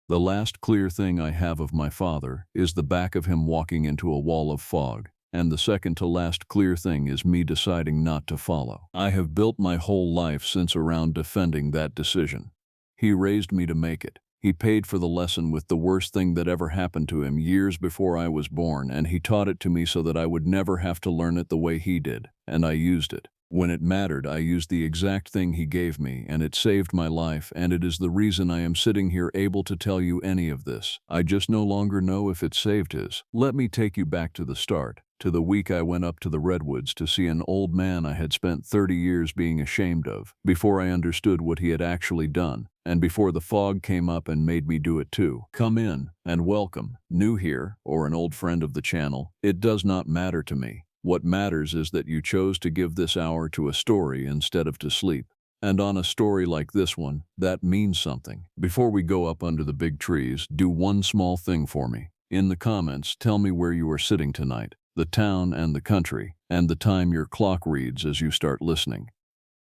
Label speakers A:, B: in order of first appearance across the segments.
A: The last clear thing I have of my father is the back of him walking into a wall of fog, and the second to last clear thing is me deciding not to follow. I have built my whole life since around defending that decision. He raised me to make it. He paid for the lesson with the worst thing that ever happened to him years before I was born, and he taught it to me so that I would never have to learn it the way he did, and I used it. When it mattered, I used the exact thing he gave me, and it saved my life, and it is the reason I am sitting here able to tell you any of this. I just no longer know if it saved his. Let me take you back to the start, to the week I went up to the Redwoods to see an old man I had spent 30 years being ashamed of, before I understood what he had actually done, and before the fog came up and made me do it too. Come in, and welcome, new here, or an old friend of the channel. It does not matter to me. What matters is that you chose to give this hour to a story instead of to sleep. And on a story like this one, that means something. Before we go up under the big trees, do one small thing for me. In the comments, tell me where you are sitting tonight, the town and the country, and the time your clock reads as you start listening.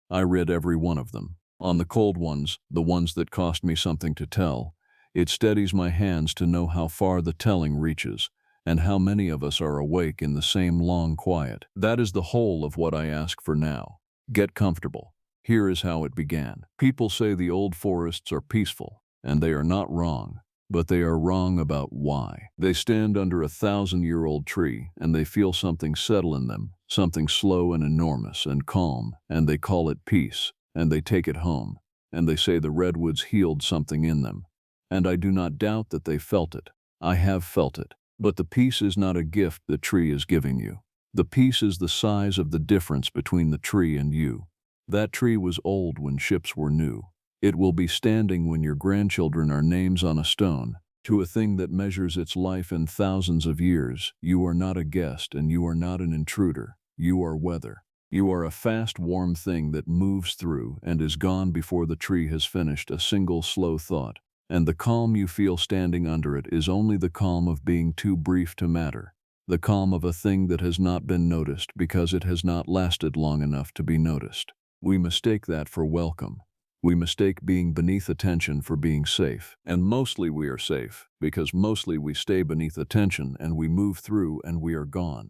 A: I read every one of them. On the cold ones, the ones that cost me something to tell, it steadies my hands to know how far the telling reaches, and how many of us are awake in the same long quiet. That is the whole of what I ask for now. Get comfortable. Here is how it began. People say the old forests are peaceful, and they are not wrong, but they are wrong about why. They stand under a 1,000-year-old tree, and they feel something settle in them, something slow and enormous and calm, and they call it peace, and they take it home, and they say the redwoods healed something in them. And I do not doubt that they felt it. I have felt it. But the peace is not a gift the tree is giving you. The peace is the size of the difference between the tree and you. That tree was old when ships were new. It will be standing when your grandchildren are names on a stone. To a thing that measures its life in thousands of years, you are not a guest and you are not an intruder. You are weather. You are a fast, warm thing that moves through and is gone before the tree has finished a single slow thought. And the calm you feel standing under it is only the calm of being too brief to matter, the calm of a thing that has not been noticed because it has not lasted long enough to be noticed. We mistake that for welcome. We mistake being beneath attention for being safe. And mostly we are safe, because mostly we stay beneath attention and we move through and we are gone.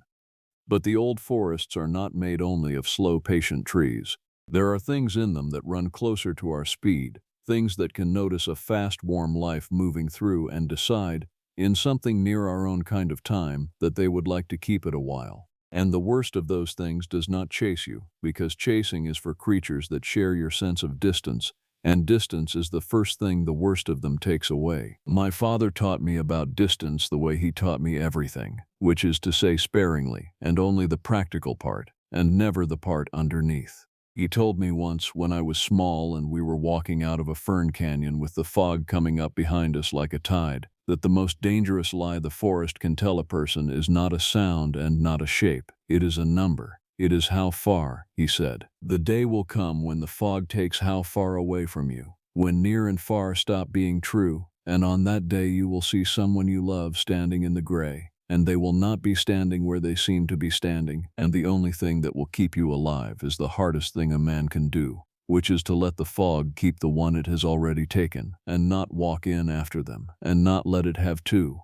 A: But the old forests are not made only of slow, patient trees. There are things in them that run closer to our speed, things that can notice a fast, warm life moving through and decide, in something near our own kind of time, that they would like to keep it a while. And the worst of those things does not chase you, because chasing is for creatures that share your sense of distance, and distance is the first thing the worst of them takes away. My father taught me about distance the way he taught me everything, which is to say sparingly, and only the practical part, and never the part underneath. He told me once when I was small and we were walking out of a fern canyon with the fog coming up behind us like a tide, that the most dangerous lie the forest can tell a person is not a sound and not a shape. It is a number. It is how far, he said. The day will come when the fog takes how far away from you, when near and far stop being true, and on that day you will see someone you love standing in the gray. And they will not be standing where they seem to be standing, and the only thing that will keep you alive is the hardest thing a man can do, which is to let the fog keep the one it has already taken, and not walk in after them, and not let it have two.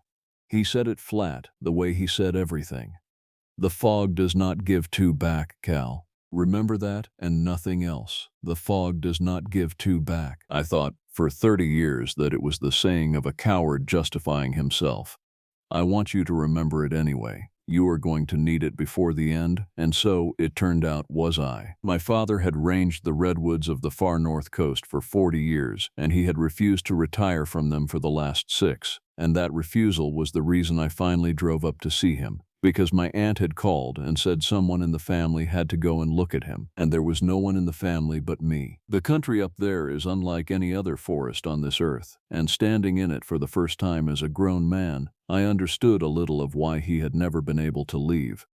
A: He said it flat, the way he said everything. The fog does not give two back, Cal. Remember that, and nothing else. The fog does not give two back. I thought, for 30 years, that it was the saying of a coward justifying himself. I want you to remember it anyway. You are going to need it before the end, and so, it turned out, was I. My father had ranged the redwoods of the far north coast for 40 years, and he had refused to retire from them for the last 6, and that refusal was the reason I finally drove up to see him, because my aunt had called and said someone in the family had to go and look at him, and there was no one in the family but me. The country up there is unlike any other forest on this earth, and standing in it for the first time as a grown man, I understood a little of why he had never been able to leave.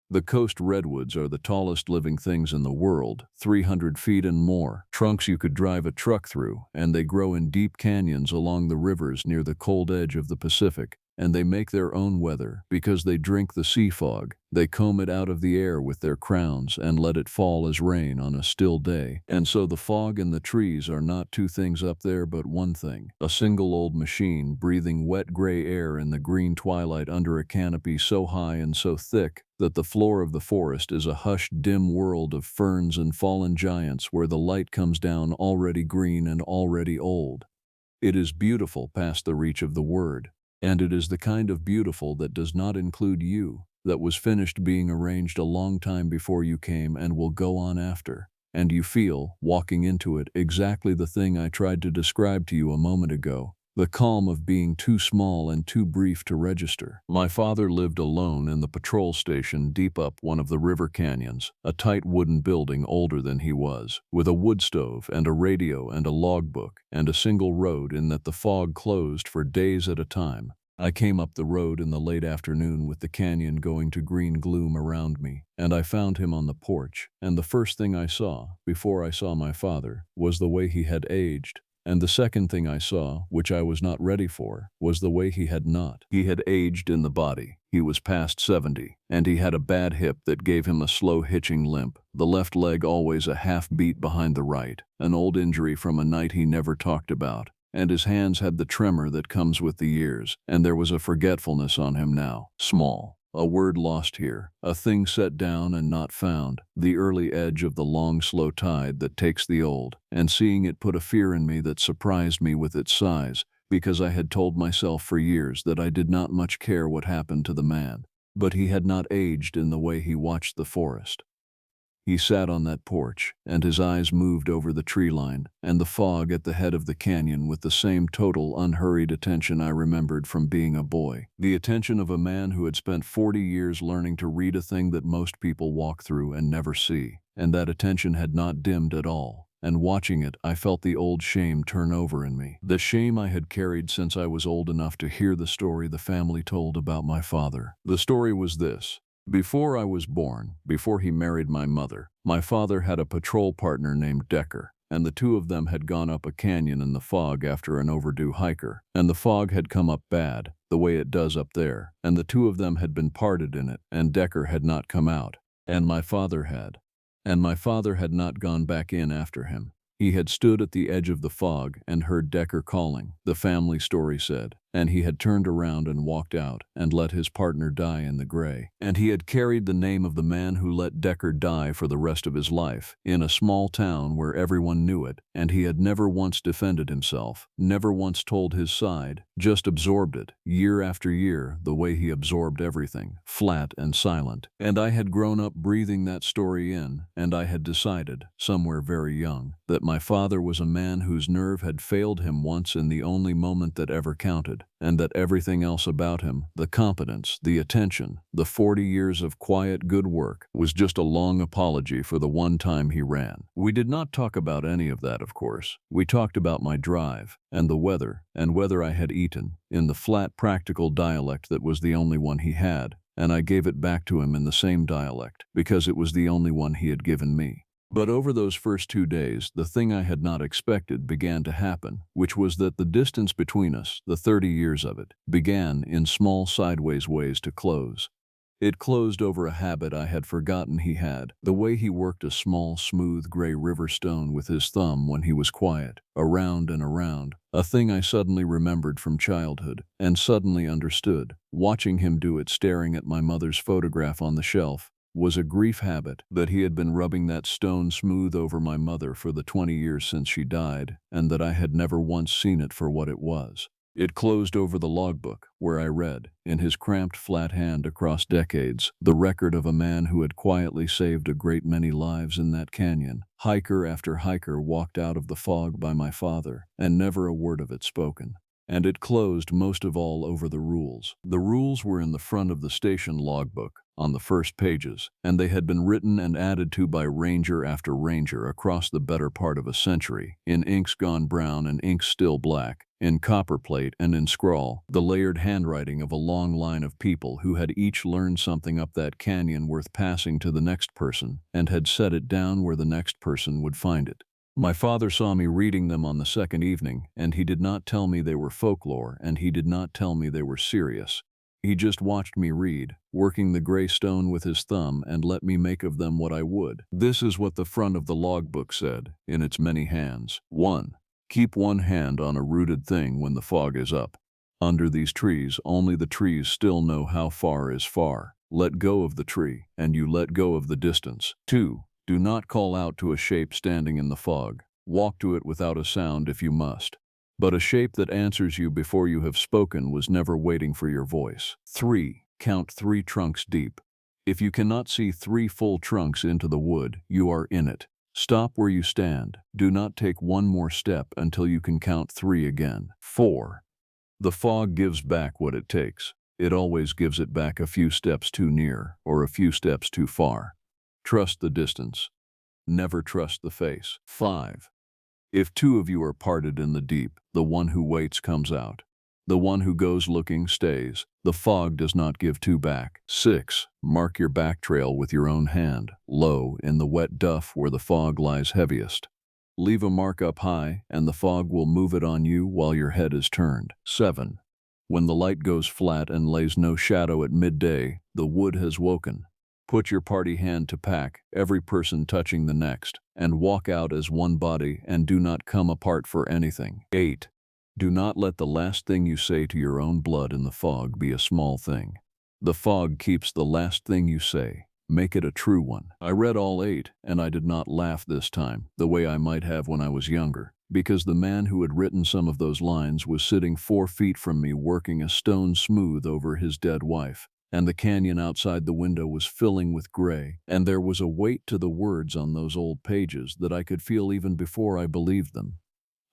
A: The coast redwoods are the tallest living things in the world, 300 feet and more, trunks you could drive a truck through, and they grow in deep canyons along the rivers near the cold edge of the Pacific, and they make their own weather because they drink the sea fog. They comb it out of the air with their crowns and let it fall as rain on a still day. And so the fog and the trees are not two things up there but one thing, a single old machine breathing wet gray air in the green twilight under a canopy so high and so thick that the floor of the forest is a hushed, dim world of ferns and fallen giants where the light comes down already green and already old. It is beautiful past the reach of the word, and it is the kind of beautiful that does not include you, that was finished being arranged a long time before you came and will go on after. And you feel, walking into it, exactly the thing I tried to describe to you a moment ago, the calm of being too small and too brief to register. My father lived alone in the patrol station deep up one of the river canyons, a tight wooden building older than he was, with a wood stove and a radio and a logbook and a single road in that the fog closed for days at a time. I came up the road in the late afternoon with the canyon going to green gloom around me, and I found him on the porch, and the first thing I saw, before I saw my father, was the way he had aged. And the second thing I saw, which I was not ready for, was the way he had not. He had aged in the body. He was past 70, and he had a bad hip that gave him a slow hitching limp, the left leg always a half beat behind the right, an old injury from a night he never talked about. And his hands had the tremor that comes with the years, and there was a forgetfulness on him now. Small. A word lost here, a thing set down and not found, the early edge of the long slow tide that takes the old, and seeing it put a fear in me that surprised me with its size, because I had told myself for years that I did not much care what happened to the man. But he had not aged in the way he watched the forest. He sat on that porch, and his eyes moved over the tree line and the fog at the head of the canyon with the same total, unhurried attention I remembered from being a boy. The attention of a man who had spent 40 years learning to read a thing that most people walk through and never see, and that attention had not dimmed at all. And watching it, I felt the old shame turn over in me. The shame I had carried since I was old enough to hear the story the family told about my father. The story was this. Before I was born, before he married my mother, my father had a patrol partner named Decker, and the two of them had gone up a canyon in the fog after an overdue hiker, and the fog had come up bad, the way it does up there, and the two of them had been parted in it, and Decker had not come out, and my father had. And my father had not gone back in after him. He had stood at the edge of the fog and heard Decker calling, the family story said, and he had turned around and walked out and let his partner die in the gray. And he had carried the name of the man who let Decker die for the rest of his life, in a small town where everyone knew it, and he had never once defended himself, never once told his side, just absorbed it, year after year, the way he absorbed everything, flat and silent. And I had grown up breathing that story in, and I had decided, somewhere very young, that my father was a man whose nerve had failed him once in the only moment that ever counted, and that everything else about him, the competence, the attention, the 40 years of quiet good work, was just a long apology for the one time he ran. We did not talk about any of that, of course. We talked about my drive, and the weather, and whether I had eaten, in the flat practical dialect that was the only one he had, and I gave it back to him in the same dialect, because it was the only one he had given me. But over those first 2 days, the thing I had not expected began to happen, which was that the distance between us, the 30 years of it, began in small sideways ways to close. It closed over a habit I had forgotten he had, the way he worked a small, smooth gray river stone with his thumb when he was quiet, around and around, a thing I suddenly remembered from childhood, and suddenly understood, watching him do it staring at my mother's photograph on the shelf, was a grief habit that he had been rubbing that stone smooth over my mother for the 20 years since she died, and that I had never once seen it for what it was. It closed over the logbook, where I read, in his cramped flat hand across decades, the record of a man who had quietly saved a great many lives in that canyon. Hiker after hiker walked out of the fog by my father, and never a word of it spoken. And it closed most of all over the rules. The rules were in the front of the station logbook, on the first pages, and they had been written and added to by ranger after ranger across the better part of a century, in inks gone brown and inks still black, in copperplate and in scrawl, the layered handwriting of a long line of people who had each learned something up that canyon worth passing to the next person, and had set it down where the next person would find it. My father saw me reading them on the second evening, and he did not tell me they were folklore, and he did not tell me they were serious. He just watched me read, working the gray stone with his thumb, and let me make of them what I would. This is what the front of the logbook said, in its many hands. 1. Keep one hand on a rooted thing when the fog is up. Under these trees, only the trees still know how far is far. Let go of the tree, and you let go of the distance. 2. Do not call out to a shape standing in the fog. Walk to it without a sound if you must. But a shape that answers you before you have spoken was never waiting for your voice. 3. Count 3 trunks deep. If you cannot see 3 full trunks into the wood, you are in it. Stop where you stand. Do not take one more step until you can count 3 again. 4. The fog gives back what it takes. It always gives it back a few steps too near or a few steps too far. Trust the distance. Never trust the face. 5. If 2 of you are parted in the deep, the one who waits comes out. The one who goes looking stays. The fog does not give 2 back. 6. Mark your back trail with your own hand, low in the wet duff where the fog lies heaviest. Leave a mark up high, and the fog will move it on you while your head is turned. 7. When the light goes flat and lays no shadow at midday, the wood has woken. Put your party hand to pack, every person touching the next, and walk out as one body and do not come apart for anything. 8. Do not let the last thing you say to your own blood in the fog be a small thing. The fog keeps the last thing you say. Make it a true one. I read all 8, and I did not laugh this time, the way I might have when I was younger, because the man who had written some of those lines was sitting 4 feet from me working a stone smooth over his dead wife. And the canyon outside the window was filling with gray, and there was a weight to the words on those old pages that I could feel even before I believed them.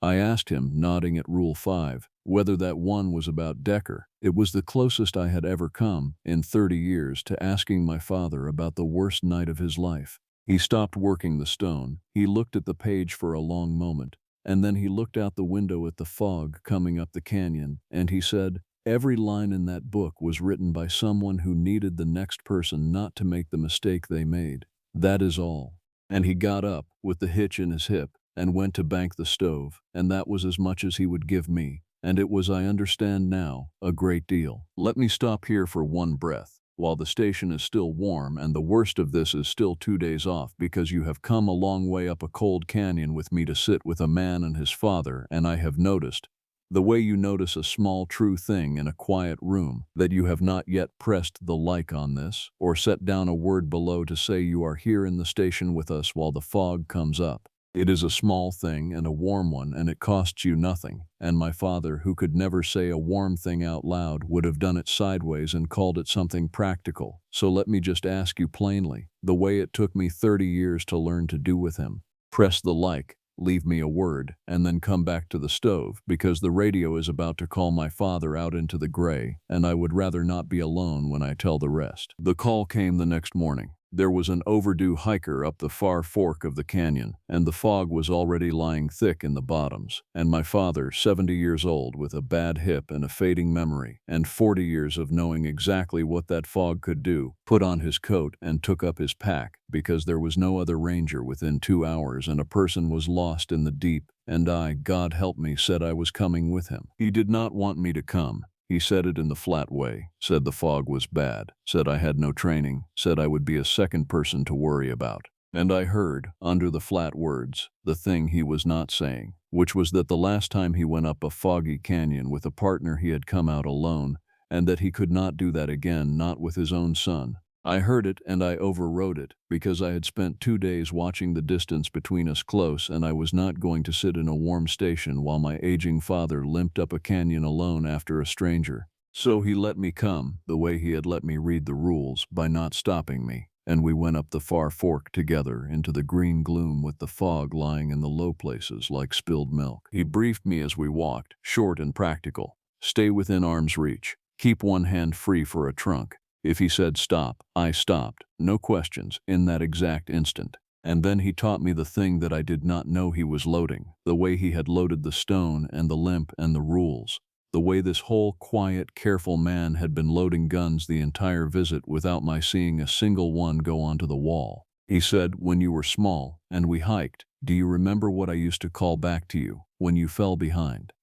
A: I asked him, nodding at Rule 5, whether that one was about Decker. It was the closest I had ever come, in 30 years, to asking my father about the worst night of his life. He stopped working the stone, he looked at the page for a long moment, and then he looked out the window at the fog coming up the canyon, and he said, "Every line in that book was written by someone who needed the next person not to make the mistake they made. That is all." And he got up, with the hitch in his hip, and went to bank the stove, and that was as much as he would give me, and it was, I understand now, a great deal. Let me stop here for one breath, while the station is still warm, and the worst of this is still 2 days off because you have come a long way up a cold canyon with me to sit with a man and his father, and I have noticed, the way you notice a small true thing in a quiet room, that you have not yet pressed the like on this, or set down a word below to say you are here in the station with us while the fog comes up. It is a small thing and a warm one, and it costs you nothing, and my father, who could never say a warm thing out loud, would have done it sideways and called it something practical. So let me just ask you plainly, the way it took me 30 years to learn to do with him. Press the like, leave me a word, and then come back to the stove, because the radio is about to call my father out into the gray, and I would rather not be alone when I tell the rest. The call came the next morning. There was an overdue hiker up the far fork of the canyon, and the fog was already lying thick in the bottoms, and my father, 70 years old, with a bad hip and a fading memory, and 40 years of knowing exactly what that fog could do, put on his coat and took up his pack, because there was no other ranger within 2 hours and a person was lost in the deep, and I, God help me, said I was coming with him. He did not want me to come. He said it in the flat way, said the fog was bad, said I had no training, said I would be a second person to worry about. And I heard, under the flat words, the thing he was not saying, which was that the last time he went up a foggy canyon with a partner he had come out alone, and that he could not do that again, not with his own son. I heard it and I overrode it, because I had spent 2 days watching the distance between us close, and I was not going to sit in a warm station while my aging father limped up a canyon alone after a stranger. So he let me come, the way he had let me read the rules, by not stopping me, and we went up the far fork together into the green gloom with the fog lying in the low places like spilled milk. He briefed me as we walked, short and practical. Stay within arm's reach. Keep one hand free for a trunk. If he said stop, I stopped, no questions, in that exact instant. And then he taught me the thing that I did not know he was loading, the way he had loaded the stone and the limp and the rules, the way this whole quiet, careful man had been loading guns the entire visit without my seeing a single one go onto the wall. He said, when you were small, and we hiked, do you remember what I used to call back to you, when you fell behind?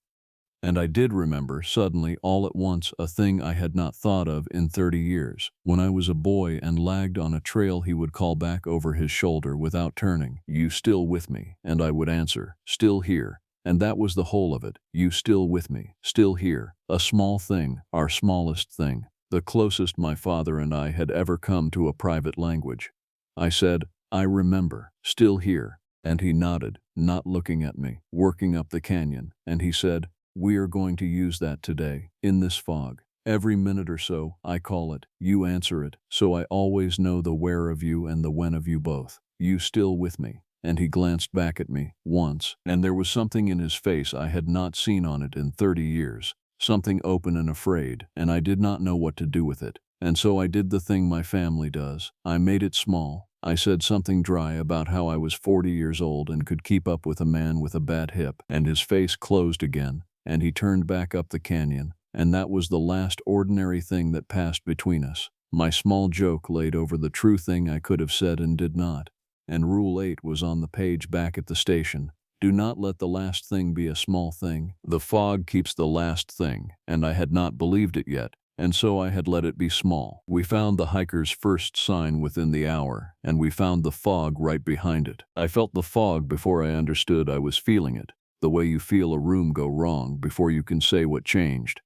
A: And I did remember, suddenly, all at once, a thing I had not thought of in 30 years. When I was a boy and lagged on a trail, he would call back over his shoulder without turning, "You still with me?" And I would answer, "Still here." And that was the whole of it. You still with me, still here. A small thing, our smallest thing, the closest my father and I had ever come to a private language. I said, "I remember, still here." And he nodded, not looking at me, working up the canyon, and he said, "We are going to use that today, in this fog. Every minute or so, I call it, you answer it, so I always know the where of you and the when of you both. You still with me?" And he glanced back at me, once, and there was something in his face I had not seen on it in 30 years, something open and afraid, and I did not know what to do with it. And so I did the thing my family does. I made it small. I said something dry about how I was 40 years old and could keep up with a man with a bad hip, and his face closed again, and he turned back up the canyon, and that was the last ordinary thing that passed between us. My small joke laid over the true thing I could have said and did not. And Rule 8 was on the page back at the station. Do not let the last thing be a small thing. The fog keeps the last thing, and I had not believed it yet, and so I had let it be small. We found the hiker's first sign within the hour, and we found the fog right behind it. I felt the fog before I understood I was feeling it, the way you feel a room go wrong before you can say what changed.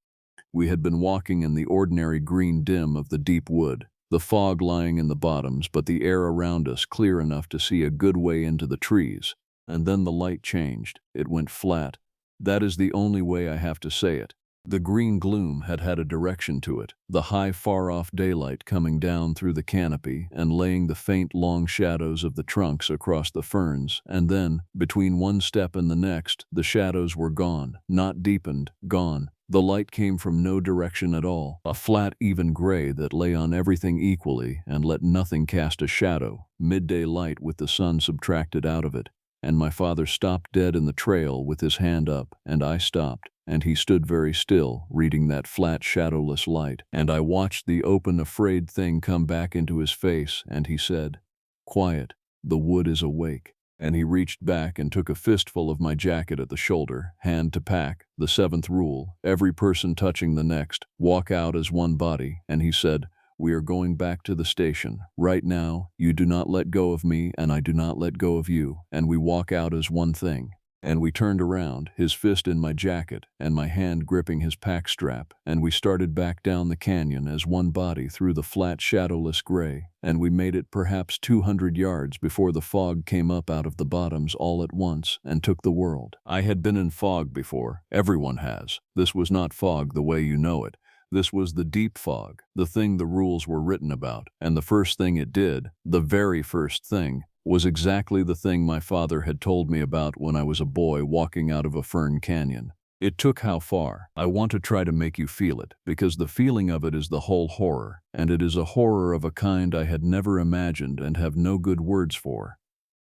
A: We had been walking in the ordinary green dim of the deep wood, the fog lying in the bottoms, but the air around us clear enough to see a good way into the trees. And then the light changed. It went flat. That is the only way I have to say it. The green gloom had had a direction to it, the high far-off daylight coming down through the canopy and laying the faint long shadows of the trunks across the ferns, and then, between one step and the next, the shadows were gone, not deepened, gone. The light came from no direction at all, a flat, even gray that lay on everything equally and let nothing cast a shadow, midday light with the sun subtracted out of it. And my father stopped dead in the trail with his hand up, and I stopped, and he stood very still, reading that flat, shadowless light. And I watched the open, afraid thing come back into his face, and he said, "Quiet, the wood is awake." And he reached back and took a fistful of my jacket at the shoulder, hand to pack, the 7th rule, every person touching the next, walk out as one body, and he said, "We are going back to the station. Right now, you do not let go of me and I do not let go of you, and we walk out as one thing." And we turned around, his fist in my jacket and my hand gripping his pack strap, and we started back down the canyon as one body through the flat, shadowless gray, and we made it perhaps 200 yards before the fog came up out of the bottoms all at once and took the world. I had been in fog before. Everyone has. This was not fog the way you know it. This was the deep fog, the thing the rules were written about, and the first thing it did, the very first thing, was exactly the thing my father had told me about when I was a boy walking out of a fern canyon. It took how far? I want to try to make you feel it, because the feeling of it is the whole horror, and it is a horror of a kind I had never imagined and have no good words for.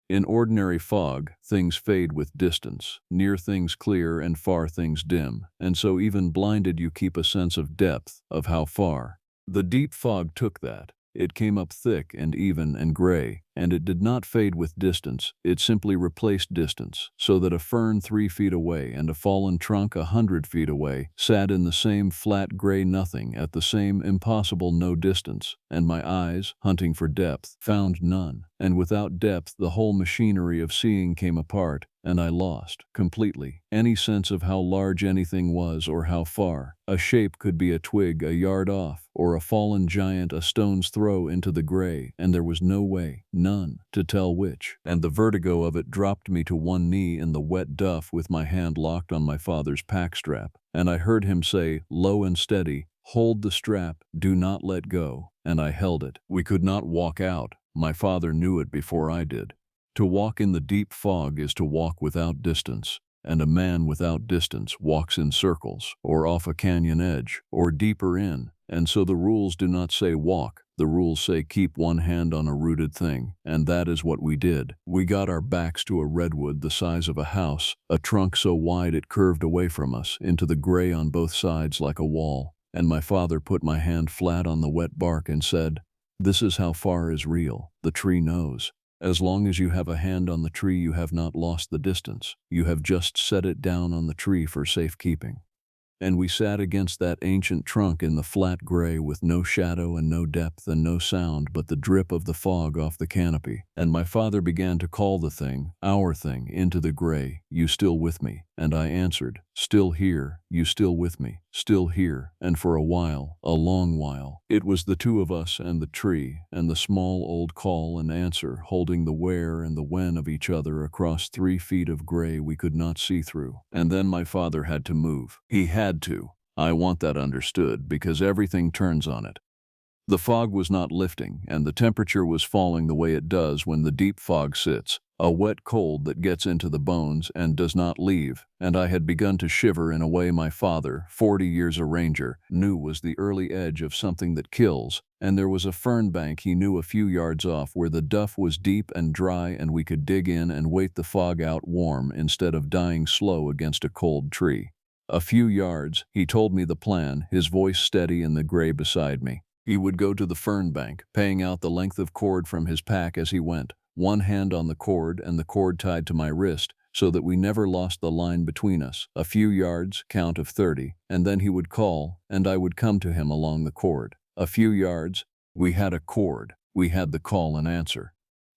A: In ordinary fog, things fade with distance, near things clear and far things dim, and so even blinded you keep a sense of depth, of how far. The deep fog took that. It came up thick and even and gray, and it did not fade with distance, it simply replaced distance, so that a fern 3 feet away and a fallen trunk 100 feet away sat in the same flat gray nothing at the same impossible no distance, and my eyes, hunting for depth, found none, and without depth the whole machinery of seeing came apart, and I lost, completely, any sense of how large anything was or how far. A shape could be a twig a yard off, or a fallen giant a stone's throw into the gray, and there was no way, none, to tell which. And the vertigo of it dropped me to one knee in the wet duff with my hand locked on my father's pack strap, and I heard him say, low and steady, "Hold the strap, do not let go," and I held it. We could not walk out. My father knew it before I did. To walk in the deep fog is to walk without distance, and a man without distance walks in circles, or off a canyon edge, or deeper in, and so the rules do not say walk, the rules say keep one hand on a rooted thing, and that is what we did. We got our backs to a redwood the size of a house, a trunk so wide it curved away from us, into the gray on both sides like a wall, and my father put my hand flat on the wet bark and said, "This is how far is real, the tree knows." As long as you have a hand on the tree, you have not lost the distance. You have just set it down on the tree for safekeeping. And we sat against that ancient trunk in the flat gray with no shadow and no depth and no sound but the drip of the fog off the canopy. And my father began to call the thing, our thing, into the gray, "You still with me?" And I answered, "Still here, you still with me, still here." And for a while, a long while, it was the two of us and the tree and the small old call and answer holding the where and the when of each other across 3 feet of gray we could not see through. And then my father had to move. He had to. I want that understood because everything turns on it. The fog was not lifting, and the temperature was falling the way it does when the deep fog sits, a wet cold that gets into the bones and does not leave, and I had begun to shiver in a way my father, 40 years a ranger, knew was the early edge of something that kills, and there was a fern bank he knew a few yards off where the duff was deep and dry and we could dig in and wait the fog out warm instead of dying slow against a cold tree. A few yards, he told me the plan, his voice steady in the gray beside me. He would go to the fern bank, paying out the length of cord from his pack as he went, one hand on the cord and the cord tied to my wrist, so that we never lost the line between us. A few yards, count of 30, and then he would call, and I would come to him along the cord. A few yards, we had a cord, we had the call and answer.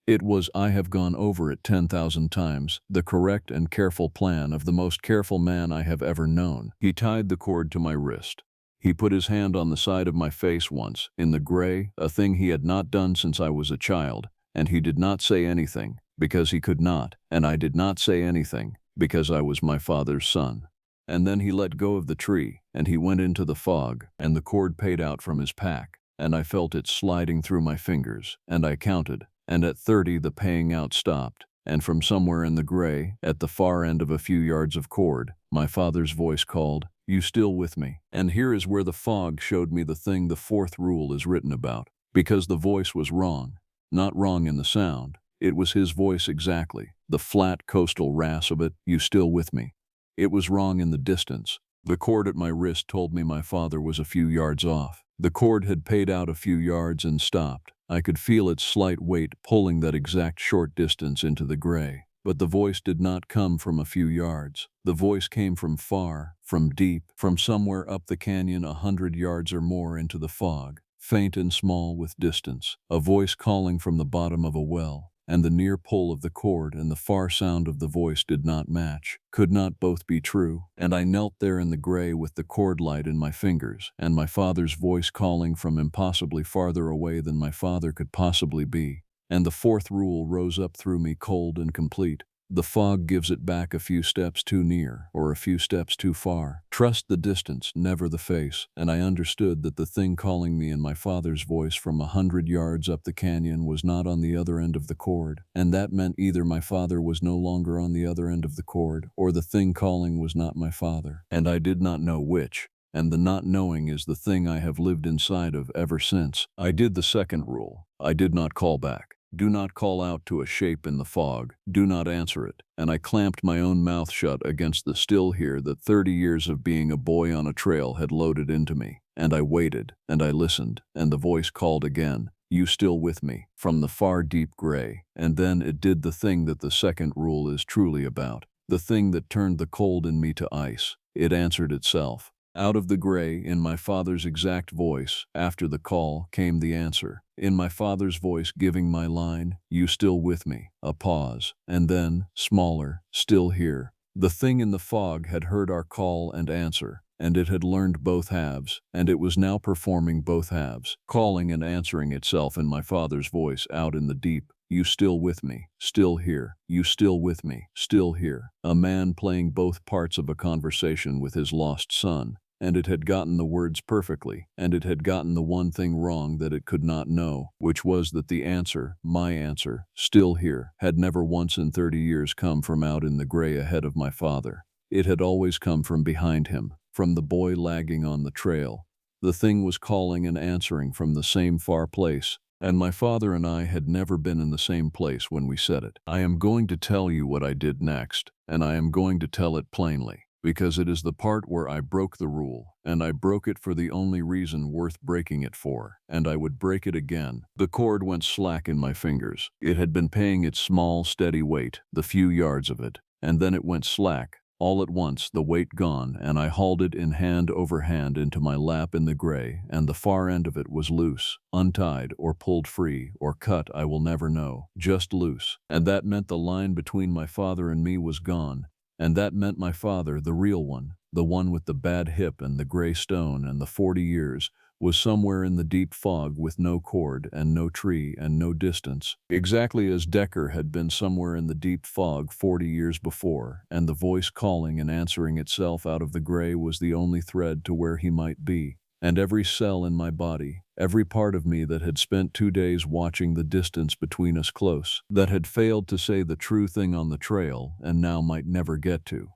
A: It was, I have gone over it 10,000 times, the correct and careful plan of the most careful man I have ever known. He tied the cord to my wrist. He put his hand on the side of my face once, in the gray, a thing he had not done since I was a child, and he did not say anything, because he could not, and I did not say anything, because I was my father's son. And then he let go of the tree, and he went into the fog, and the cord paid out from his pack, and I felt it sliding through my fingers, and I counted, and at 30 the paying out stopped, and from somewhere in the gray, at the far end of a few yards of cord, my father's voice called, "You still with me?" And here is where the fog showed me the thing the fourth rule is written about. Because the voice was wrong. Not wrong in the sound. It was his voice exactly. The flat coastal rasp of it, "You still with me?" It was wrong in the distance. The cord at my wrist told me my father was a few yards off. The cord had paid out a few yards and stopped. I could feel its slight weight pulling that exact short distance into the gray. But the voice did not come from a few yards. The voice came from far, from deep, from somewhere up the canyon 100 yards or more into the fog, faint and small with distance, a voice calling from the bottom of a well, and the near pull of the cord and the far sound of the voice did not match, could not both be true, and I knelt there in the gray with the cord light in my fingers, and my father's voice calling from impossibly farther away than my father could possibly be. And the fourth rule rose up through me cold and complete. The fog gives it back a few steps too near or a few steps too far. Trust the distance, never the face. And I understood that the thing calling me in my father's voice from 100 yards up the canyon was not on the other end of the cord. And that meant either my father was no longer on the other end of the cord or the thing calling was not my father. And I did not know which. And the not knowing is the thing I have lived inside of ever since. I did the second rule. I did not call back. Do not call out to a shape in the fog. Do not answer it. And I clamped my own mouth shut against the still here that 30 years of being a boy on a trail had loaded into me. And I waited, and I listened, and the voice called again, "You still with me?" from the far deep gray. And then it did the thing that the second rule is truly about. The thing that turned the cold in me to ice. It answered itself. Out of the gray, in my father's exact voice, after the call, came the answer. In my father's voice giving my line, "You still with me?" A pause, and then, smaller, "Still here." The thing in the fog had heard our call and answer, and it had learned both halves, and it was now performing both halves, calling and answering itself in my father's voice out in the deep. "You still with me? Still here? You still with me? Still here?" A man playing both parts of a conversation with his lost son, and it had gotten the words perfectly, and it had gotten the one thing wrong that it could not know, which was that the answer, my answer, "Still here," had never once in 30 years come from out in the gray ahead of my father. It had always come from behind him, from the boy lagging on the trail. The thing was calling and answering from the same far place, and my father and I had never been in the same place when we said it. I am going to tell you what I did next, and I am going to tell it plainly. because it is the part where I broke the rule, and I broke it for the only reason worth breaking it for, and I would break it again. The cord went slack in my fingers. It had been paying its small, steady weight, the few yards of it, and then it went slack. All at once, the weight gone, and I hauled it in hand over hand into my lap in the gray, and the far end of it was loose, untied or pulled free or cut, I will never know, just loose. And that meant the line between my father and me was gone, and that meant my father, the real one, the one with the bad hip and the gray stone and the 40 years, was somewhere in the deep fog with no cord and no tree and no distance, exactly as Decker had been somewhere in the deep fog 40 years before, and the voice calling and answering itself out of the gray was the only thread to where he might be. And every cell in my body, every part of me that had spent 2 days watching the distance between us close, that had failed to say the true thing on the trail and now might never get to.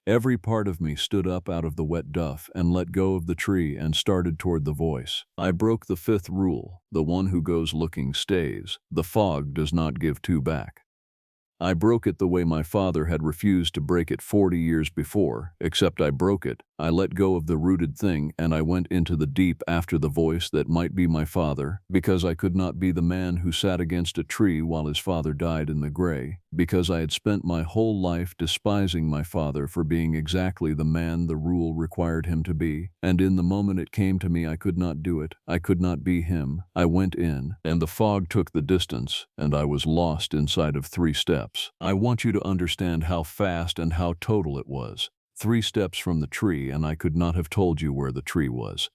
A: Every part of me stood up out of the wet duff and let go of the tree and started toward the voice. I broke the 5th rule, the one who goes looking stays. The fog does not give two back. I broke it the way my father had refused to break it 40 years before, except I broke it. I let go of the rooted thing and I went into the deep after the voice that might be my father, because I could not be the man who sat against a tree while his father died in the gray, because I had spent my whole life despising my father for being exactly the man the rule required him to be, and in the moment it came to me I could not do it, I could not be him. I went in, and the fog took the distance, and I was lost inside of 3 steps. I want you to understand how fast and how total it was. 3 steps from the tree, and I could not have told you where the tree was.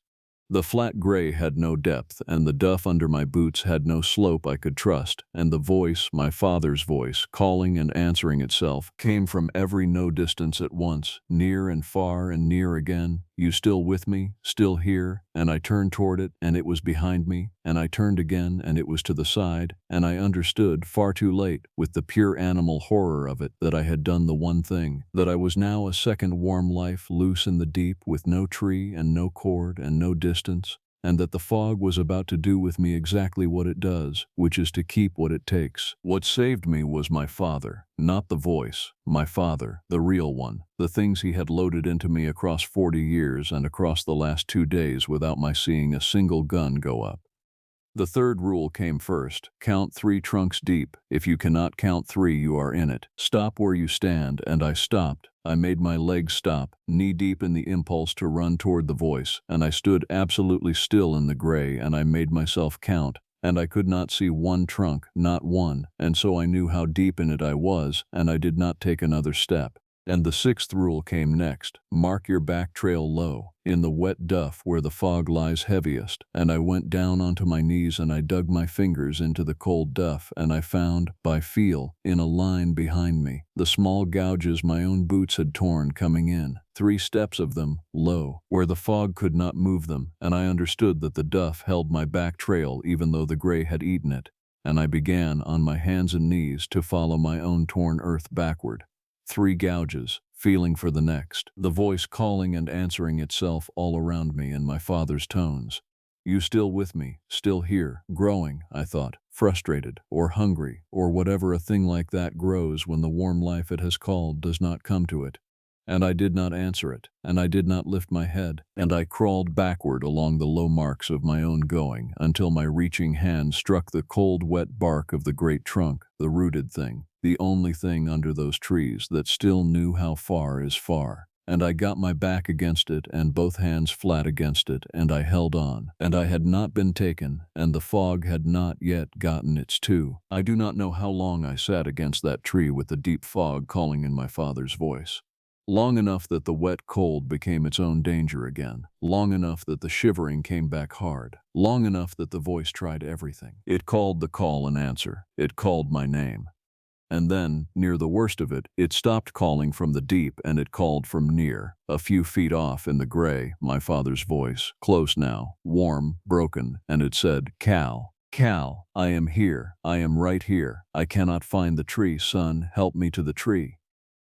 A: The flat gray had no depth, and the duff under my boots had no slope I could trust, and the voice, my father's voice, calling and answering itself, came from every no distance at once, near and far and near again. You still with me? Still here? And I turned toward it, and it was behind me, and I turned again, and it was to the side, and I understood, far too late, with the pure animal horror of it, that I had done the one thing, that I was now a second warm life loose in the deep with no tree and no cord and no distance, and that the fog was about to do with me exactly what it does, which is to keep what it takes. What saved me was my father, not the voice, my father, the real one, the things he had loaded into me across 40 years and across the last 2 days without my seeing a single gun go up. The 3rd rule came first. Count 3 trunks deep. If you cannot count 3, you are in it. Stop where you stand, and I stopped. I made my legs stop, knee-deep in the impulse to run toward the voice, and I stood absolutely still in the gray, and I made myself count, and I could not see 1 trunk, not one, and so I knew how deep in it I was, and I did not take another step. And the 6th rule came next. Mark your back trail low, in the wet duff where the fog lies heaviest, and I went down onto my knees and I dug my fingers into the cold duff, and I found, by feel, in a line behind me, the small gouges my own boots had torn coming in, 3 steps of them, low, where the fog could not move them, and I understood that the duff held my back trail even though the gray had eaten it, and I began, on my hands and knees, to follow my own torn earth backward. 3 gouges, feeling for the next, the voice calling and answering itself all around me in my father's tones. You still with me, still here, growing, I thought, frustrated, or hungry, or whatever a thing like that grows when the warm life it has called does not come to it. And I did not answer it, and I did not lift my head, and I crawled backward along the low marks of my own going until my reaching hand struck the cold, wet bark of the great trunk, the rooted thing, the only thing under those trees that still knew how far is far. And I got my back against it and both hands flat against it, and I held on, and I had not been taken, and the fog had not yet gotten its too. I do not know how long I sat against that tree with the deep fog calling in my father's voice. Long enough that the wet cold became its own danger again. Long enough that the shivering came back hard. Long enough that the voice tried everything. It called the call and answer. It called my name. And then, near the worst of it, it stopped calling from the deep and it called from near, a few feet off in the gray, my father's voice, close now, warm, broken, and it said, Cal, Cal, I am here. I am right here. I cannot find the tree, son. Help me to the tree.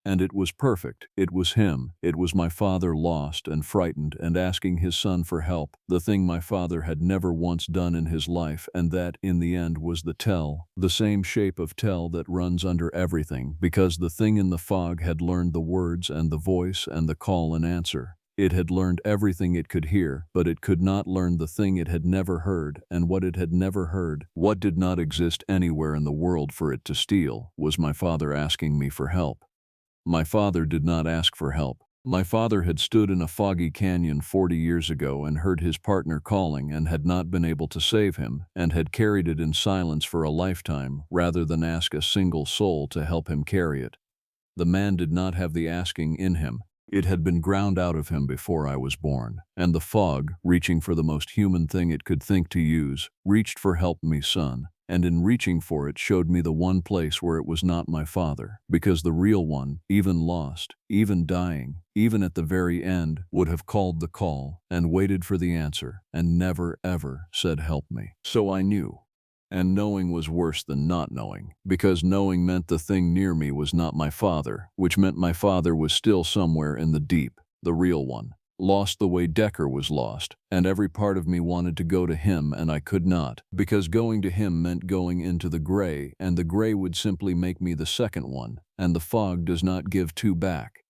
A: And it was perfect. It was him. It was my father, lost and frightened and asking his son for help, the thing my father had never once done in his life, and that, in the end, was the tell, the same shape of tell that runs under everything, because the thing in the fog had learned the words and the voice and the call and answer. It had learned everything it could hear, but it could not learn the thing it had never heard, and what it had never heard, what did not exist anywhere in the world for it to steal, was my father asking me for help. My father did not ask for help. My father had stood in a foggy canyon 40 years ago and heard his partner calling and had not been able to save him, and had carried it in silence for a lifetime rather than ask a single soul to help him carry it. The man did not have the asking in him. It had been ground out of him before I was born, and the fog, reaching for the most human thing it could think to use, reached for "Help me, son," and in reaching for it showed me the one place where it was not my father, because the real one, even lost, even dying, even at the very end, would have called the call and waited for the answer, and never ever said "Help me." So I knew. And knowing was worse than not knowing, because knowing meant the thing near me was not my father, which meant my father was still somewhere in the deep, the real one, lost the way Decker was lost, and every part of me wanted to go to him, and I could not, because going to him meant going into the gray, and the gray would simply make me the second one, and the fog does not give two back.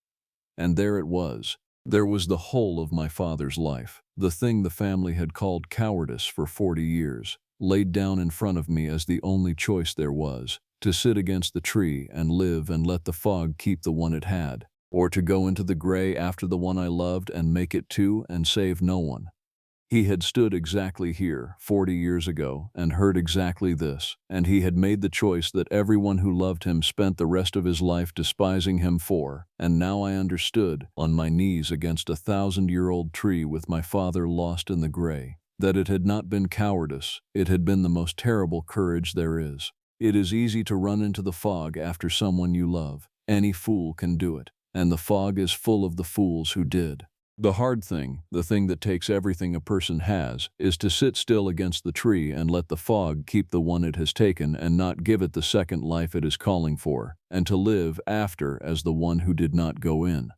A: And there it was. There was the whole of my father's life, the thing the family had called cowardice for 40 years. Laid down in front of me as the only choice there was, to sit against the tree and live and let the fog keep the one it had, or to go into the gray after the one I loved and make it two and save no one. He had stood exactly here 40 years ago and heard exactly this, and he had made the choice that everyone who loved him spent the rest of his life despising him for, and now I understood, on my knees against a 1,000-year-old tree with my father lost in the gray, that it had not been cowardice, it had been the most terrible courage there is. It is easy to run into the fog after someone you love. Any fool can do it, and the fog is full of the fools who did. The hard thing, the thing that takes everything a person has, is to sit still against the tree and let the fog keep the one it has taken and not give it the second life it is calling for, and to live after as the one who did not go in.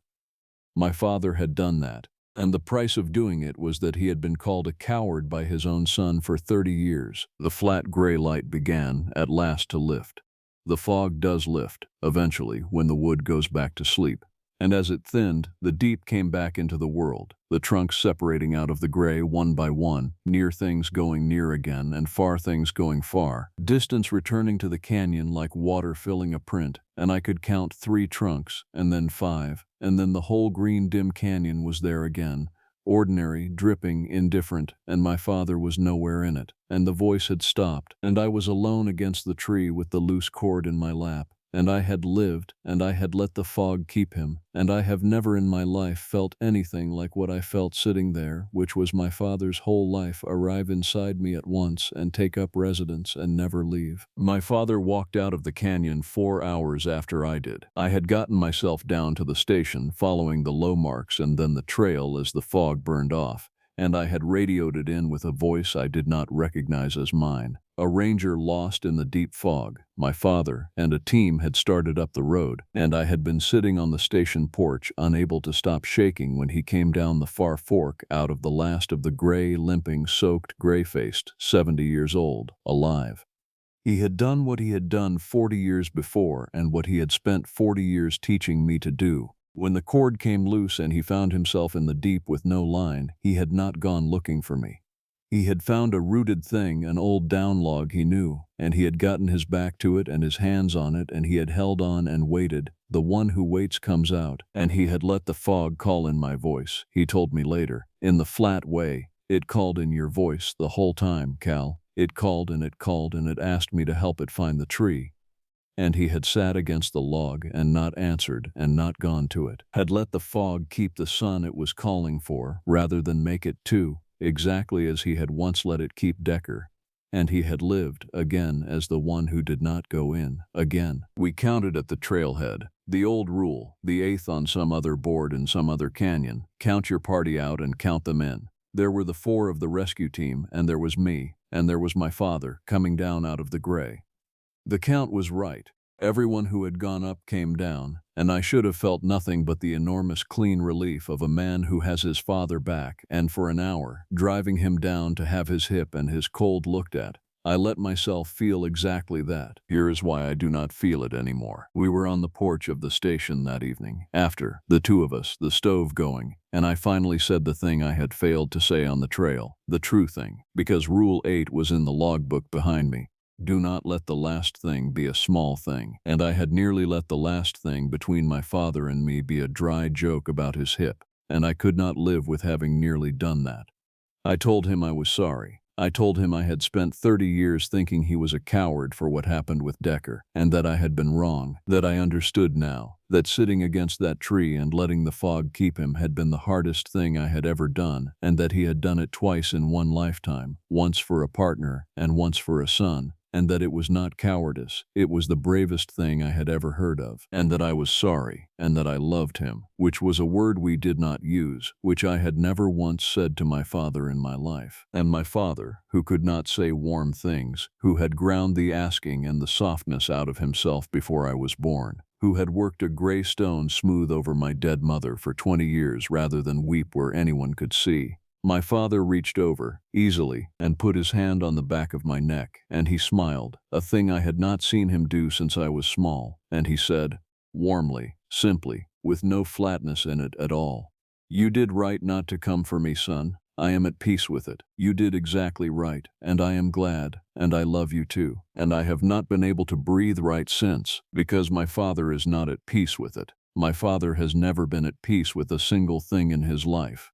A: My father had done that. And the price of doing it was that he had been called a coward by his own son for 30 years. The flat gray light began, at last, to lift. The fog does lift, eventually, when the wood goes back to sleep. And as it thinned, the deep came back into the world, the trunks separating out of the gray one by one, near things going near again and far things going far, distance returning to the canyon like water filling a print, and I could count 3 trunks, and then 5, and then the whole green dim canyon was there again, ordinary, dripping, indifferent, and my father was nowhere in it, and the voice had stopped, and I was alone against the tree with the loose cord in my lap. And I had lived, and I had let the fog keep him, and I have never in my life felt anything like what I felt sitting there, which was my father's whole life arrive inside me at once and take up residence and never leave. My father walked out of the canyon 4 hours after I did. I had gotten myself down to the station, following the low marks and then the trail as the fog burned off, and I had radioed it in with a voice I did not recognize as mine. A ranger lost in the deep fog, my father, and a team had started up the road, and I had been sitting on the station porch unable to stop shaking when he came down the far fork out of the last of the gray, limping, soaked, gray-faced, 70 years old, alive. He had done what he had done 40 years before and what he had spent 40 years teaching me to do. When the cord came loose and he found himself in the deep with no line, he had not gone looking for me. He had found a rooted thing, an old down log he knew, and he had gotten his back to it and his hands on it, and he had held on and waited. The one who waits comes out, and he had let the fog call in my voice, he told me later, in the flat way. It called in your voice the whole time, Cal. It called and it called and it asked me to help it find the tree. And he had sat against the log and not answered and not gone to it, had let the fog keep the sun it was calling for rather than make it two, exactly as he had once let it keep Decker. And he had lived, again, as the one who did not go in, again. We counted at the trailhead. The old rule, the 8th on some other board in some other canyon, count your party out and count them in. There were the 4 of the rescue team, and there was me, and there was my father, coming down out of the gray. The count was right. Everyone who had gone up came down, and I should have felt nothing but the enormous clean relief of a man who has his father back, and for an hour, driving him down to have his hip and his cold looked at. I let myself feel exactly that. Here is why I do not feel it anymore. We were on the porch of the station that evening, after, the two of us, the stove going, and I finally said the thing I had failed to say on the trail, the true thing, because Rule 8 was in the logbook behind me. Do not let the last thing be a small thing. And I had nearly let the last thing between my father and me be a dry joke about his hip, and I could not live with having nearly done that. I told him I was sorry. I told him I had spent 30 years thinking he was a coward for what happened with Decker, and that I had been wrong, that I understood now, that sitting against that tree and letting the fog keep him had been the hardest thing I had ever done, and that he had done it twice in one lifetime, once for a partner and once for a son, and that it was not cowardice, it was the bravest thing I had ever heard of, and that I was sorry, and that I loved him, which was a word we did not use, which I had never once said to my father in my life. And my father, who could not say warm things, who had ground the asking and the softness out of himself before I was born, who had worked a gray stone smooth over my dead mother for 20 years rather than weep where anyone could see. My father reached over, easily, and put his hand on the back of my neck, and he smiled, a thing I had not seen him do since I was small, and he said, warmly, simply, with no flatness in it at all, "You did right not to come for me, son. I am at peace with it. You did exactly right, and I am glad, and I love you too. And I have not been able to breathe right since, because my father is not at peace with it. My father has never been at peace with a single thing in his life.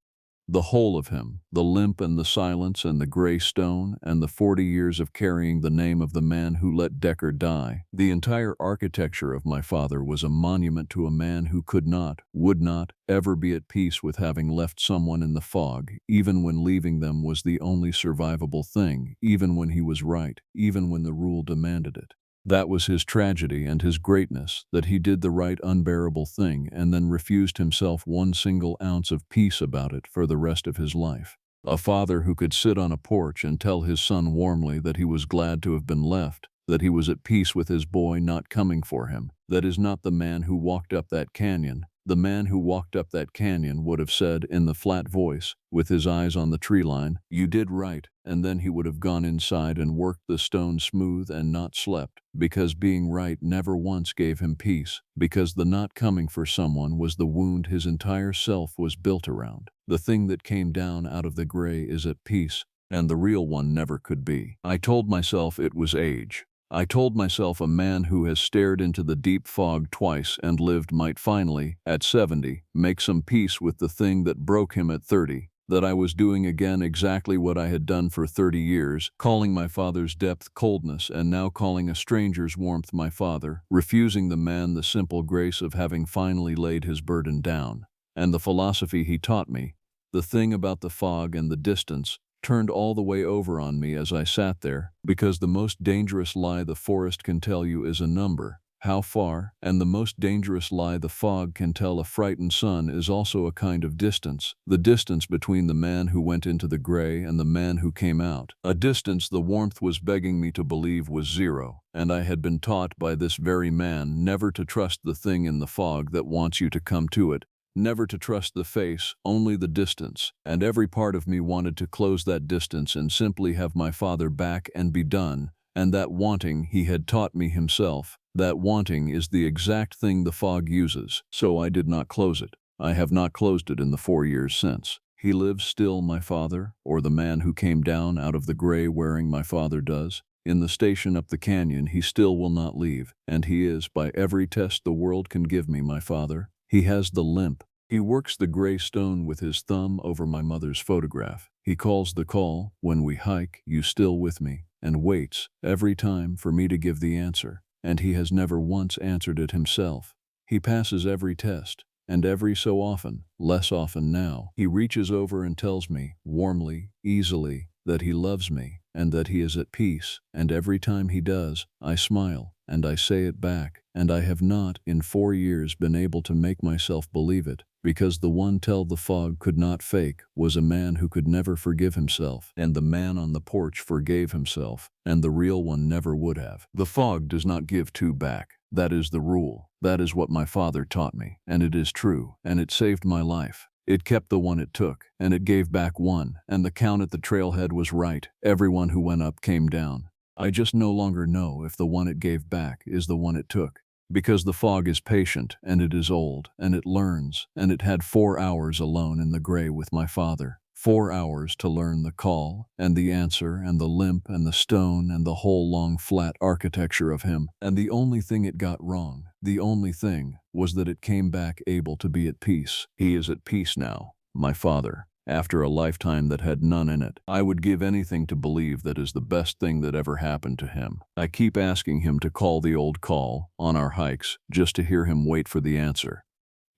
A: The whole of him, the limp and the silence and the gray stone and the 40 years of carrying the name of the man who let Decker die, the entire architecture of my father was a monument to a man who could not, would not, ever be at peace with having left someone in the fog, even when leaving them was the only survivable thing, even when he was right, even when the rule demanded it. That was his tragedy and his greatness, that he did the right unbearable thing and then refused himself one single ounce of peace about it for the rest of his life. A father who could sit on a porch and tell his son warmly that he was glad to have been left, that he was at peace with his boy not coming for him. That is not the man who walked up that canyon. The man who walked up that canyon would have said in the flat voice, with his eyes on the tree line, "You did right," and then he would have gone inside and worked the stone smooth and not slept, because being right never once gave him peace, because the not coming for someone was the wound his entire self was built around. The thing that came down out of the gray is at peace, and the real one never could be. I told myself it was age. I told myself a man who has stared into the deep fog twice and lived might finally, at 70, make some peace with the thing that broke him at 30, that I was doing again exactly what I had done for 30 years, calling my father's depth coldness and now calling a stranger's warmth my father, refusing the man the simple grace of having finally laid his burden down. And the philosophy he taught me, the thing about the fog and the distance, turned all the way over on me as I sat there, because the most dangerous lie the forest can tell you is a number, how far, and the most dangerous lie the fog can tell a frightened son is also a kind of distance, the distance between the man who went into the gray and the man who came out, a distance the warmth was begging me to believe was zero, and I had been taught by this very man never to trust the thing in the fog that wants you to come to it, never to trust the face, only the distance, and every part of me wanted to close that distance and simply have my father back and be done, and that wanting he had taught me himself, that wanting is the exact thing the fog uses, so I did not close it. I have not closed it in the 4 years since. He lives still, my father, or the man who came down out of the gray wearing my father does. In the station up the canyon he still will not leave, and he is, by every test the world can give me, my father. He has the limp. He works the gray stone with his thumb over my mother's photograph. He calls the call, when we hike, "You still with me?" and waits, every time, for me to give the answer, and he has never once answered it himself. He passes every test, and every so often, less often now, he reaches over and tells me, warmly, easily, that he loves me, and that he is at peace, and every time he does, I smile, and I say it back, and I have not, in 4 years, been able to make myself believe it, because the one tell the fog could not fake was a man who could never forgive himself, and the man on the porch forgave himself, and the real one never would have. The fog does not give two back. That is the rule. That is what my father taught me, and it is true, and it saved my life. It kept the one it took, and it gave back one, and the count at the trailhead was right. Everyone who went up came down. I just no longer know if the one it gave back is the one it took, because the fog is patient, and it is old, and it learns, and it had 4 hours alone in the gray with my father. 4 hours to learn the call, and the answer, and the limp, and the stone, and the whole long flat architecture of him. And the only thing it got wrong, the only thing, was that it came back able to be at peace. He is at peace now, my father, after a lifetime that had none in it. I would give anything to believe that is the best thing that ever happened to him. I keep asking him to call the old call, on our hikes, just to hear him wait for the answer.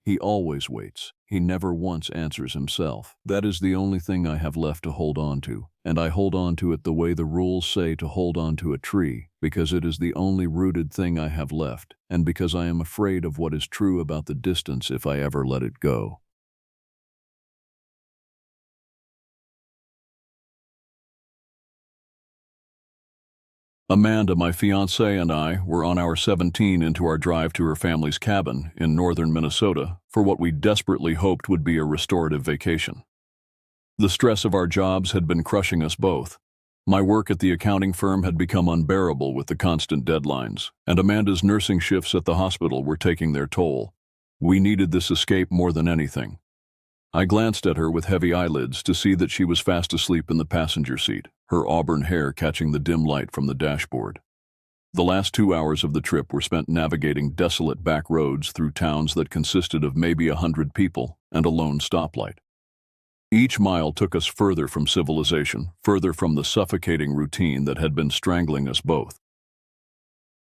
A: He always waits. He never once answers himself. That is the only thing I have left to hold on to, and I hold on to it the way the rules say to hold on to a tree, because it is the only rooted thing I have left, and because I am afraid of what is true about the distance if I ever let it go. Amanda, my fiancée, and I were on our 17 into our drive to her family's cabin in northern Minnesota for what we desperately hoped would be a restorative vacation. The stress of our jobs had been crushing us both. My work at the accounting firm had become unbearable with the constant deadlines, and Amanda's nursing shifts at the hospital were taking their toll. We needed this escape more than anything. I glanced at her with heavy eyelids to see that she was fast asleep in the passenger seat, her auburn hair catching the dim light from the dashboard. The last 2 hours of the trip were spent navigating desolate back roads through towns that consisted of maybe 100 people and a lone stoplight. Each mile took us further from civilization, further from the suffocating routine that had been strangling us both.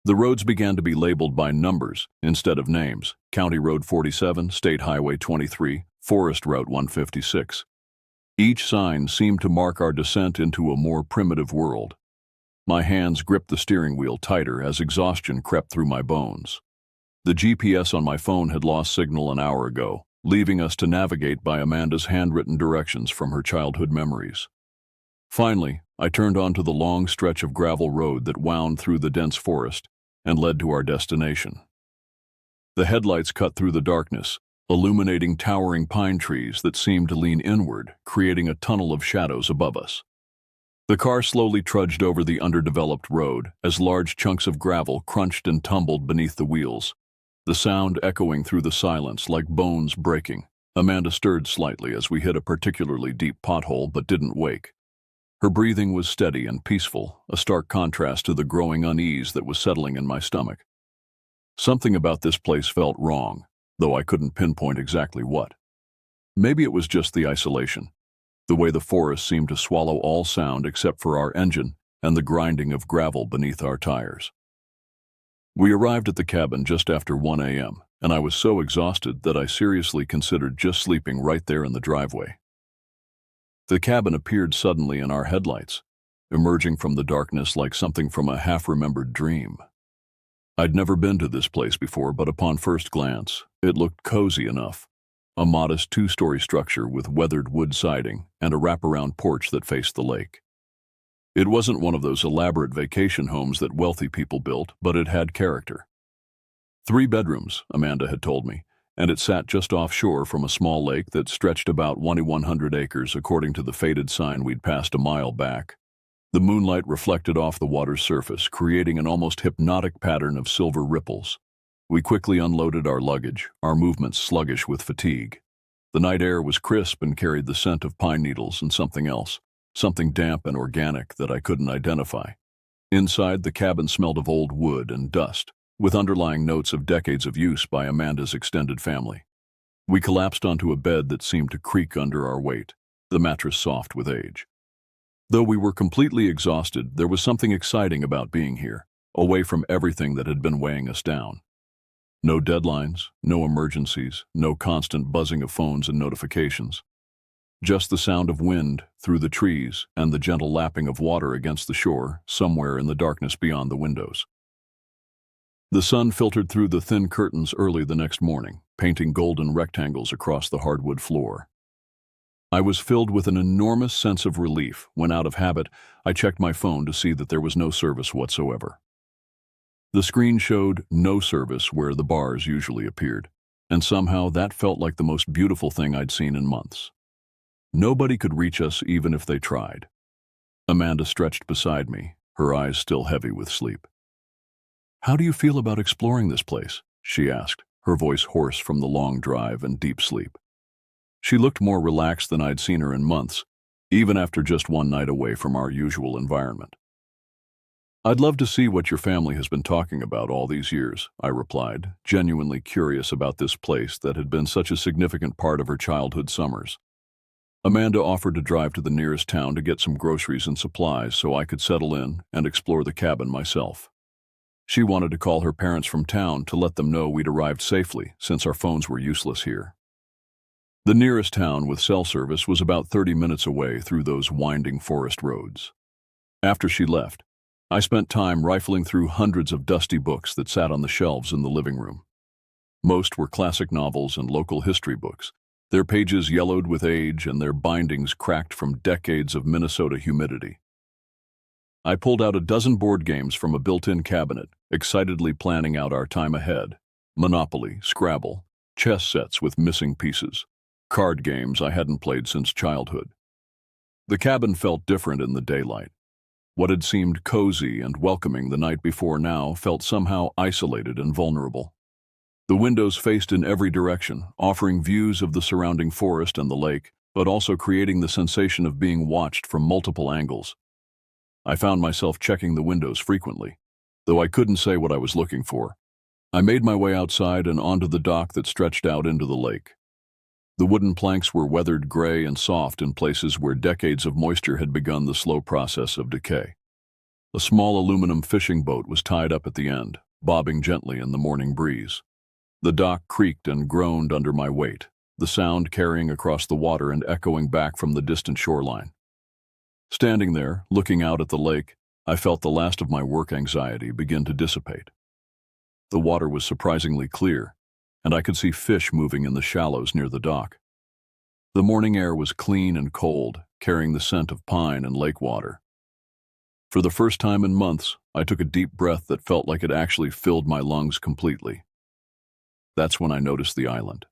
A: The roads began to be labeled by numbers instead of names: County Road 47, State Highway 23, Forest Route 156. Each sign seemed to mark our descent into a more primitive world. My hands gripped the steering wheel tighter as exhaustion crept through my bones. The GPS on my phone had lost signal an hour ago, leaving us to navigate by Amanda's handwritten directions from her childhood memories. Finally, I turned onto the long stretch of gravel road that wound through the dense forest and led to our destination. The headlights cut through the darkness, illuminating towering pine trees that seemed to lean inward, creating a tunnel of shadows above us. The car slowly trudged over the underdeveloped road as large chunks of gravel crunched and tumbled beneath the wheels, the sound echoing through the silence like bones breaking. Amanda stirred slightly as we hit a particularly deep pothole but didn't wake. Her breathing was steady and peaceful, a stark contrast to the growing unease that was settling in my stomach. Something about this place felt wrong, though I couldn't pinpoint exactly what. Maybe it was just the isolation, the way the forest seemed to swallow all sound except for our engine and the grinding of gravel beneath our tires. We arrived at the cabin just after 1 a.m., and I was so exhausted that I seriously considered just sleeping right there in the driveway. The cabin appeared suddenly in our headlights, emerging from the darkness like something from a half-remembered dream. I'd never been to this place before, but upon first glance, it looked cozy enough. A modest 2-story structure with weathered wood siding and a wraparound porch that faced the lake. It wasn't one of those elaborate vacation homes that wealthy people built, but it had character. 3 bedrooms, Amanda had told me, and it sat just offshore from a small lake that stretched about 2,100 acres according to the faded sign we'd passed a mile back. The moonlight reflected off the water's surface, creating an almost hypnotic pattern of silver ripples. We quickly unloaded our luggage, our movements sluggish with fatigue. The night air was crisp and carried the scent of pine needles and something else, something damp and organic that I couldn't identify. Inside, the cabin smelled of old wood and dust, with underlying notes of decades of use by Amanda's extended family. We collapsed onto a bed that seemed to creak under our weight, the mattress soft with age. Though we were completely exhausted, there was something exciting about being here, away from everything that had been weighing us down. No deadlines, no emergencies, no constant buzzing of phones and notifications. just the sound of wind through the trees and the gentle lapping of water against the shore somewhere in the darkness beyond the windows. The sun filtered through the thin curtains early the next morning, painting golden rectangles across the hardwood floor. I was filled with an enormous sense of relief when, out of habit, I checked my phone to see that there was no service whatsoever. The screen showed no service where the bars usually appeared, and somehow that felt like the most beautiful thing I'd seen in months. Nobody could reach us even if they tried. Amanda stretched beside me, her eyes still heavy with sleep. "How do you feel about exploring this place?" she asked, her voice hoarse from the long drive and deep sleep. She looked more relaxed than I'd seen her in months, even after just one night away from our usual environment. "I'd love to see what your family has been talking about all these years," I replied, genuinely curious about this place that had been such a significant part of her childhood summers. Amanda offered to drive to the nearest town to get some groceries and supplies so I could settle in and explore the cabin myself. She wanted to call her parents from town to let them know we'd arrived safely, since our phones were useless here. The nearest town with cell service was about 30 minutes away through those winding forest roads. After she left, I spent time rifling through hundreds of dusty books that sat on the shelves in the living room. Most were classic novels and local history books, their pages yellowed with age and their bindings cracked from decades of Minnesota humidity. I pulled out a dozen board games from a built-in cabinet, excitedly planning out our time ahead: Monopoly, Scrabble, chess sets with missing pieces, card games I hadn't played since childhood. The cabin felt different in the daylight. What had seemed cozy and welcoming the night before now felt somehow isolated and vulnerable. The windows faced in every direction, offering views of the surrounding forest and the lake, but also creating the sensation of being watched from multiple angles. I found myself checking the windows frequently, though I couldn't say what I was looking for. I made my way outside and onto the dock that stretched out into the lake. The wooden planks were weathered gray and soft in places where decades of moisture had begun the slow process of decay. A small aluminum fishing boat was tied up at the end, bobbing gently in the morning breeze. The dock creaked and groaned under my weight, the sound carrying across the water and echoing back from the distant shoreline. Standing there, looking out at the lake, I felt the last of my work anxiety begin to dissipate. The water was surprisingly clear, and I could see fish moving in the shallows near the dock. The morning air was clean and cold, carrying the scent of pine and lake water. For the first time in months, I took a deep breath that felt like it actually filled my lungs completely. That's when I noticed the island.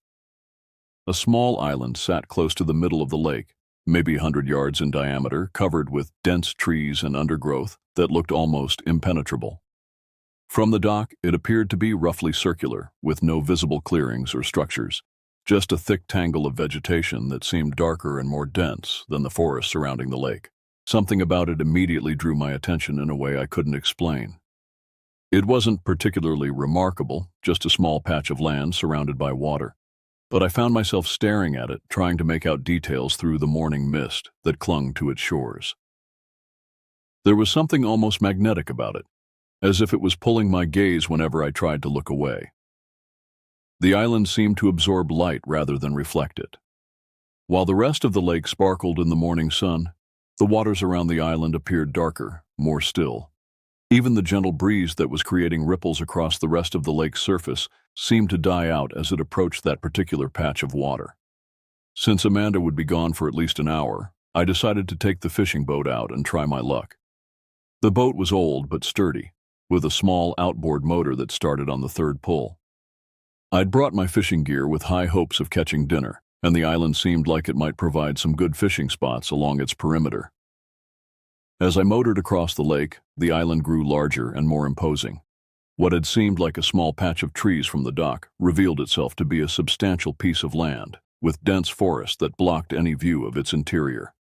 A: A small island sat close to the middle of the lake, maybe 100 yards in diameter, covered with dense trees and undergrowth that looked almost impenetrable. From the dock, it appeared to be roughly circular, with no visible clearings or structures, just a thick tangle of vegetation that seemed darker and more dense than the forest surrounding the lake. Something about it immediately drew my attention in a way I couldn't explain. It wasn't particularly remarkable, just a small patch of land surrounded by water, but I found myself staring at it, trying to make out details through the morning mist that clung to its shores. There was something almost magnetic about it, as if it was pulling my gaze whenever I tried to look away. The island seemed to absorb light rather than reflect it. While the rest of the lake sparkled in the morning sun, the waters around the island appeared darker, more still. Even the gentle breeze that was creating ripples across the rest of the lake's surface seemed to die out as it approached that particular patch of water. Since Amanda would be gone for at least an hour, I decided to take the fishing boat out and try my luck. The boat was old but sturdy, with a small outboard motor that started on the third pull. I'd brought my fishing gear with high hopes of catching dinner, and the island seemed like it might provide some good fishing spots along its perimeter. As I motored across the lake, the island grew larger and more imposing. What had seemed like a small patch of trees from the dock revealed itself to be a substantial piece of land, with dense forest that blocked any view of its interior.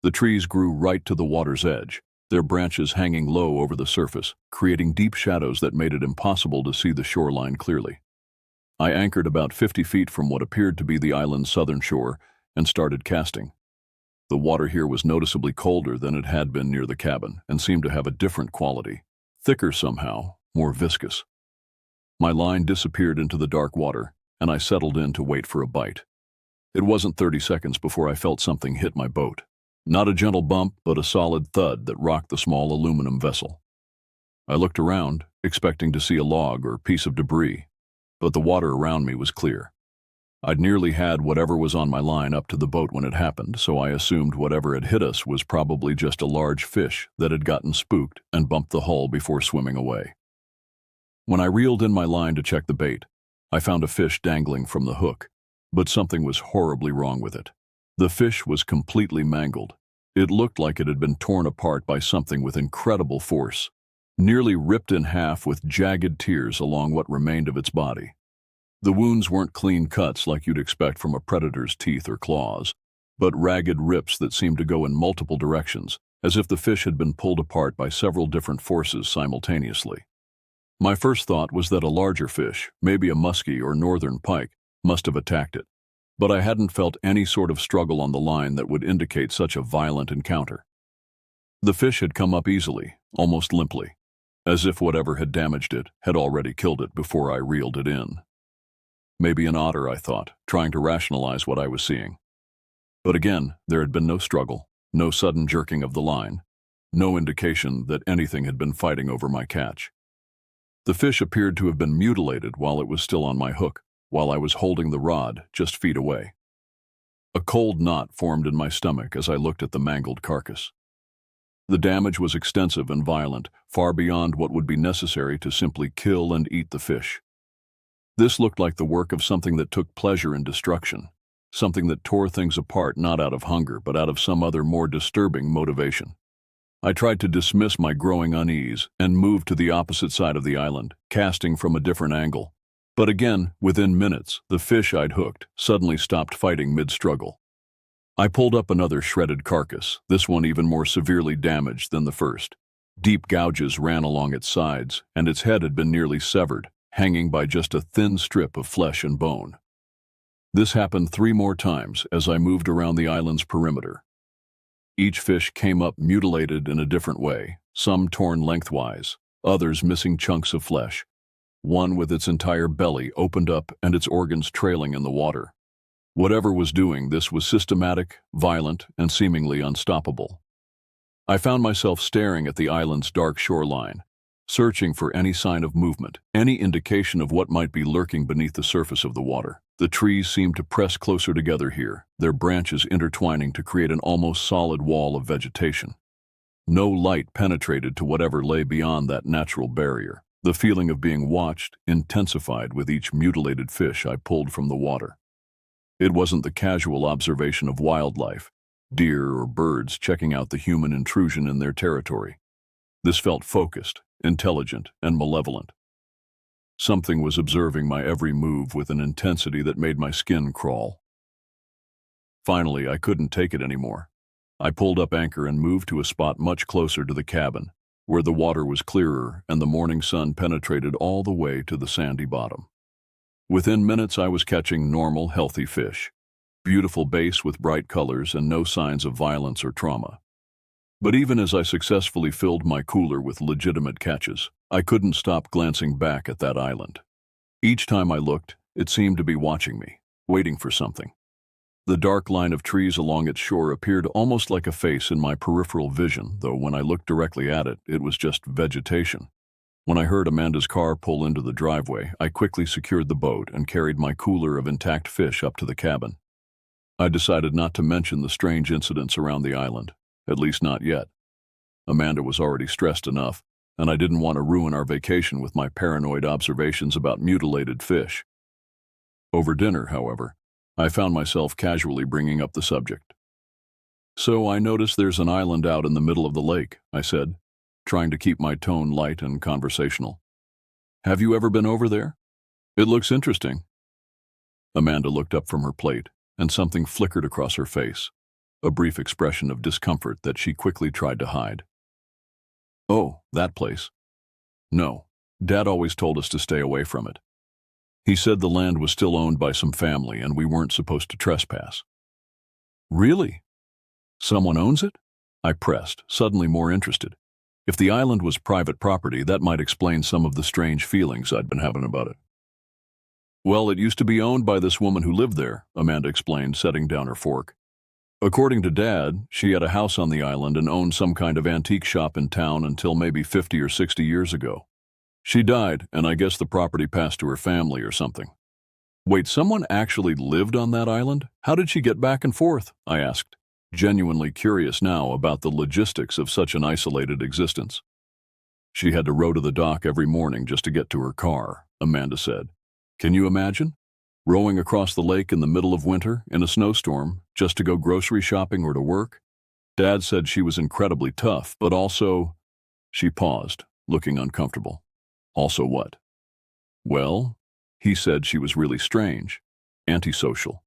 A: The trees grew right to the water's edge, their branches hanging low over the surface, creating deep shadows that made it impossible to see the shoreline clearly. I anchored about 50 feet from what appeared to be the island's southern shore and started casting. The water here was noticeably colder than it had been near the cabin and seemed to have a different quality, thicker somehow, more viscous. My line disappeared into the dark water, and I settled in to wait for a bite. It wasn't 30 seconds before I felt something hit my boat. Not a gentle bump, but a solid thud that rocked the small aluminum vessel. I looked around, expecting to see a log or piece of debris, but the water around me was clear. I'd nearly had whatever was on my line up to the boat when it happened, so I assumed whatever had hit us was probably just a large fish that had gotten spooked and bumped the hull before swimming away. When I reeled in my line to check the bait, I found a fish dangling from the hook, but something was horribly wrong with it. The fish was completely mangled. It looked like it had been torn apart by something with incredible force, nearly ripped in half with jagged tears along what remained of its body. The wounds weren't clean cuts like you'd expect from a predator's teeth or claws, but ragged rips that seemed to go in multiple directions, as if the fish had been pulled apart by several different forces simultaneously. My first thought was that a larger fish, maybe a muskie or northern pike, must have attacked it, but I hadn't felt any sort of struggle on the line that would indicate such a violent encounter. The fish had come up easily, almost limply, as if whatever had damaged it had already killed it before I reeled it in. Maybe an otter, I thought, trying to rationalize what I was seeing. But again, there had been no struggle, no sudden jerking of the line, no indication that anything had been fighting over my catch. The fish appeared to have been mutilated while it was still on my hook, while I was holding the rod just feet away. A cold knot formed in my stomach as I looked at the mangled carcass. The damage was extensive and violent, far beyond what would be necessary to simply kill and eat the fish. This looked like the work of something that took pleasure in destruction, something that tore things apart not out of hunger but out of some other more disturbing motivation. I tried to dismiss my growing unease and moved to the opposite side of the island, casting from a different angle. But again, within minutes, the fish I'd hooked suddenly stopped fighting mid-struggle. I pulled up another shredded carcass, this one even more severely damaged than the first. Deep gouges ran along its sides, and its head had been nearly severed, hanging by just a thin strip of flesh and bone. This happened 3 more times as I moved around the island's perimeter. Each fish came up mutilated in a different way, some torn lengthwise, others missing chunks of flesh. One with its entire belly opened up and its organs trailing in the water. Whatever was doing this was systematic, violent, and seemingly unstoppable. I found myself staring at the island's dark shoreline, searching for any sign of movement, any indication of what might be lurking beneath the surface of the water. The trees seemed to press closer together here, their branches intertwining to create an almost solid wall of vegetation. No light penetrated to whatever lay beyond that natural barrier. The feeling of being watched intensified with each mutilated fish I pulled from the water. It wasn't the casual observation of wildlife, deer or birds checking out the human intrusion in their territory. This felt focused, intelligent, and malevolent. Something was observing my every move with an intensity that made my skin crawl. Finally, I couldn't take it anymore. I pulled up anchor and moved to a spot much closer to the cabin, where the water was clearer and the morning sun penetrated all the way to the sandy bottom. Within minutes, I was catching normal, healthy fish. Beautiful bass with bright colors and no signs of violence or trauma. But even as I successfully filled my cooler with legitimate catches, I couldn't stop glancing back at that island. Each time I looked, it seemed to be watching me, waiting for something. The dark line of trees along its shore appeared almost like a face in my peripheral vision, though when I looked directly at it, it was just vegetation. When I heard Amanda's car pull into the driveway, I quickly secured the boat and carried my cooler of intact fish up to the cabin. I decided not to mention the strange incidents around the island, at least not yet. Amanda was already stressed enough, and I didn't want to ruin our vacation with my paranoid observations about mutilated fish. Over dinner, however, I found myself casually bringing up the subject. "So I notice there's an island out in the middle of the lake," I said, trying to keep my tone light and conversational. "Have you ever been over there? It looks interesting." Amanda looked up from her plate, and something flickered across her face, a brief expression of discomfort that she quickly tried to hide. "Oh, that place. No, Dad always told us to stay away from it. He said the land was still owned by some family and we weren't supposed to trespass." "Really? Someone owns it?" I pressed, suddenly more interested. If the island was private property, that might explain some of the strange feelings I'd been having about it. Well, it used to be owned by this woman who lived there, Amanda explained, setting down her fork. According to Dad, she had a house on the island and owned some kind of antique shop in town until maybe 50 or 60 years ago. She died, and I guess the property passed to her family or something. Wait, someone actually lived on that island? How did she get back and forth? I asked, genuinely curious now about the logistics of such an isolated existence. She had to row to the dock every morning just to get to her car, Amanda said. Can you imagine? Rowing across the lake in the middle of winter, in a snowstorm, just to go grocery shopping or to work? Dad said she was incredibly tough, but also... She paused, looking uncomfortable. Also what? Well, he said she was really strange, antisocial.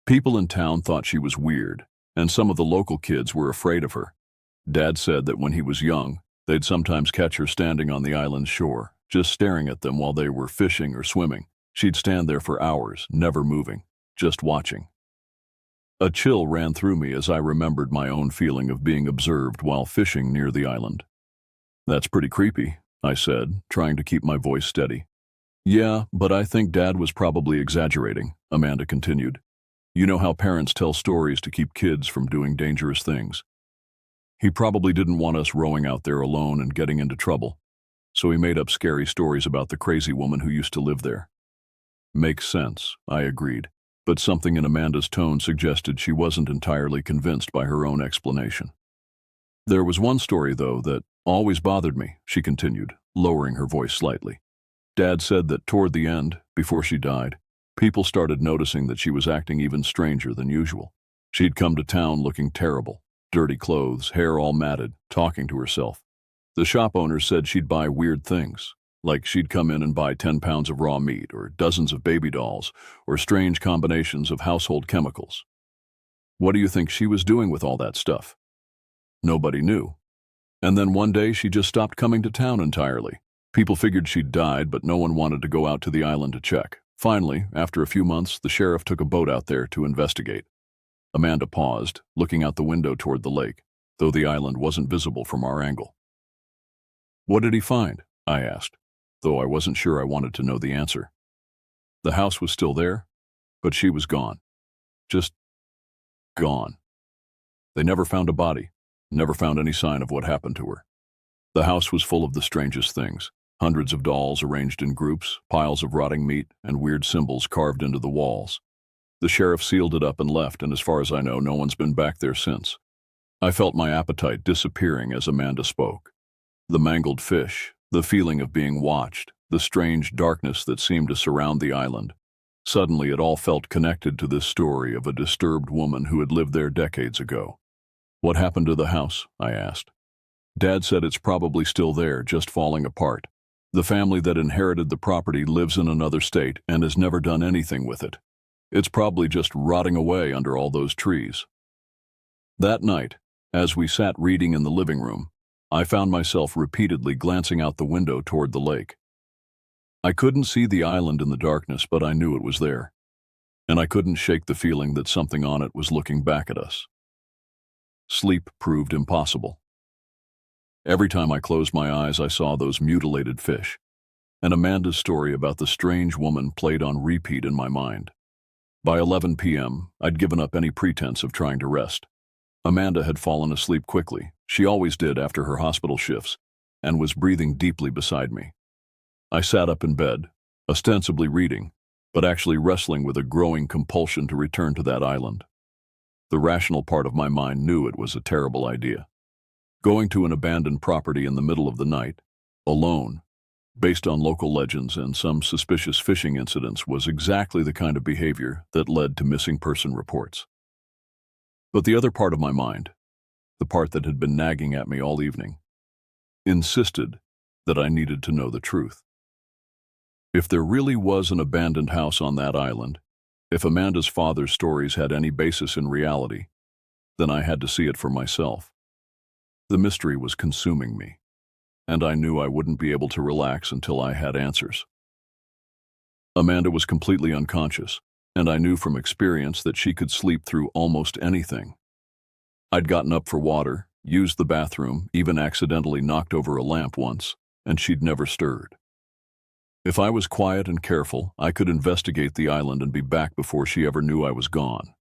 A: People in town thought she was weird, and some of the local kids were afraid of her. Dad said that when he was young, they'd sometimes catch her standing on the island's shore, just staring at them while they were fishing or swimming. She'd stand there for hours, never moving, just watching. A chill ran through me as I remembered my own feeling of being observed while fishing near the island. That's pretty creepy, I said, trying to keep my voice steady. Yeah, but I think Dad was probably exaggerating, Amanda continued. You know how parents tell stories to keep kids from doing dangerous things. He probably didn't want us rowing out there alone and getting into trouble, so he made up scary stories about the crazy woman who used to live there. Makes sense, I agreed, but something in Amanda's tone suggested she wasn't entirely convinced by her own explanation. There was one story, though, that always bothered me, she continued, lowering her voice slightly. Dad said that toward the end, before she died, people started noticing that she was acting even stranger than usual. She'd come to town looking terrible, dirty clothes, hair all matted, talking to herself. The shop owner said she'd buy weird things, like she'd come in and buy 10 pounds of raw meat, or dozens of baby dolls, or strange combinations of household chemicals. What do you think she was doing with all that stuff? Nobody knew. And then one day she just stopped coming to town entirely. People figured she'd died, but no one wanted to go out to the island to check. Finally, after a few months, the sheriff took a boat out there to investigate. Amanda paused, looking out the window toward the lake, though the island wasn't visible from our angle. What did he find? I asked, though I wasn't sure I wanted to know the answer. The house was still there, but she was gone. Just gone. They never found a body, never found any sign of what happened to her. The house was full of the strangest things. Hundreds of dolls arranged in groups, piles of rotting meat, and weird symbols carved into the walls. The sheriff sealed it up and left, and as far as I know, no one's been back there since. I felt my appetite disappearing as Amanda spoke. The mangled fish, the feeling of being watched, the strange darkness that seemed to surround the island. Suddenly it all felt connected to this story of a disturbed woman who had lived there decades ago. What happened to the house? I asked. Dad said it's probably still there, just falling apart. The family that inherited the property lives in another state and has never done anything with it. It's probably just rotting away under all those trees. That night, as we sat reading in the living room, I found myself repeatedly glancing out the window toward the lake. I couldn't see the island in the darkness, but I knew it was there. And I couldn't shake the feeling that something on it was looking back at us. Sleep proved impossible. Every time I closed my eyes, I saw those mutilated fish, and Amanda's story about the strange woman played on repeat in my mind. By 11 p.m., I'd given up any pretense of trying to rest. Amanda had fallen asleep quickly. She always did after her hospital shifts, and was breathing deeply beside me. I sat up in bed, ostensibly reading, but actually wrestling with a growing compulsion to return to that island. The rational part of my mind knew it was a terrible idea. Going to an abandoned property in the middle of the night, alone, based on local legends and some suspicious fishing incidents, was exactly the kind of behavior that led to missing person reports. But the other part of my mind, the part that had been nagging at me all evening, insisted that I needed to know the truth. If there really was an abandoned house on that island, if Amanda's father's stories had any basis in reality, then I had to see it for myself. The mystery was consuming me, and I knew I wouldn't be able to relax until I had answers. Amanda was completely unconscious, and I knew from experience that she could sleep through almost anything. I'd gotten up for water, used the bathroom, even accidentally knocked over a lamp once, and she'd never stirred. If I was quiet and careful, I could investigate the island and be back before she ever knew I was gone.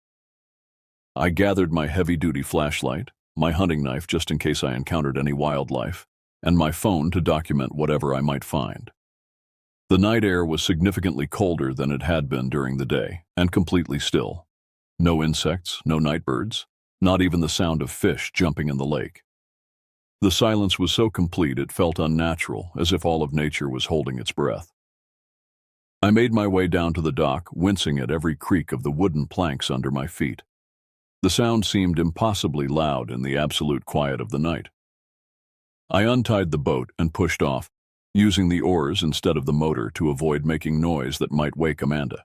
A: I gathered my heavy-duty flashlight, my hunting knife just in case I encountered any wildlife, and my phone to document whatever I might find. The night air was significantly colder than it had been during the day, and completely still. No insects, no night birds, not even the sound of fish jumping in the lake. The silence was so complete it felt unnatural, as if all of nature was holding its breath. I made my way down to the dock, wincing at every creak of the wooden planks under my feet. The sound seemed impossibly loud in the absolute quiet of the night. I untied the boat and pushed off, using the oars instead of the motor to avoid making noise that might wake Amanda.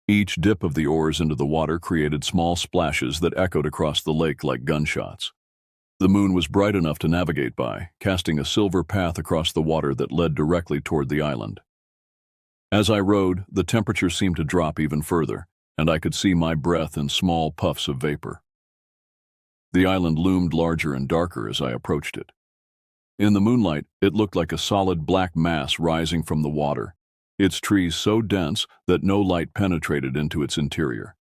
A: Each dip of the oars into the water created small splashes that echoed across the lake like gunshots. The moon was bright enough to navigate by, casting a silver path across the water that led directly toward the island. As I rowed, the temperature seemed to drop even further, and I could see my breath in small puffs of vapor. The island loomed larger and darker as I approached it. In the moonlight, it looked like a solid black mass rising from the water, its trees so dense that no light penetrated into its interior.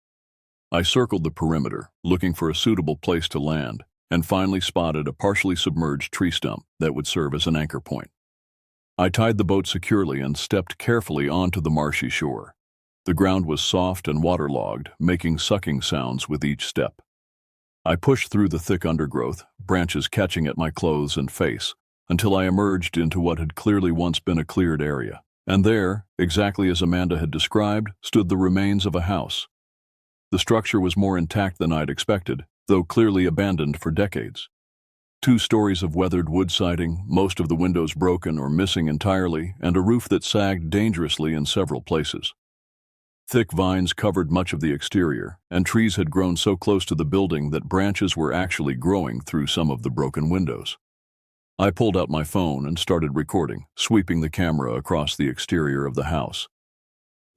A: I circled the perimeter, looking for a suitable place to land, and finally spotted a partially submerged tree stump that would serve as an anchor point. I tied the boat securely and stepped carefully onto the marshy shore. The ground was soft and waterlogged, making sucking sounds with each step. I pushed through the thick undergrowth, branches catching at my clothes and face, until I emerged into what had clearly once been a cleared area. And there, exactly as Amanda had described, stood the remains of a house. The structure was more intact than I'd expected, though clearly abandoned for decades. 2 stories of weathered wood siding, most of the windows broken or missing entirely, and a roof that sagged dangerously in several places. Thick vines covered much of the exterior, and trees had grown so close to the building that branches were actually growing through some of the broken windows. I pulled out my phone and started recording, sweeping the camera across the exterior of the house.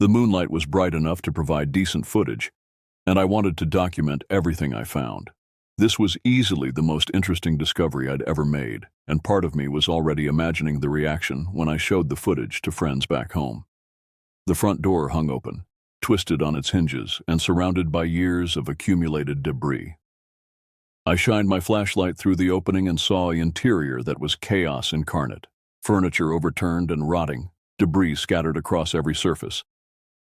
A: The moonlight was bright enough to provide decent footage, and I wanted to document everything I found. This was easily the most interesting discovery I'd ever made, and part of me was already imagining the reaction when I showed the footage to friends back home. The front door hung open, twisted on its hinges and surrounded by years of accumulated debris. I shined my flashlight through the opening and saw an interior that was chaos incarnate. Furniture overturned and rotting, debris scattered across every surface,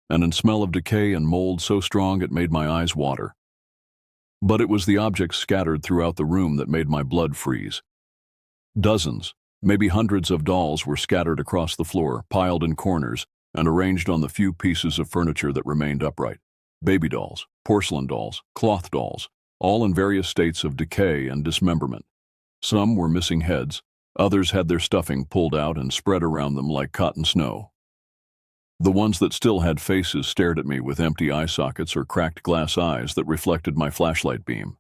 A: and a smell of decay and mold so strong it made my eyes water. But it was the objects scattered throughout the room that made my blood freeze. Dozens, maybe hundreds of dolls were scattered across the floor, piled in corners, and arranged on the few pieces of furniture that remained upright. Baby dolls, porcelain dolls, cloth dolls, all in various states of decay and dismemberment. Some were missing heads, others had their stuffing pulled out and spread around them like cotton snow. The ones that still had faces stared at me with empty eye sockets or cracked glass eyes that reflected my flashlight beam.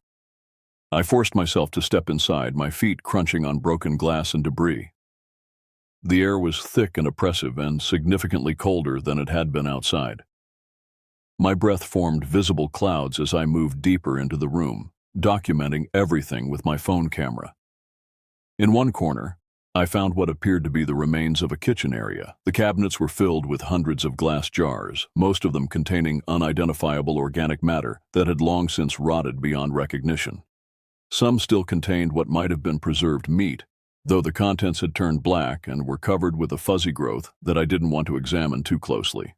A: I forced myself to step inside, my feet crunching on broken glass and debris. The air was thick and oppressive and significantly colder than it had been outside. My breath formed visible clouds as I moved deeper into the room, documenting everything with my phone camera. In one corner, I found what appeared to be the remains of a kitchen area. The cabinets were filled with hundreds of glass jars, most of them containing unidentifiable organic matter that had long since rotted beyond recognition. Some still contained what might have been preserved meat, though the contents had turned black and were covered with a fuzzy growth that I didn't want to examine too closely.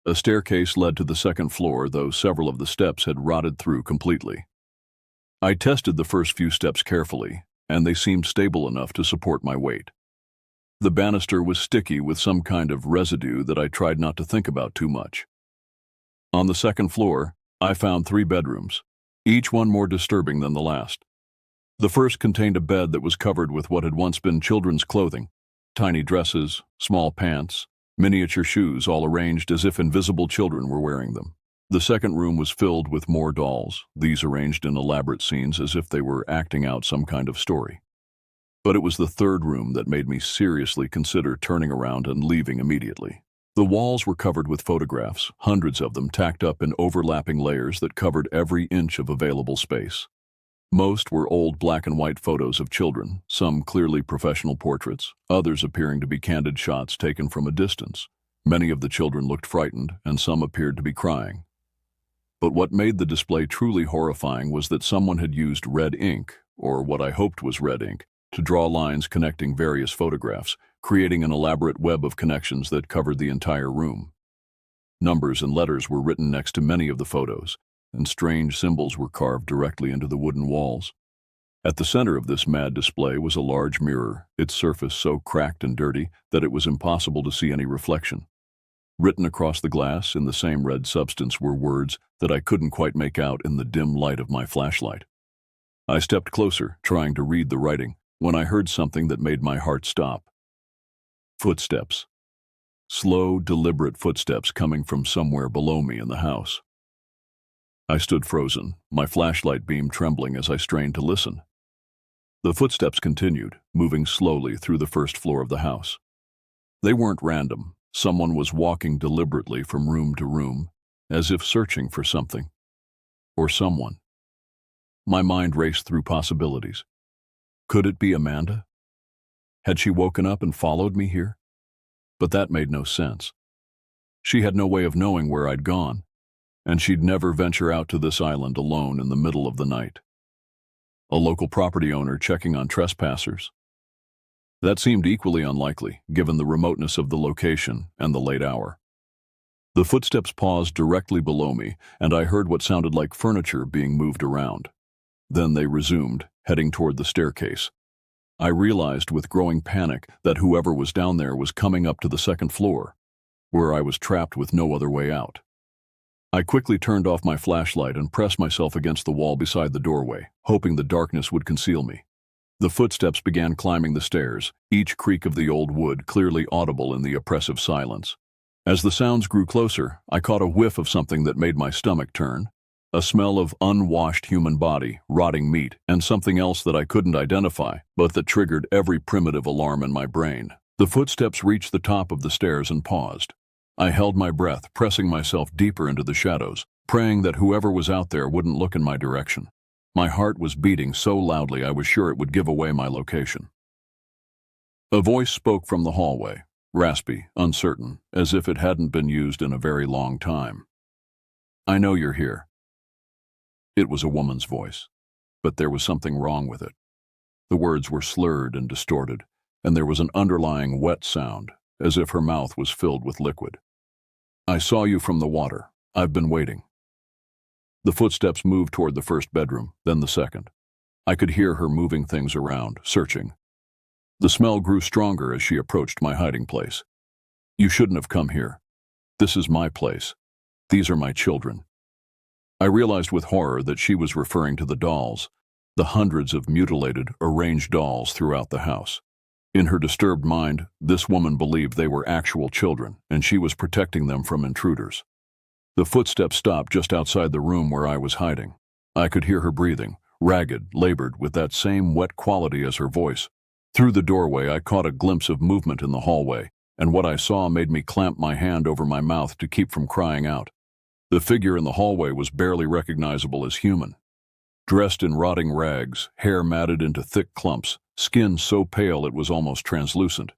A: A staircase led to the second floor, though several of the steps had rotted through completely. I tested the first few steps carefully, and they seemed stable enough to support my weight. The banister was sticky with some kind of residue that I tried not to think about too much. On the second floor, I found 3 bedrooms, each one more disturbing than the last. The first contained a bed that was covered with what had once been children's clothing, tiny dresses, small pants, miniature shoes, all arranged as if invisible children were wearing them. The second room was filled with more dolls, these arranged in elaborate scenes as if they were acting out some kind of story. But it was the third room that made me seriously consider turning around and leaving immediately. The walls were covered with photographs, hundreds of them tacked up in overlapping layers that covered every inch of available space. Most were old black and white photos of children, some clearly professional portraits, others appearing to be candid shots taken from a distance. Many of the children looked frightened, and some appeared to be crying. But what made the display truly horrifying was that someone had used red ink, or what I hoped was red ink, to draw lines connecting various photographs, creating an elaborate web of connections that covered the entire room. Numbers and letters were written next to many of the photos, and strange symbols were carved directly into the wooden walls. At the center of this mad display was a large mirror, its surface so cracked and dirty that it was impossible to see any reflection. Written across the glass in the same red substance were words that I couldn't quite make out in the dim light of my flashlight. I stepped closer, trying to read the writing, when I heard something that made my heart stop. Footsteps. Slow, deliberate footsteps coming from somewhere below me in the house. I stood frozen, my flashlight beam trembling as I strained to listen. The footsteps continued, moving slowly through the first floor of the house. They weren't random. Someone was walking deliberately from room to room, as if searching for something. Or someone. My mind raced through possibilities. Could it be Amanda? Had she woken up and followed me here? But that made no sense. She had no way of knowing where I'd gone, and she'd never venture out to this island alone in the middle of the night. A local property owner checking on trespassers? That seemed equally unlikely, given the remoteness of the location and the late hour. The footsteps paused directly below me, and I heard what sounded like furniture being moved around. Then they resumed, heading toward the staircase. I realized with growing panic that whoever was down there was coming up to the second floor, where I was trapped with no other way out. I quickly turned off my flashlight and pressed myself against the wall beside the doorway, hoping the darkness would conceal me. The footsteps began climbing the stairs, each creak of the old wood clearly audible in the oppressive silence. As the sounds grew closer, I caught a whiff of something that made my stomach turn. A smell of unwashed human body, rotting meat, and something else that I couldn't identify, but that triggered every primitive alarm in my brain. The footsteps reached the top of the stairs and paused. I held my breath, pressing myself deeper into the shadows, praying that whoever was out there wouldn't look in my direction. My heart was beating so loudly I was sure it would give away my location. A voice spoke from the hallway, raspy, uncertain, as if it hadn't been used in a very long time. "I know you're here." It was a woman's voice, but there was something wrong with it. The words were slurred and distorted, and there was an underlying wet sound, as if her mouth was filled with liquid. "I saw you from the water. I've been waiting." The footsteps moved toward the first bedroom, then the second. I could hear her moving things around, searching. The smell grew stronger as she approached my hiding place. "You shouldn't have come here. This is my place. These are my children." I realized with horror that she was referring to the dolls, the hundreds of mutilated, arranged dolls throughout the house. In her disturbed mind, this woman believed they were actual children, and she was protecting them from intruders. The footsteps stopped just outside the room where I was hiding. I could hear her breathing, ragged, labored, with that same wet quality as her voice. Through the doorway, I caught a glimpse of movement in the hallway, and what I saw made me clamp my hand over my mouth to keep from crying out. The figure in the hallway was barely recognizable as human. Dressed in rotting rags, hair matted into thick clumps, skin so pale it was almost translucent.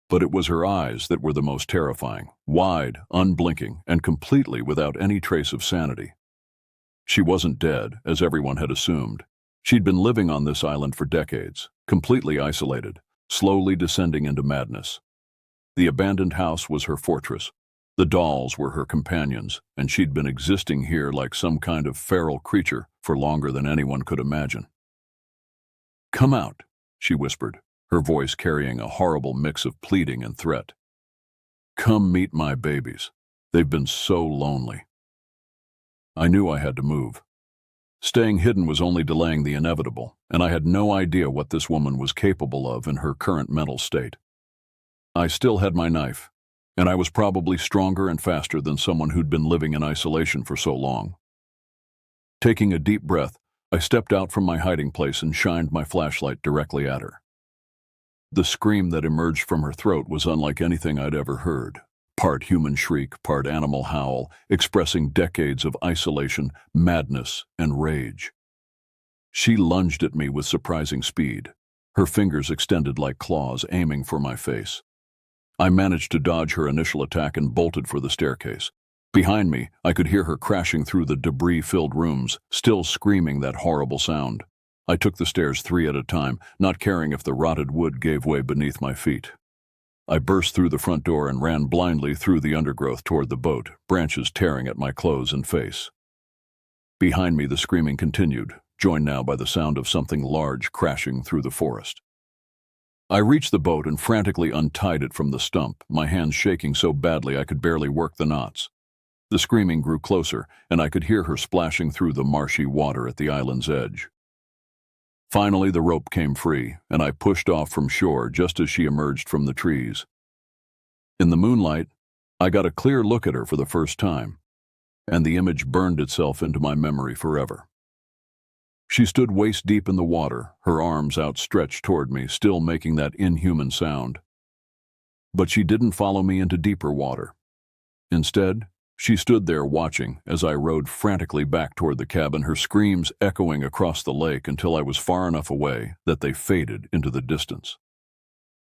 A: But it was her eyes that were the most terrifying, wide, unblinking, and completely without any trace of sanity. She wasn't dead, as everyone had assumed. She'd been living on this island for decades, completely isolated, slowly descending into madness. The abandoned house was her fortress. The dolls were her companions, and she'd been existing here like some kind of feral creature for longer than anyone could imagine. "Come out," she whispered, her voice carrying a horrible mix of pleading and threat. "Come meet my babies. They've been so lonely." I knew I had to move. Staying hidden was only delaying the inevitable, and I had no idea what this woman was capable of in her current mental state. I still had my knife, and I was probably stronger and faster than someone who'd been living in isolation for so long. Taking a deep breath, I stepped out from my hiding place and shined my flashlight directly at her. The scream that emerged from her throat was unlike anything I'd ever heard. Part human shriek, part animal howl, expressing decades of isolation, madness, and rage. She lunged at me with surprising speed, her fingers extended like claws aiming for my face. I managed to dodge her initial attack and bolted for the staircase. Behind me, I could hear her crashing through the debris-filled rooms, still screaming that horrible sound. I took the stairs 3 at a time, not caring if the rotted wood gave way beneath my feet. I burst through the front door and ran blindly through the undergrowth toward the boat, branches tearing at my clothes and face. Behind me, the screaming continued, joined now by the sound of something large crashing through the forest. I reached the boat and frantically untied it from the stump, my hands shaking so badly I could barely work the knots. The screaming grew closer, and I could hear her splashing through the marshy water at the island's edge. Finally, the rope came free, and I pushed off from shore just as she emerged from the trees. In the moonlight, I got a clear look at her for the first time, and the image burned itself into my memory forever. She stood waist-deep in the water, her arms outstretched toward me, still making that inhuman sound. But she didn't follow me into deeper water. Instead, she stood there watching as I rowed frantically back toward the cabin, her screams echoing across the lake until I was far enough away that they faded into the distance.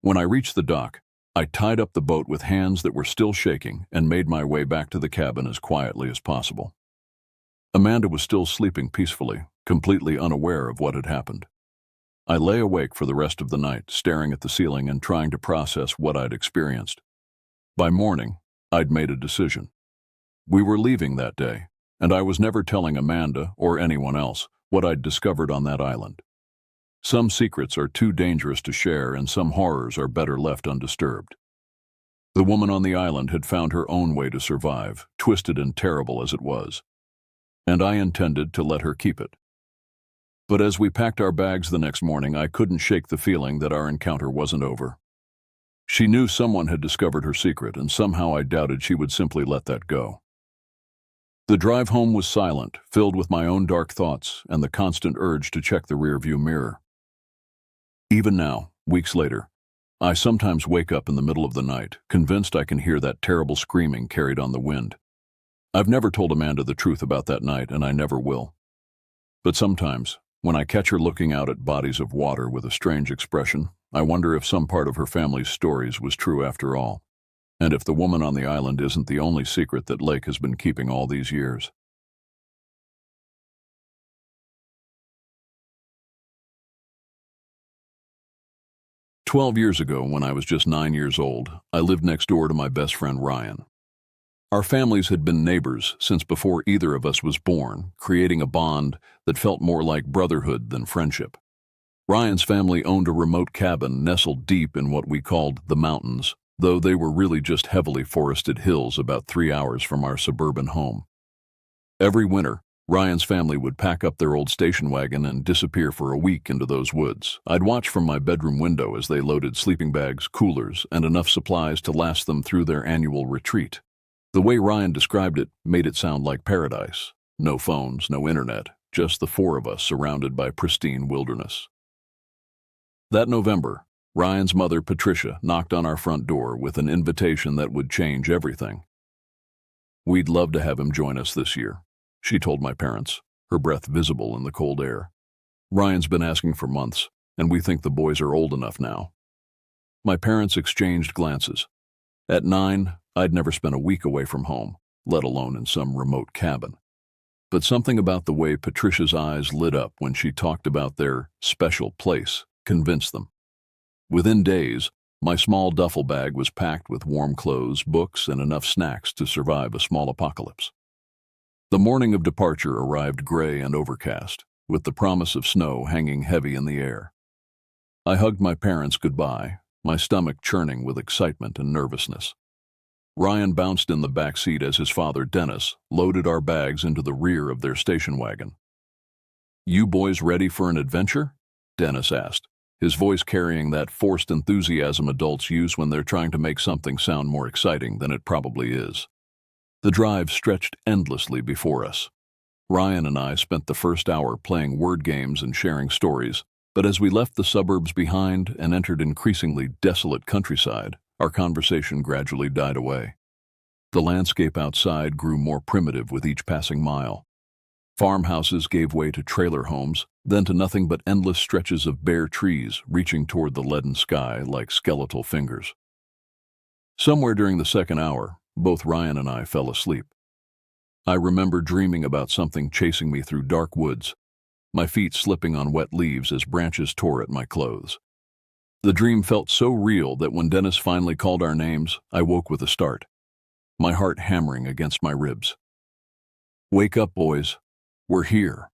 A: When I reached the dock, I tied up the boat with hands that were still shaking and made my way back to the cabin as quietly as possible. Amanda was still sleeping peacefully, completely unaware of what had happened. I lay awake for the rest of the night, staring at the ceiling and trying to process what I'd experienced. By morning, I'd made a decision. We were leaving that day, and I was never telling Amanda or anyone else what I'd discovered on that island. Some secrets are too dangerous to share, and some horrors are better left undisturbed. The woman on the island had found her own way to survive, twisted and terrible as it was, and I intended to let her keep it. But as we packed our bags the next morning, I couldn't shake the feeling that our encounter wasn't over. She knew someone had discovered her secret, and somehow I doubted she would simply let that go. The drive home was silent, filled with my own dark thoughts and the constant urge to check the rearview mirror. Even now, weeks later, I sometimes wake up in the middle of the night, convinced I can hear that terrible screaming carried on the wind. I've never told Amanda the truth about that night, and I never will. But sometimes, when I catch her looking out at bodies of water with a strange expression, I wonder if some part of her family's stories was true after all, and if the woman on the island isn't the only secret that Lake has been keeping all these years. "12 years ago, when I was just 9 years old, I lived next door to my best friend Ryan. Our families had been neighbors since before either of us was born, creating a bond that felt more like brotherhood than friendship. Ryan's family owned a remote cabin nestled deep in what we called the mountains, though they were really just heavily forested hills about 3 hours from our suburban home. Every winter, Ryan's family would pack up their old station wagon and disappear for a week into those woods. I'd watch from my bedroom window as they loaded sleeping bags, coolers, and enough supplies to last them through their annual retreat. The way Ryan described it made it sound like paradise. No phones, no internet, just the 4 of us surrounded by pristine wilderness. That November, Ryan's mother, Patricia, knocked on our front door with an invitation that would change everything. "We'd love to have him join us this year," she told my parents, her breath visible in the cold air. "Ryan's been asking for months, and we think the boys are old enough now." My parents exchanged glances. At 9, I'd never spent a week away from home, let alone in some remote cabin. But something about the way Patricia's eyes lit up when she talked about their special place convinced them. Within days, my small duffel bag was packed with warm clothes, books, and enough snacks to survive a small apocalypse. The morning of departure arrived gray and overcast, with the promise of snow hanging heavy in the air. I hugged my parents goodbye, my stomach churning with excitement and nervousness. Ryan bounced in the back seat as his father, Dennis, loaded our bags into the rear of their station wagon. "You boys ready for an adventure?" Dennis asked, his voice carrying that forced enthusiasm adults use when they're trying to make something sound more exciting than it probably is. The drive stretched endlessly before us. Ryan and I spent the first hour playing word games and sharing stories, but as we left the suburbs behind and entered increasingly desolate countryside, our conversation gradually died away. The landscape outside grew more primitive with each passing mile. Farmhouses gave way to trailer homes, then to nothing but endless stretches of bare trees reaching toward the leaden sky like skeletal fingers. Somewhere during the second hour, both Ryan and I fell asleep. I remember dreaming about something chasing me through dark woods, my feet slipping on wet leaves as branches tore at my clothes. The dream felt so real that when Dennis finally called our names, I woke with a start, my heart hammering against my ribs. "Wake up, boys. We're here."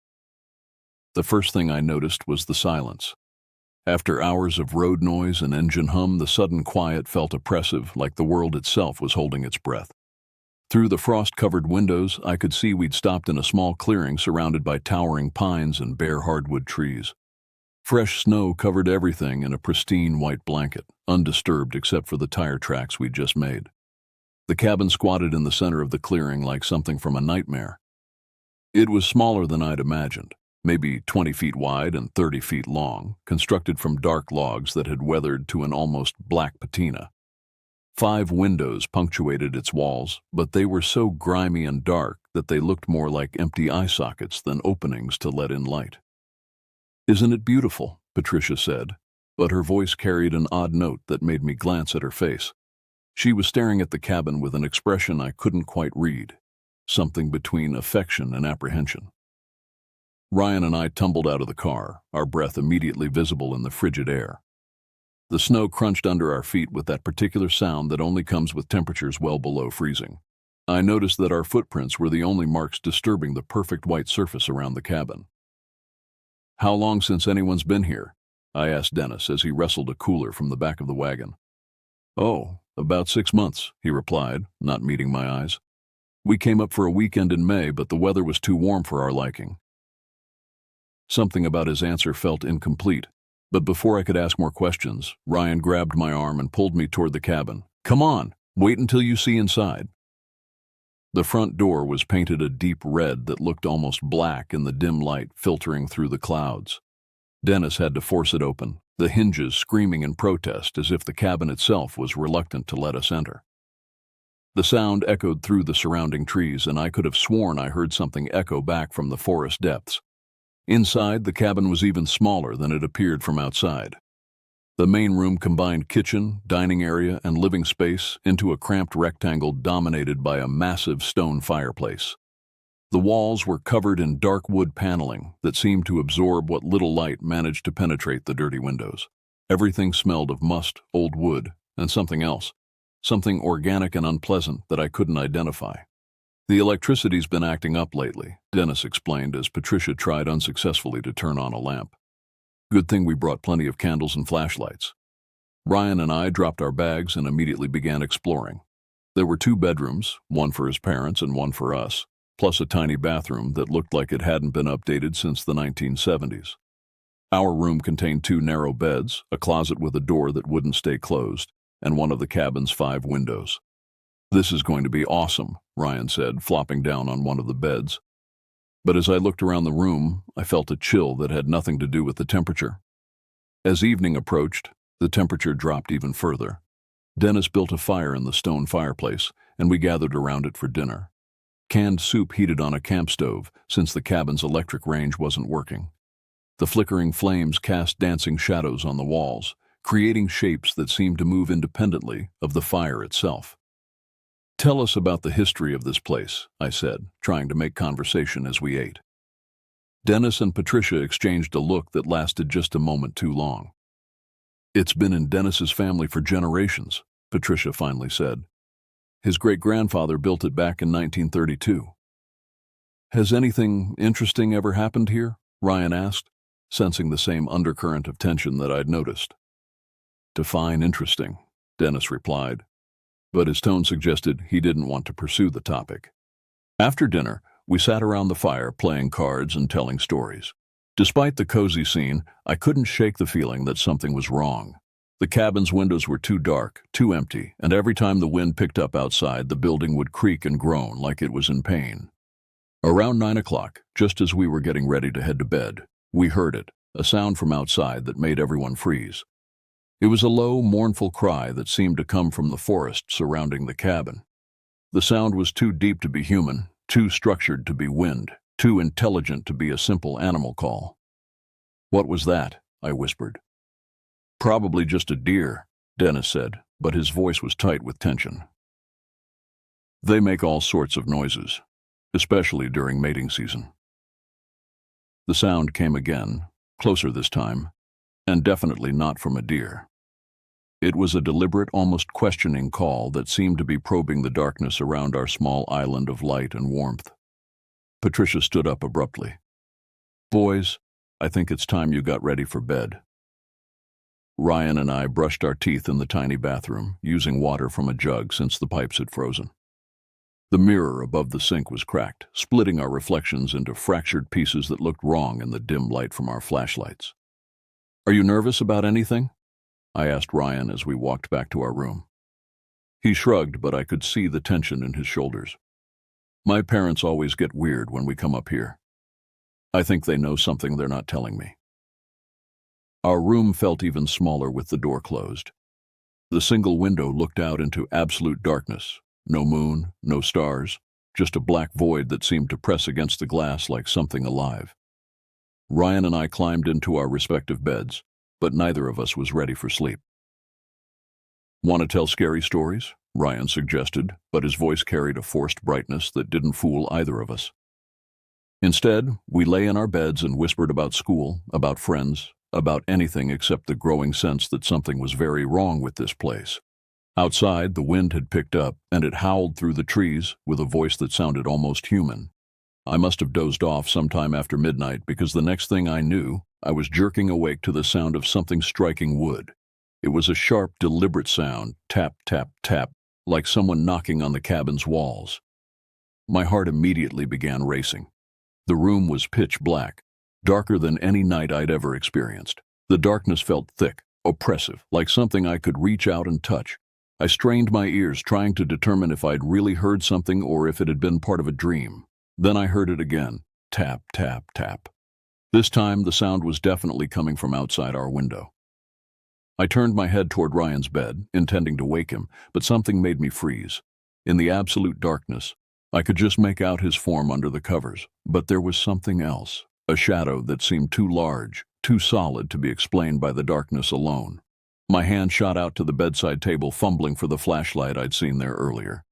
A: The first thing I noticed was the silence. After hours of road noise and engine hum, the sudden quiet felt oppressive, like the world itself was holding its breath. Through the frost-covered windows, I could see we'd stopped in a small clearing surrounded by towering pines and bare hardwood trees. Fresh snow covered everything in a pristine white blanket, undisturbed except for the tire tracks we'd just made. The cabin squatted in the center of the clearing like something from a nightmare. It was smaller than I'd imagined, maybe 20 feet wide and 30 feet long, constructed from dark logs that had weathered to an almost black patina. 5 windows punctuated its walls, but they were so grimy and dark that they looked more like empty eye sockets than openings to let in light. "Isn't it beautiful?" Patricia said, but her voice carried an odd note that made me glance at her face. She was staring at the cabin with an expression I couldn't quite read, something between affection and apprehension. Ryan and I tumbled out of the car, our breath immediately visible in the frigid air. The snow crunched under our feet with that particular sound that only comes with temperatures well below freezing. I noticed that our footprints were the only marks disturbing the perfect white surface around the cabin. "How long since anyone's been here?" I asked Dennis as he wrestled a cooler from the back of the wagon. "Oh, about 6 months," he replied, not meeting my eyes. "We came up for a weekend in May, but the weather was too warm for our liking." Something about his answer felt incomplete, but before I could ask more questions, Ryan grabbed my arm and pulled me toward the cabin. "Come on, wait until you see inside." The front door was painted a deep red that looked almost black in the dim light filtering through the clouds. Dennis had to force it open, the hinges screaming in protest as if the cabin itself was reluctant to let us enter. The sound echoed through the surrounding trees, and I could have sworn I heard something echo back from the forest depths. Inside, the cabin was even smaller than it appeared from outside. The main room combined kitchen, dining area, and living space into a cramped rectangle dominated by a massive stone fireplace. The walls were covered in dark wood paneling that seemed to absorb what little light managed to penetrate the dirty windows. Everything smelled of must, old wood, and something else, something organic and unpleasant that I couldn't identify. "The electricity's been acting up lately," Dennis explained as Patricia tried unsuccessfully to turn on a lamp. "Good thing we brought plenty of candles and flashlights." Ryan and I dropped our bags and immediately began exploring. There were 2 bedrooms, one for his parents and one for us, plus a tiny bathroom that looked like it hadn't been updated since the 1970s. Our room contained 2 narrow beds, a closet with a door that wouldn't stay closed, and one of the cabin's 5 windows. "This is going to be awesome," Ryan said, flopping down on one of the beds. But as I looked around the room, I felt a chill that had nothing to do with the temperature. As evening approached, the temperature dropped even further. Dennis built a fire in the stone fireplace, and we gathered around it for dinner. Canned soup heated on a camp stove, since the cabin's electric range wasn't working. The flickering flames cast dancing shadows on the walls, creating shapes that seemed to move independently of the fire itself. "Tell us about the history of this place," I said, trying to make conversation as we ate. Dennis and Patricia exchanged a look that lasted just a moment too long. "It's been in Dennis's family for generations," Patricia finally said. "His great-grandfather built it back in 1932. "Has anything interesting ever happened here?" Ryan asked, sensing the same undercurrent of tension that I'd noticed. "Define interesting," Dennis replied, but his tone suggested he didn't want to pursue the topic. After dinner, we sat around the fire playing cards and telling stories. Despite the cozy scene, I couldn't shake the feeling that something was wrong. The cabin's windows were too dark, too empty, and every time the wind picked up outside, the building would creak and groan like it was in pain. Around 9 o'clock, just as we were getting ready to head to bed, we heard it, a sound from outside that made everyone freeze. It was a low, mournful cry that seemed to come from the forest surrounding the cabin. The sound was too deep to be human, too structured to be wind, too intelligent to be a simple animal call. "What was that?" I whispered. "Probably just a deer," Dennis said, but his voice was tight with tension. "They make all sorts of noises, especially during mating season." The sound came again, closer this time, and definitely not from a deer. It was a deliberate, almost questioning call that seemed to be probing the darkness around our small island of light and warmth. Patricia stood up abruptly. "Boys, I think it's time you got ready for bed." Ryan and I brushed our teeth in the tiny bathroom, using water from a jug since the pipes had frozen. The mirror above the sink was cracked, splitting our reflections into fractured pieces that looked wrong in the dim light from our flashlights. "Are you nervous about anything?" I asked Ryan as we walked back to our room. He shrugged, but I could see the tension in his shoulders. "My parents always get weird when we come up here. I think they know something they're not telling me." Our room felt even smaller with the door closed. The single window looked out into absolute darkness. No moon, no stars, just a black void that seemed to press against the glass like something alive. Ryan and I climbed into our respective beds, but neither of us was ready for sleep. "Want to tell scary stories?" Ryan suggested, but his voice carried a forced brightness that didn't fool either of us. Instead, we lay in our beds and whispered about school, about friends, about anything except the growing sense that something was very wrong with this place. Outside, the wind had picked up, and it howled through the trees with a voice that sounded almost human. I must have dozed off sometime after midnight because the next thing I knew, I was jerking awake to the sound of something striking wood. It was a sharp, deliberate sound, tap, tap, tap, like someone knocking on the cabin's walls. My heart immediately began racing. The room was pitch black, darker than any night I'd ever experienced. The darkness felt thick, oppressive, like something I could reach out and touch. I strained my ears, trying to determine if I'd really heard something or if it had been part of a dream. Then I heard it again, tap, tap, tap. This time, the sound was definitely coming from outside our window. I turned my head toward Ryan's bed, intending to wake him, but something made me freeze. In the absolute darkness, I could just make out his form under the covers, but there was something else, a shadow that seemed too large, too solid to be explained by the darkness alone. My hand shot out to the bedside table, fumbling for the flashlight I'd seen there earlier.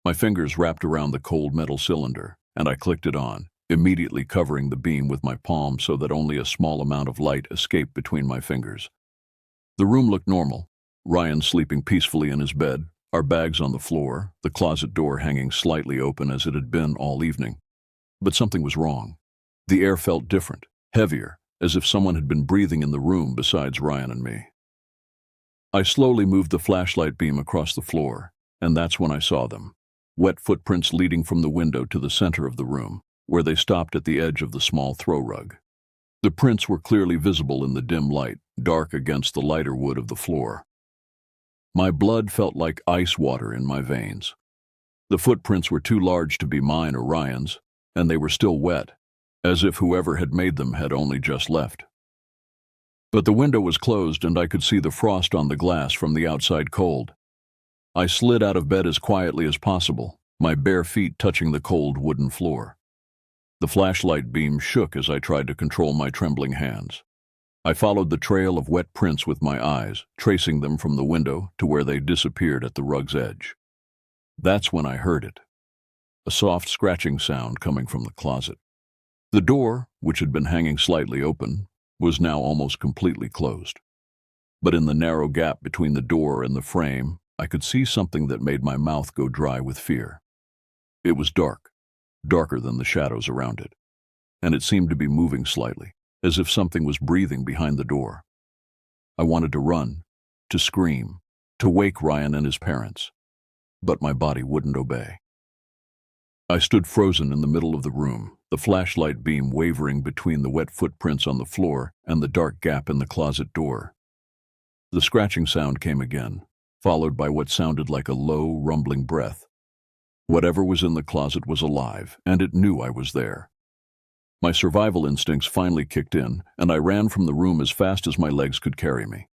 A: My fingers wrapped around the cold metal cylinder, and I clicked it on, immediately covering the beam with my palm so that only a small amount of light escaped between my fingers. The room looked normal, Ryan sleeping peacefully in his bed, our bags on the floor, the closet door hanging slightly open as it had been all evening. But something was wrong. The air felt different, heavier, as if someone had been breathing in the room besides Ryan and me. I slowly moved the flashlight beam across the floor, and that's when I saw them. Wet footprints leading from the window to the center of the room, where they stopped at the edge of the small throw rug. The prints were clearly visible in the dim light, dark against the lighter wood of the floor. My blood felt like ice water in my veins. The footprints were too large to be mine or Ryan's, and they were still wet, as if whoever had made them had only just left. But the window was closed and I could see the frost on the glass from the outside cold. I slid out of bed as quietly as possible, my bare feet touching the cold wooden floor. The flashlight beam shook as I tried to control my trembling hands. I followed the trail of wet prints with my eyes, tracing them from the window to where they disappeared at the rug's edge. That's when I heard it. A soft scratching sound coming from the closet. The door, which had been hanging slightly open, was now almost completely closed. But in the narrow gap between the door and the frame, I could see something that made my mouth go dry with fear. It was dark, darker than the shadows around it, and it seemed to be moving slightly, as if something was breathing behind the door. I wanted to run, to scream, to wake Ryan and his parents, but my body wouldn't obey. I stood frozen in the middle of the room, the flashlight beam wavering between the wet footprints on the floor and the dark gap in the closet door. The scratching sound came again, followed by what sounded like a low, rumbling breath. Whatever was in the closet was alive, and it knew I was there. My survival instincts finally kicked in, and I ran from the room as fast as my legs could carry me.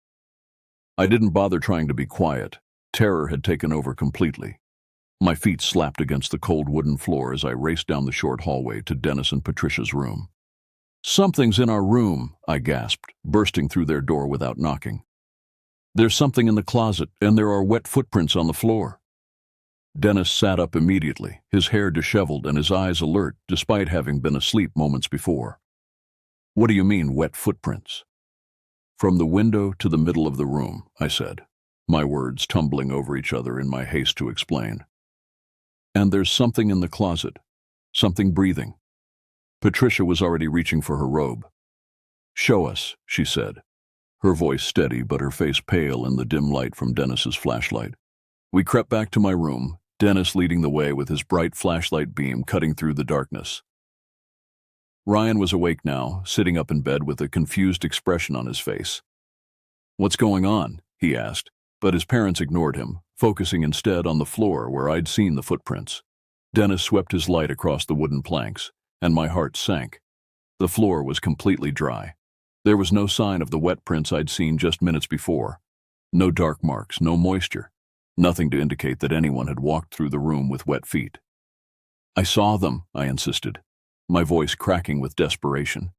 A: I didn't bother trying to be quiet. Terror had taken over completely. My feet slapped against the cold wooden floor as I raced down the short hallway to Dennis and Patricia's room. "Something's in our room," I gasped, bursting through their door without knocking. "There's something in the closet, and there are wet footprints on the floor." Dennis sat up immediately, his hair disheveled and his eyes alert despite having been asleep moments before. "What do you mean, wet footprints?" "From the window to the middle of the room," I said, my words tumbling over each other in my haste to explain. "And there's something in the closet, something breathing." Patricia was already reaching for her robe. "Show us," she said, her voice steady but her face pale in the dim light from Dennis's flashlight. We crept back to my room, Dennis leading the way with his bright flashlight beam cutting through the darkness. Ryan was awake now, sitting up in bed with a confused expression on his face. "What's going on?" he asked, but his parents ignored him, focusing instead on the floor where I'd seen the footprints. Dennis swept his light across the wooden planks, and my heart sank. The floor was completely dry. There was no sign of the wet prints I'd seen just minutes before. No dark marks, no moisture. Nothing to indicate that anyone had walked through the room with wet feet. "I saw them," I insisted, my voice cracking with desperation.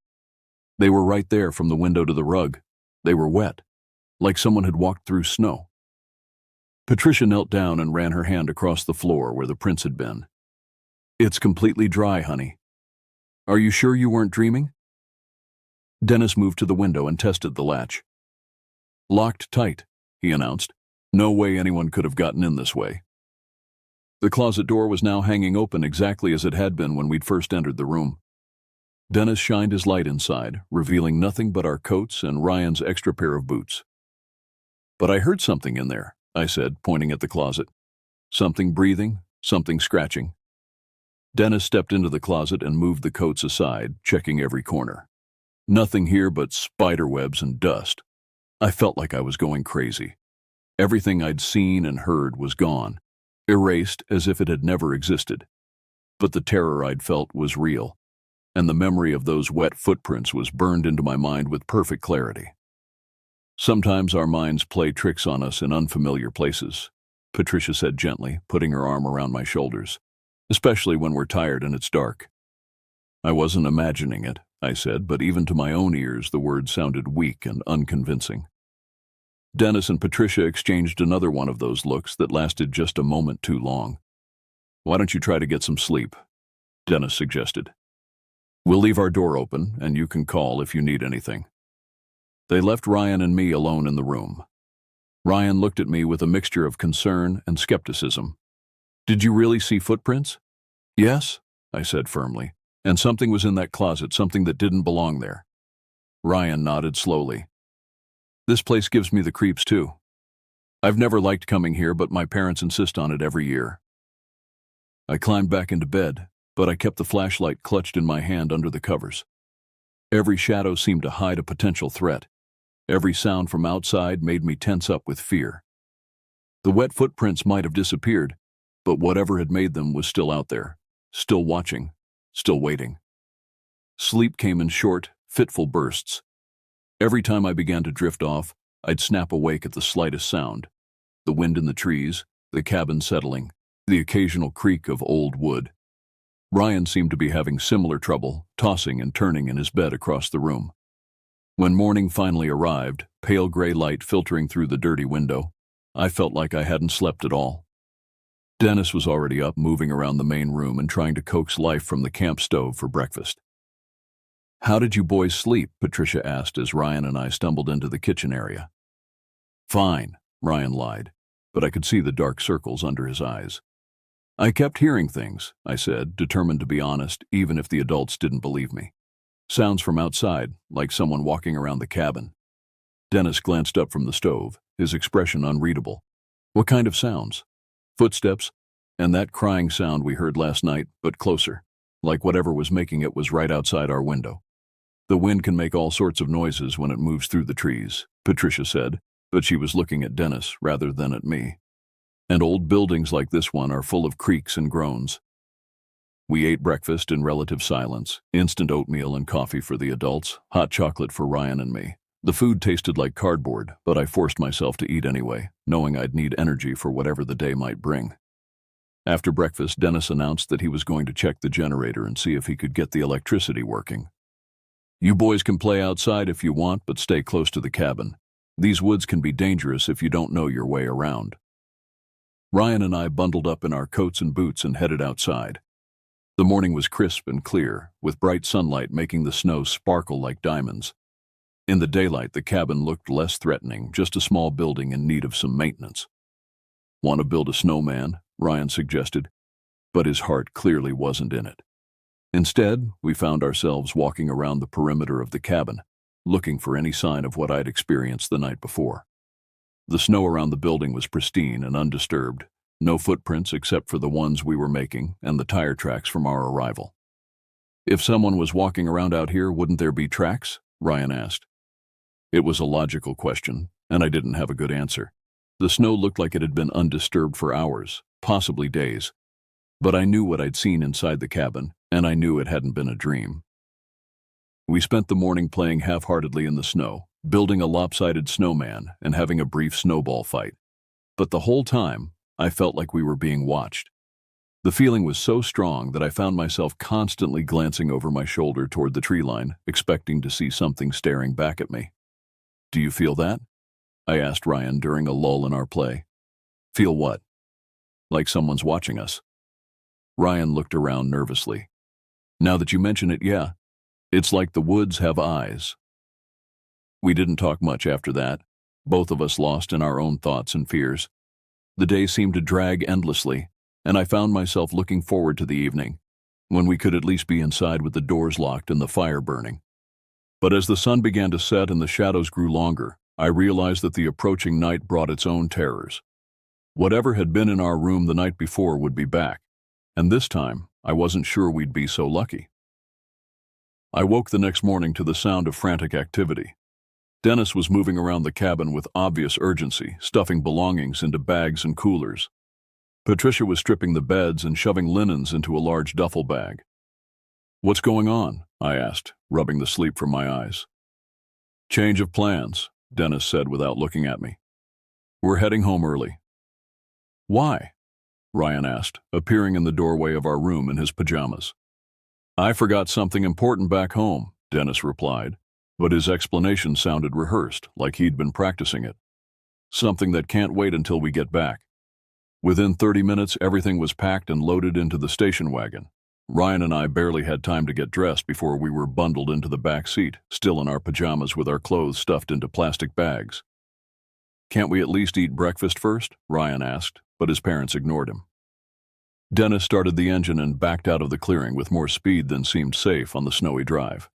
A: "They were right there from the window to the rug. They were wet, like someone had walked through snow." Patricia knelt down and ran her hand across the floor where the prints had been. "It's completely dry, honey. Are you sure you weren't dreaming?" Dennis moved to the window and tested the latch. "Locked tight," he announced. "No way anyone could have gotten in this way." The closet door was now hanging open exactly as it had been when we'd first entered the room. Dennis shined his light inside, revealing nothing but our coats and Ryan's extra pair of boots. "But I heard something in there," I said, pointing at the closet. "Something breathing, something scratching." Dennis stepped into the closet and moved the coats aside, checking every corner. Nothing here but spider webs and dust. I felt like I was going crazy. Everything I'd seen and heard was gone, erased as if it had never existed. But the terror I'd felt was real, and the memory of those wet footprints was burned into my mind with perfect clarity. "Sometimes our minds play tricks on us in unfamiliar places," Patricia said gently, putting her arm around my shoulders, "especially when we're tired and it's dark." "I wasn't imagining it," I said, but even to my own ears the words sounded weak and unconvincing. Dennis and Patricia exchanged another one of those looks that lasted just a moment too long. "Why don't you try to get some sleep?" Dennis suggested. "We'll leave our door open, and you can call if you need anything." They left Ryan and me alone in the room. Ryan looked at me with a mixture of concern and skepticism. "Did you really see footprints?" "Yes," I said firmly, "and something was in that closet, something that didn't belong there." Ryan nodded slowly. "This place gives me the creeps too. I've never liked coming here, but my parents insist on it every year." I climbed back into bed, but I kept the flashlight clutched in my hand under the covers. Every shadow seemed to hide a potential threat. Every sound from outside made me tense up with fear. The wet footprints might have disappeared, but whatever had made them was still out there, still watching, still waiting. Sleep came in short, fitful bursts. Every time I began to drift off, I'd snap awake at the slightest sound. The wind in the trees, the cabin settling, the occasional creak of old wood. Ryan seemed to be having similar trouble, tossing and turning in his bed across the room. When morning finally arrived, pale gray light filtering through the dirty window, I felt like I hadn't slept at all. Dennis was already up, moving around the main room and trying to coax life from the camp stove for breakfast. "How did you boys sleep?" Patricia asked as Ryan and I stumbled into the kitchen area. "Fine," Ryan lied, but I could see the dark circles under his eyes. "I kept hearing things," I said, determined to be honest, even if the adults didn't believe me. "Sounds from outside, like someone walking around the cabin." Dennis glanced up from the stove, his expression unreadable. "What kind of sounds?" "Footsteps, and that crying sound we heard last night, but closer, like whatever was making it was right outside our window." "The wind can make all sorts of noises when it moves through the trees," Patricia said, but she was looking at Dennis rather than at me. "And old buildings like this one are full of creaks and groans." We ate breakfast in relative silence, instant oatmeal and coffee for the adults, hot chocolate for Ryan and me. The food tasted like cardboard, but I forced myself to eat anyway, knowing I'd need energy for whatever the day might bring. After breakfast, Dennis announced that he was going to check the generator and see if he could get the electricity working. You boys can play outside if you want, but stay close to the cabin. These woods can be dangerous if you don't know your way around. Ryan and I bundled up in our coats and boots and headed outside. The morning was crisp and clear, with bright sunlight making the snow sparkle like diamonds. In the daylight, the cabin looked less threatening, just a small building in need of some maintenance. "Want to build a snowman?" Ryan suggested, but his heart clearly wasn't in it. Instead, we found ourselves walking around the perimeter of the cabin, looking for any sign of what I'd experienced the night before. The snow around the building was pristine and undisturbed, no footprints except for the ones we were making and the tire tracks from our arrival. "If someone was walking around out here, wouldn't there be tracks?" Ryan asked. It was a logical question, and I didn't have a good answer. The snow looked like it had been undisturbed for hours, possibly days. But I knew what I'd seen inside the cabin, and I knew it hadn't been a dream. We spent the morning playing half-heartedly in the snow, building a lopsided snowman and having a brief snowball fight. But the whole time, I felt like we were being watched. The feeling was so strong that I found myself constantly glancing over my shoulder toward the tree line, expecting to see something staring back at me. "Do you feel that?" I asked Ryan during a lull in our play. "Feel what?" "Like someone's watching us." Ryan looked around nervously. "Now that you mention it, yeah. It's like the woods have eyes." We didn't talk much after that, both of us lost in our own thoughts and fears. The day seemed to drag endlessly, and I found myself looking forward to the evening, when we could at least be inside with the doors locked and the fire burning. But as the sun began to set and the shadows grew longer, I realized that the approaching night brought its own terrors. Whatever had been in our room the night before would be back, and this time I wasn't sure we'd be so lucky. I woke the next morning to the sound of frantic activity. Dennis was moving around the cabin with obvious urgency, stuffing belongings into bags and coolers. Patricia was stripping the beds and shoving linens into a large duffel bag. "What's going on?" I asked, rubbing the sleep from my eyes. "Change of plans," Dennis said without looking at me. "We're heading home early." "Why?" Ryan asked, appearing in the doorway of our room in his pajamas. "I forgot something important back home," Dennis replied, but his explanation sounded rehearsed, like he'd been practicing it. "Something that can't wait until we get back." Within 30 minutes, everything was packed and loaded into the station wagon. Ryan and I barely had time to get dressed before we were bundled into the back seat, still in our pajamas with our clothes stuffed into plastic bags. "Can't we at least eat breakfast first?" Ryan asked, but his parents ignored him. Dennis started the engine and backed out of the clearing with more speed than seemed safe on the snowy drive.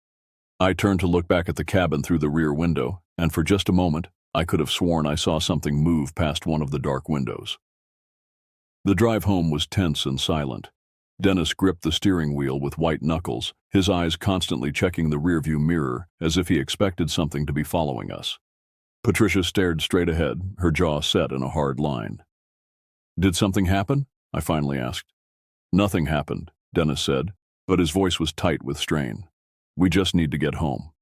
A: I turned to look back at the cabin through the rear window, and for just a moment, I could have sworn I saw something move past one of the dark windows. The drive home was tense and silent. Dennis gripped the steering wheel with white knuckles, his eyes constantly checking the rearview mirror as if he expected something to be following us. Patricia stared straight ahead, her jaw set in a hard line. "Did something happen?" I finally asked. "Nothing happened," Dennis said, but his voice was tight with strain. "We just need to get home."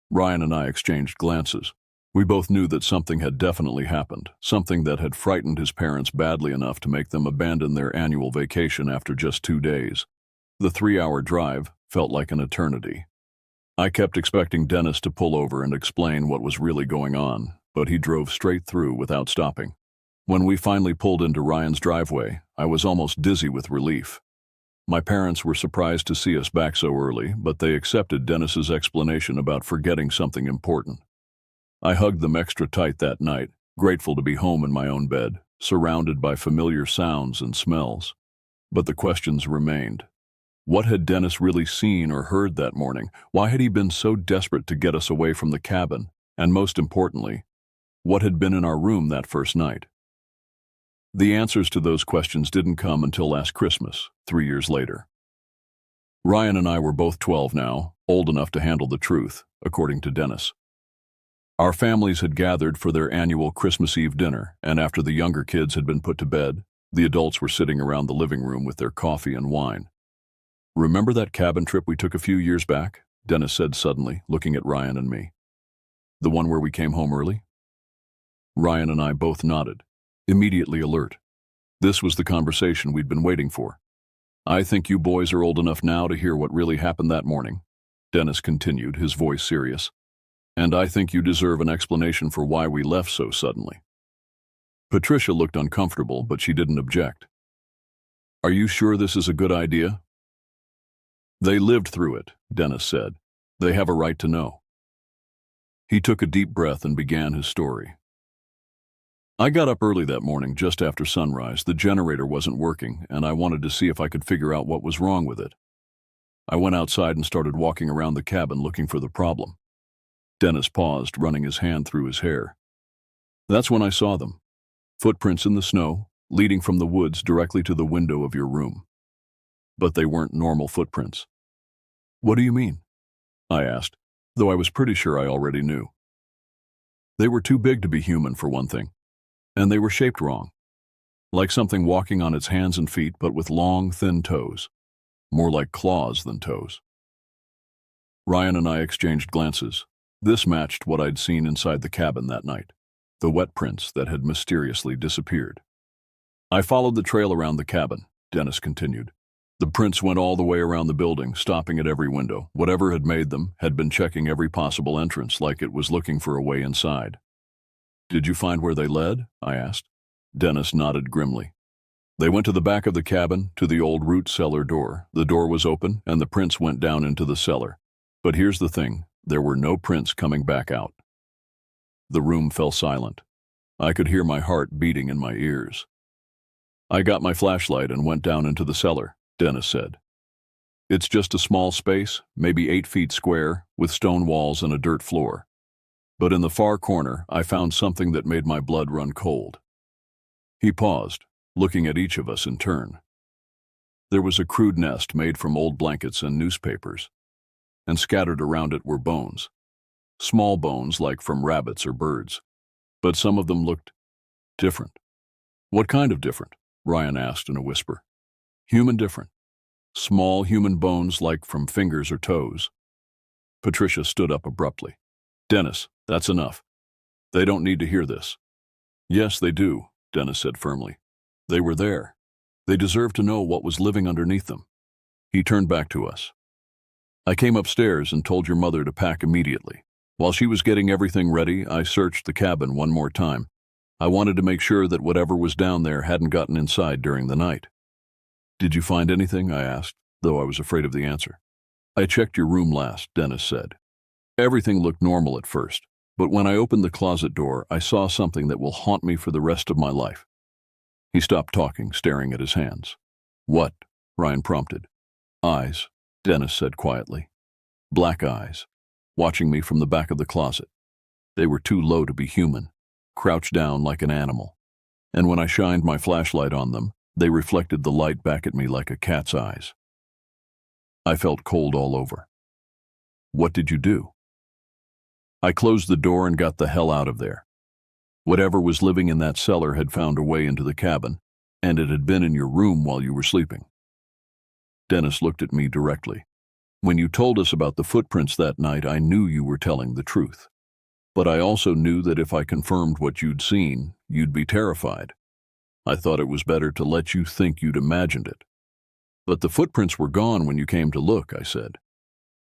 A: Ryan and I exchanged glances. We both knew that something had definitely happened, something that had frightened his parents badly enough to make them abandon their annual vacation after just 2 days. The 3-hour drive felt like an eternity. I kept expecting Dennis to pull over and explain what was really going on, but he drove straight through without stopping. When we finally pulled into Ryan's driveway, I was almost dizzy with relief. My parents were surprised to see us back so early, but they accepted Dennis's explanation about forgetting something important. I hugged them extra tight that night, grateful to be home in my own bed, surrounded by familiar sounds and smells. But the questions remained. What had Dennis really seen or heard that morning? Why had he been so desperate to get us away from the cabin? And most importantly, what had been in our room that first night? The answers to those questions didn't come until last Christmas, 3 years later. Ryan and I were both 12 now, old enough to handle the truth, according to Dennis. Our families had gathered for their annual Christmas Eve dinner, and after the younger kids had been put to bed, the adults were sitting around the living room with their coffee and wine. "Remember that cabin trip we took a few years back?" Dennis said suddenly, looking at Ryan and me. "The one where we came home early?" Ryan and I both nodded, immediately alert. This was the conversation we'd been waiting for. "I think you boys are old enough now to hear what really happened that morning," Dennis continued, his voice serious. "And I think you deserve an explanation for why we left so suddenly." Patricia looked uncomfortable, but she didn't object. "Are you sure this is a good idea?" "They lived through it," Dennis said. "They have a right to know." He took a deep breath and began his story. "I got up early that morning, just after sunrise. The generator wasn't working, and I wanted to see if I could figure out what was wrong with it. I went outside and started walking around the cabin looking for the problem." Dennis paused, running his hand through his hair. "That's when I saw them. Footprints in the snow, leading from the woods directly to the window of your room. But they weren't normal footprints." "What do you mean?" I asked, though I was pretty sure I already knew. "They were too big to be human, for one thing. And they were shaped wrong. Like something walking on its hands and feet, but with long, thin toes. More like claws than toes." Ryan and I exchanged glances. This matched what I'd seen inside the cabin that night, the wet prints that had mysteriously disappeared. "I followed the trail around the cabin," Dennis continued. "The prints went all the way around the building, stopping at every window. Whatever had made them had been checking every possible entrance, like it was looking for a way inside." "Did you find where they led?" I asked. Dennis nodded grimly. "They went to the back of the cabin, to the old root cellar door. The door was open, and the prints went down into the cellar. But here's the thing, there were no prints coming back out." The room fell silent. I could hear my heart beating in my ears. "I got my flashlight and went down into the cellar," Dennis said. "It's just a small space, maybe 8 feet square, with stone walls and a dirt floor. But in the far corner, I found something that made my blood run cold." He paused, looking at each of us in turn. There was a crude nest made from old blankets and newspapers, and scattered around it were bones. Small bones like from rabbits or birds. But some of them looked different. "What kind of different?" Ryan asked in a whisper. "Human different. Small human bones like from fingers or toes." Patricia stood up abruptly. "Dennis, that's enough. They don't need to hear this." "Yes, they do," Dennis said firmly. "They were there. They deserve to know what was living underneath them." He turned back to us. "I came upstairs and told your mother to pack immediately. While she was getting everything ready, I searched the cabin one more time. I wanted to make sure that whatever was down there hadn't gotten inside during the night." "Did you find anything?" I asked, though I was afraid of the answer. "I checked your room last," Dennis said. "Everything looked normal at first, but when I opened the closet door, I saw something that will haunt me for the rest of my life." He stopped talking, staring at his hands. "What?" Ryan prompted. "Eyes," Dennis said quietly. "Black eyes, watching me from the back of the closet. They were too low to be human, crouched down like an animal. And when I shined my flashlight on them, they reflected the light back at me like a cat's eyes." I felt cold all over. "What did you do?" "I closed the door and got the hell out of there. Whatever was living in that cellar had found a way into the cabin, and it had been in your room while you were sleeping." Dennis looked at me directly. "When you told us about the footprints that night, I knew you were telling the truth. But I also knew that if I confirmed what you'd seen, you'd be terrified. I thought it was better to let you think you'd imagined it." "But the footprints were gone when you came to look," I said.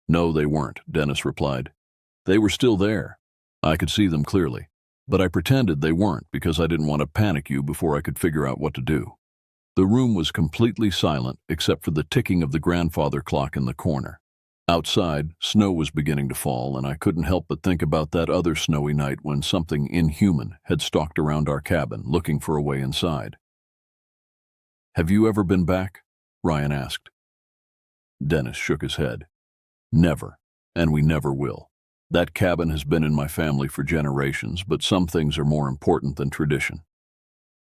A: "No, they weren't," Dennis replied. "They were still there. I could see them clearly. But I pretended they weren't because I didn't want to panic you before I could figure out what to do." The room was completely silent except for the ticking of the grandfather clock in the corner. Outside, snow was beginning to fall, and I couldn't help but think about that other snowy night when something inhuman had stalked around our cabin, looking for a way inside. "Have you ever been back?" Ryan asked. Dennis shook his head. "Never, and we never will. That cabin has been in my family for generations, but some things are more important than tradition."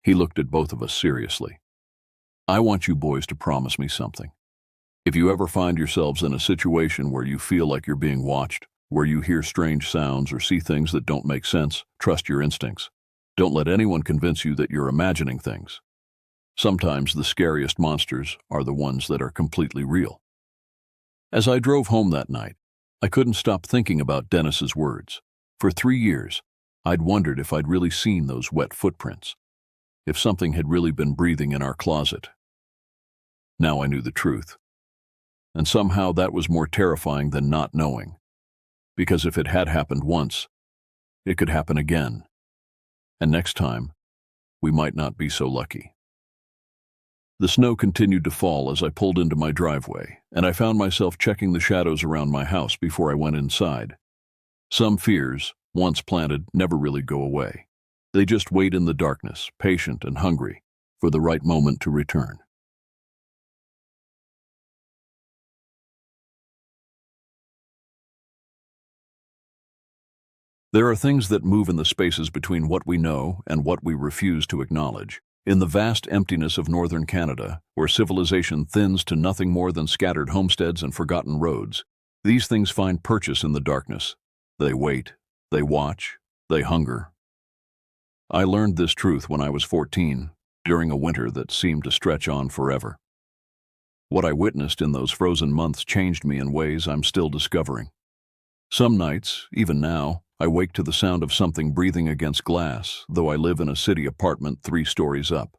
A: He looked at both of us seriously. "I want you boys to promise me something. If you ever find yourselves in a situation where you feel like you're being watched, where you hear strange sounds or see things that don't make sense, trust your instincts. Don't let anyone convince you that you're imagining things. Sometimes the scariest monsters are the ones that are completely real." As I drove home that night, I couldn't stop thinking about Dennis's words. For 3 years, I'd wondered if I'd really seen those wet footprints, if something had really been breathing in our closet. Now I knew the truth. And somehow that was more terrifying than not knowing. Because if it had happened once, it could happen again. And next time, we might not be so lucky. The snow continued to fall as I pulled into my driveway, and I found myself checking the shadows around my house before I went inside. Some fears, once planted, never really go away. They just wait in the darkness, patient and hungry, for the right moment to return. There are things that move in the spaces between what we know and what we refuse to acknowledge. In the vast emptiness of northern Canada, where civilization thins to nothing more than scattered homesteads and forgotten roads, these things find purchase in the darkness. They wait, they watch, they hunger. I learned this truth when I was 14, during a winter that seemed to stretch on forever. What I witnessed in those frozen months changed me in ways I'm still discovering. Some nights, even now, I wake to the sound of something breathing against glass, though I live in a city apartment 3 stories up.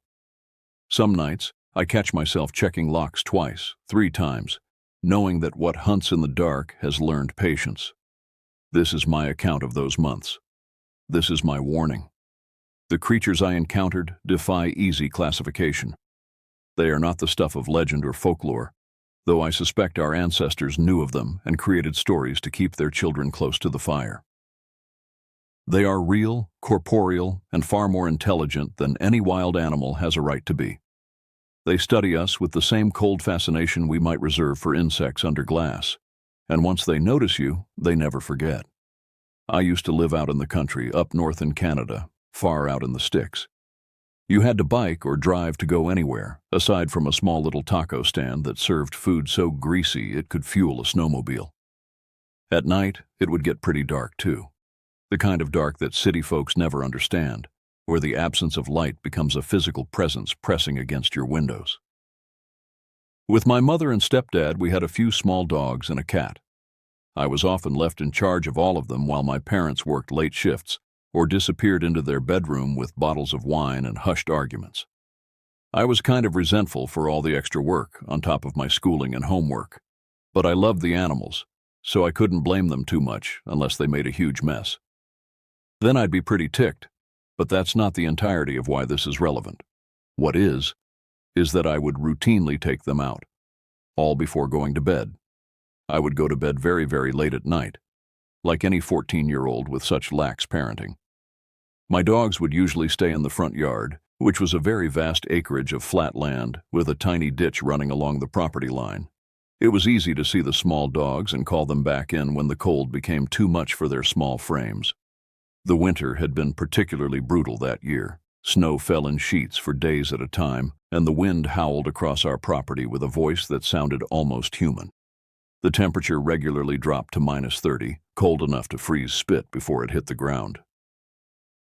A: Some nights, I catch myself checking locks twice, 3 times, knowing that what hunts in the dark has learned patience. This is my account of those months. This is my warning. The creatures I encountered defy easy classification. They are not the stuff of legend or folklore, though I suspect our ancestors knew of them and created stories to keep their children close to the fire. They are real, corporeal, and far more intelligent than any wild animal has a right to be. They study us with the same cold fascination we might reserve for insects under glass, and once they notice you, they never forget. I used to live out in the country, up north in Canada, far out in the sticks. You had to bike or drive to go anywhere, aside from a small little taco stand that served food so greasy it could fuel a snowmobile. At night, it would get pretty dark too. The kind of dark that city folks never understand, where the absence of light becomes a physical presence pressing against your windows. With my mother and stepdad, we had a few small dogs and a cat. I was often left in charge of all of them while my parents worked late shifts or disappeared into their bedroom with bottles of wine and hushed arguments. I was kind of resentful for all the extra work on top of my schooling and homework, but I loved the animals, so I couldn't blame them too much unless they made a huge mess. Then I'd be pretty ticked, but that's not the entirety of why this is relevant. What is that I would routinely take them out, all before going to bed. I would go to bed very, very late at night, like any 14-year-old with such lax parenting. My dogs would usually stay in the front yard, which was a very vast acreage of flat land with a tiny ditch running along the property line. It was easy to see the small dogs and call them back in when the cold became too much for their small frames. The winter had been particularly brutal that year. Snow fell in sheets for days at a time, and the wind howled across our property with a voice that sounded almost human. The temperature regularly dropped to -30, cold enough to freeze spit before it hit the ground.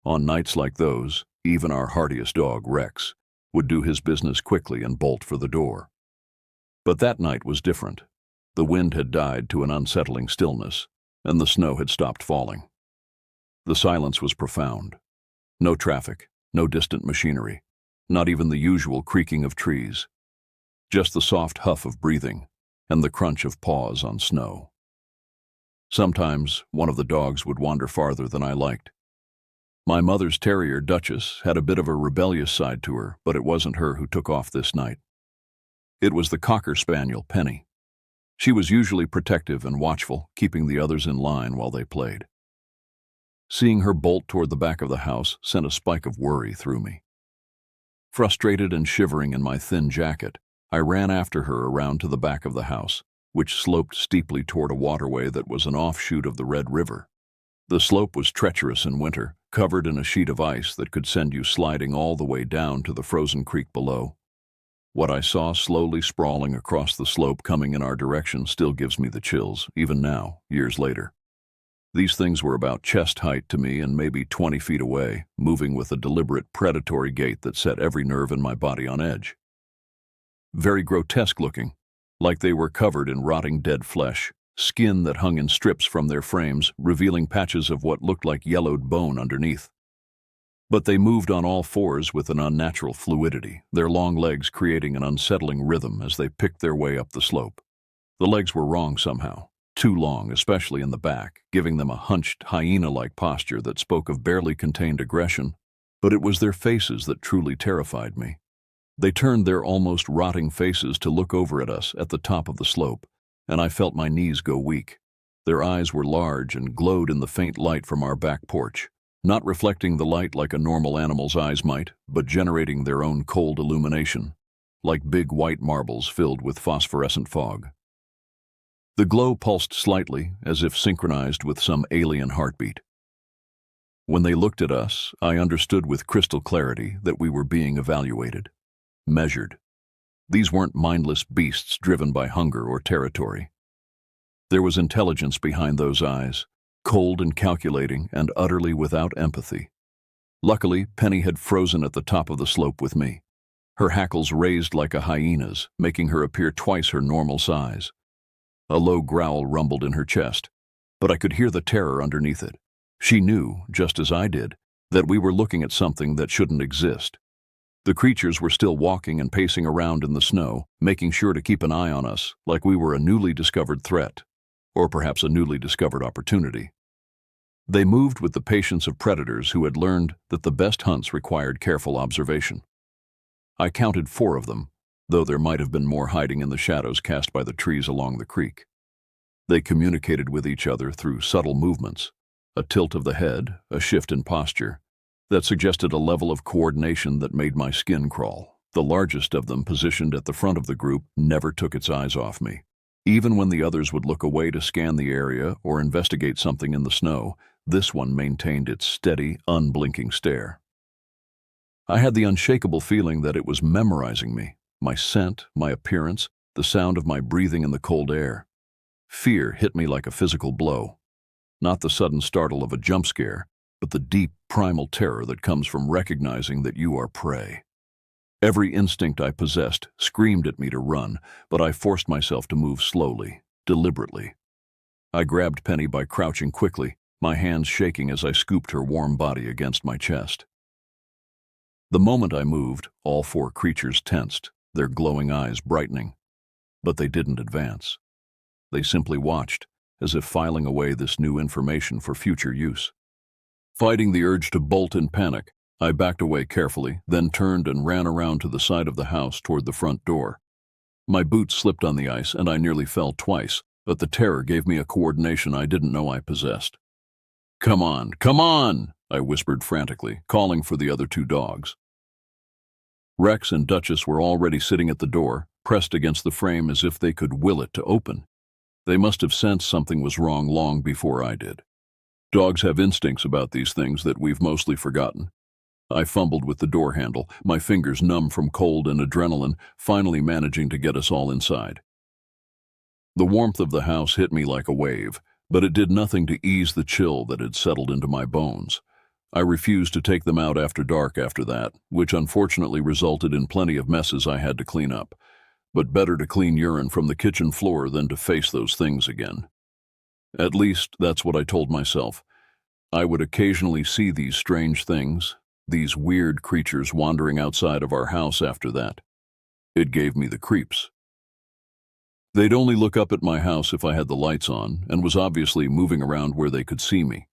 A: On nights like those, even our hardiest dog, Rex, would do his business quickly and bolt for the door. But that night was different. The wind had died to an unsettling stillness, and the snow had stopped falling. The silence was profound. No traffic, no distant machinery, not even the usual creaking of trees. Just the soft huff of breathing and the crunch of paws on snow. Sometimes one of the dogs would wander farther than I liked. My mother's terrier, Duchess, had a bit of a rebellious side to her, but it wasn't her who took off this night. It was the cocker spaniel, Penny. She was usually protective and watchful, keeping the others in line while they played. Seeing her bolt toward the back of the house sent a spike of worry through me. Frustrated and shivering in my thin jacket, I ran after her around to the back of the house, which sloped steeply toward a waterway that was an offshoot of the Red River. The slope was treacherous in winter, covered in a sheet of ice that could send you sliding all the way down to the frozen creek below. What I saw slowly sprawling across the slope coming in our direction still gives me the chills, even now, years later. These things were about chest height to me and maybe 20 feet away, moving with a deliberate predatory gait that set every nerve in my body on edge. Very grotesque looking, like they were covered in rotting dead flesh, skin that hung in strips from their frames, revealing patches of what looked like yellowed bone underneath. But they moved on all fours with an unnatural fluidity, their long legs creating an unsettling rhythm as they picked their way up the slope. The legs were wrong somehow. Too long, especially in the back, giving them a hunched, hyena-like posture that spoke of barely contained aggression. But it was their faces that truly terrified me. They turned their almost rotting faces to look over at us at the top of the slope, and I felt my knees go weak. Their eyes were large and glowed in the faint light from our back porch, not reflecting the light like a normal animal's eyes might, but generating their own cold illumination, like big white marbles filled with phosphorescent fog. The glow pulsed slightly, as if synchronized with some alien heartbeat. When they looked at us, I understood with crystal clarity that we were being evaluated, measured. These weren't mindless beasts driven by hunger or territory. There was intelligence behind those eyes, cold and calculating and utterly without empathy. Luckily, Penny had frozen at the top of the slope with me. Her hackles raised like a hyena's, making her appear twice her normal size. A low growl rumbled in her chest, but I could hear the terror underneath it. She knew, just as I did, that we were looking at something that shouldn't exist. The creatures were still walking and pacing around in the snow, making sure to keep an eye on us, like we were a newly discovered threat, or perhaps a newly discovered opportunity. They moved with the patience of predators who had learned that the best hunts required careful observation. I counted 4 of them, though there might have been more hiding in the shadows cast by the trees along the creek. They communicated with each other through subtle movements, a tilt of the head, a shift in posture, that suggested a level of coordination that made my skin crawl. The largest of them, positioned at the front of the group, never took its eyes off me. Even when the others would look away to scan the area or investigate something in the snow, this one maintained its steady, unblinking stare. I had the unshakable feeling that it was memorizing me, my scent, my appearance, the sound of my breathing in the cold air. Fear hit me like a physical blow. Not the sudden startle of a jump scare, but the deep, primal terror that comes from recognizing that you are prey. Every instinct I possessed screamed at me to run, but I forced myself to move slowly, deliberately. I grabbed Penny by crouching quickly, my hands shaking as I scooped her warm body against my chest. The moment I moved, all 4 creatures tensed, their glowing eyes brightening. But they didn't advance. They simply watched, as if filing away this new information for future use. Fighting the urge to bolt in panic, I backed away carefully, then turned and ran around to the side of the house toward the front door. My boots slipped on the ice and I nearly fell twice, but the terror gave me a coordination I didn't know I possessed. "Come on, come on!" I whispered frantically, calling for the other 2 dogs. Rex and Duchess were already sitting at the door, pressed against the frame as if they could will it to open. They must have sensed something was wrong long before I did. Dogs have instincts about these things that we've mostly forgotten. I fumbled with the door handle, my fingers numb from cold and adrenaline, finally managing to get us all inside. The warmth of the house hit me like a wave, but it did nothing to ease the chill that had settled into my bones. I refused to take them out after dark after that, which unfortunately resulted in plenty of messes I had to clean up. But better to clean urine from the kitchen floor than to face those things again. At least, that's what I told myself. I would occasionally see these strange things, these weird creatures wandering outside of our house after that. It gave me the creeps. They'd only look up at my house if I had the lights on, and was obviously moving around where they could see me.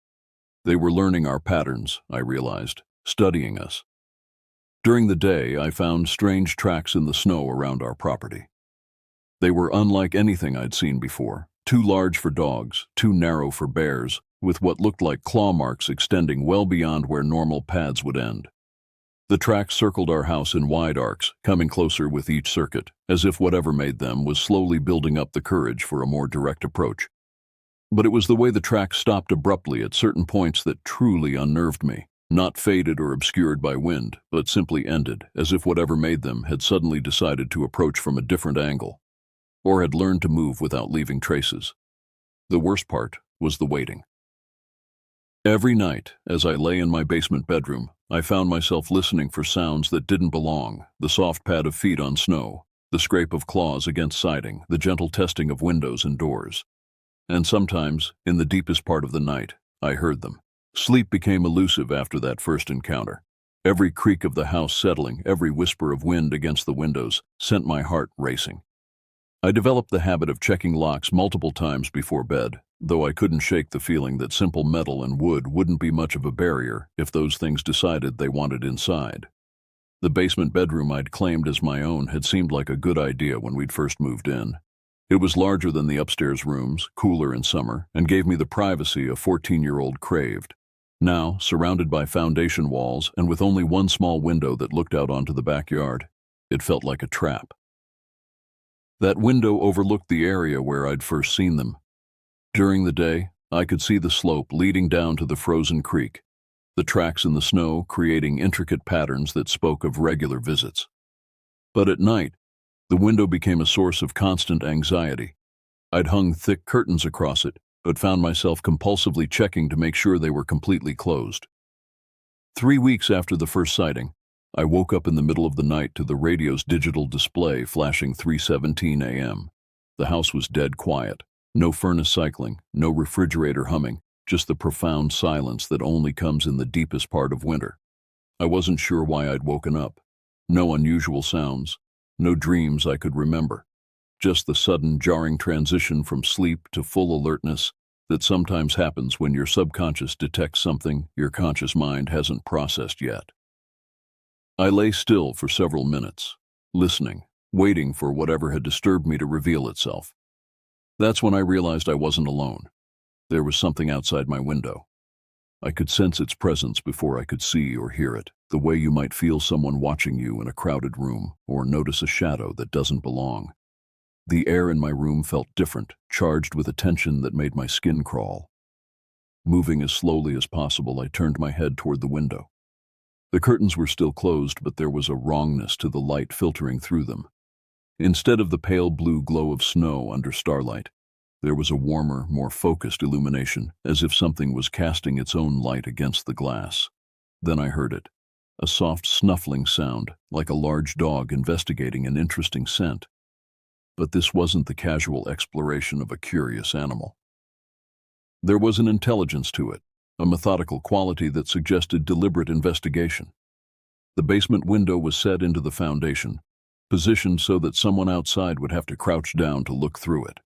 A: They were learning our patterns, I realized, studying us. During the day, I found strange tracks in the snow around our property. They were unlike anything I'd seen before, too large for dogs, too narrow for bears, with what looked like claw marks extending well beyond where normal paths would end. The tracks circled our house in wide arcs, coming closer with each circuit, as if whatever made them was slowly building up the courage for a more direct approach. But it was the way the tracks stopped abruptly at certain points that truly unnerved me. Not faded or obscured by wind, but simply ended, as if whatever made them had suddenly decided to approach from a different angle, or had learned to move without leaving traces. The worst part was the waiting. Every night, as I lay in my basement bedroom, I found myself listening for sounds that didn't belong, the soft pad of feet on snow, the scrape of claws against siding, the gentle testing of windows and doors. And sometimes, in the deepest part of the night, I heard them. Sleep became elusive after that first encounter. Every creak of the house settling, every whisper of wind against the windows, sent my heart racing. I developed the habit of checking locks multiple times before bed, though I couldn't shake the feeling that simple metal and wood wouldn't be much of a barrier if those things decided they wanted inside. The basement bedroom I'd claimed as my own had seemed like a good idea when we'd first moved in. It was larger than the upstairs rooms, cooler in summer, and gave me the privacy a 14-year-old craved. Now, surrounded by foundation walls and with only one small window that looked out onto the backyard, it felt like a trap. That window overlooked the area where I'd first seen them. During the day, I could see the slope leading down to the frozen creek, the tracks in the snow creating intricate patterns that spoke of regular visits. But at night, the window became a source of constant anxiety. I'd hung thick curtains across it, but found myself compulsively checking to make sure they were completely closed. 3 weeks after the first sighting, I woke up in the middle of the night to the radio's digital display flashing 3:17 a.m. The house was dead quiet. No furnace cycling, no refrigerator humming, just the profound silence that only comes in the deepest part of winter. I wasn't sure why I'd woken up. No unusual sounds, no dreams I could remember. Just the sudden, jarring transition from sleep to full alertness that sometimes happens when your subconscious detects something your conscious mind hasn't processed yet. I lay still for several minutes, listening, waiting for whatever had disturbed me to reveal itself. That's when I realized I wasn't alone. There was something outside my window. I could sense its presence before I could see or hear it, the way you might feel someone watching you in a crowded room or notice a shadow that doesn't belong. The air in my room felt different, charged with a tension that made my skin crawl. Moving as slowly as possible, I turned my head toward the window. The curtains were still closed, but there was a wrongness to the light filtering through them. Instead of the pale blue glow of snow under starlight, there was a warmer, more focused illumination, as if something was casting its own light against the glass. Then I heard it, a soft snuffling sound, like a large dog investigating an interesting scent. But this wasn't the casual exploration of a curious animal. There was an intelligence to it, a methodical quality that suggested deliberate investigation. The basement window was set into the foundation, positioned so that someone outside would have to crouch down to look through it.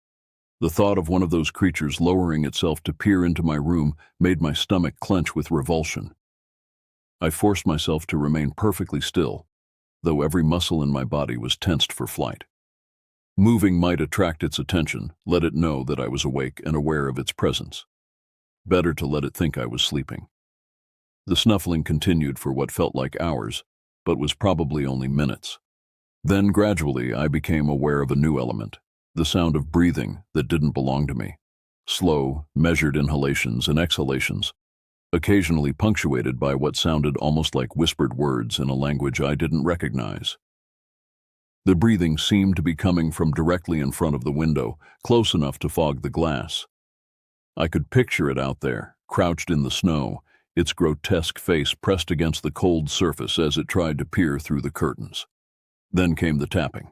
A: The thought of one of those creatures lowering itself to peer into my room made my stomach clench with revulsion. I forced myself to remain perfectly still, though every muscle in my body was tensed for flight. Moving might attract its attention, let it know that I was awake and aware of its presence. Better to let it think I was sleeping. The snuffling continued for what felt like hours, but was probably only minutes. Then gradually I became aware of a new element, the sound of breathing that didn't belong to me. Slow, measured inhalations and exhalations, occasionally punctuated by what sounded almost like whispered words in a language I didn't recognize. The breathing seemed to be coming from directly in front of the window, close enough to fog the glass. I could picture it out there, crouched in the snow, its grotesque face pressed against the cold surface as it tried to peer through the curtains. Then came the tapping.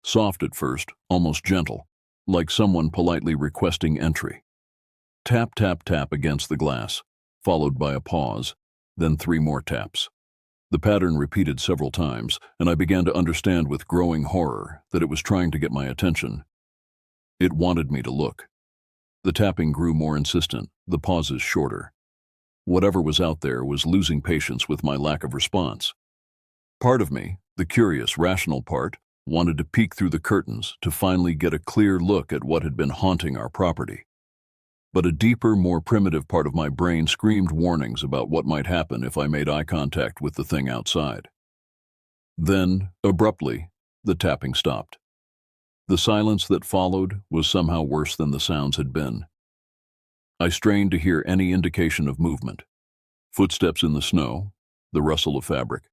A: Soft at first, almost gentle, like someone politely requesting entry. Tap, tap, tap against the glass, followed by a pause, then 3 more taps. The pattern repeated several times, and I began to understand with growing horror that it was trying to get my attention. It wanted me to look. The tapping grew more insistent, the pauses shorter. Whatever was out there was losing patience with my lack of response. Part of me, the curious, rational part, wanted to peek through the curtains to finally get a clear look at what had been haunting our property. But a deeper, more primitive part of my brain screamed warnings about what might happen if I made eye contact with the thing outside. Then, abruptly, the tapping stopped. The silence that followed was somehow worse than the sounds had been. I strained to hear any indication of movement. Footsteps in the snow, the rustle of fabric.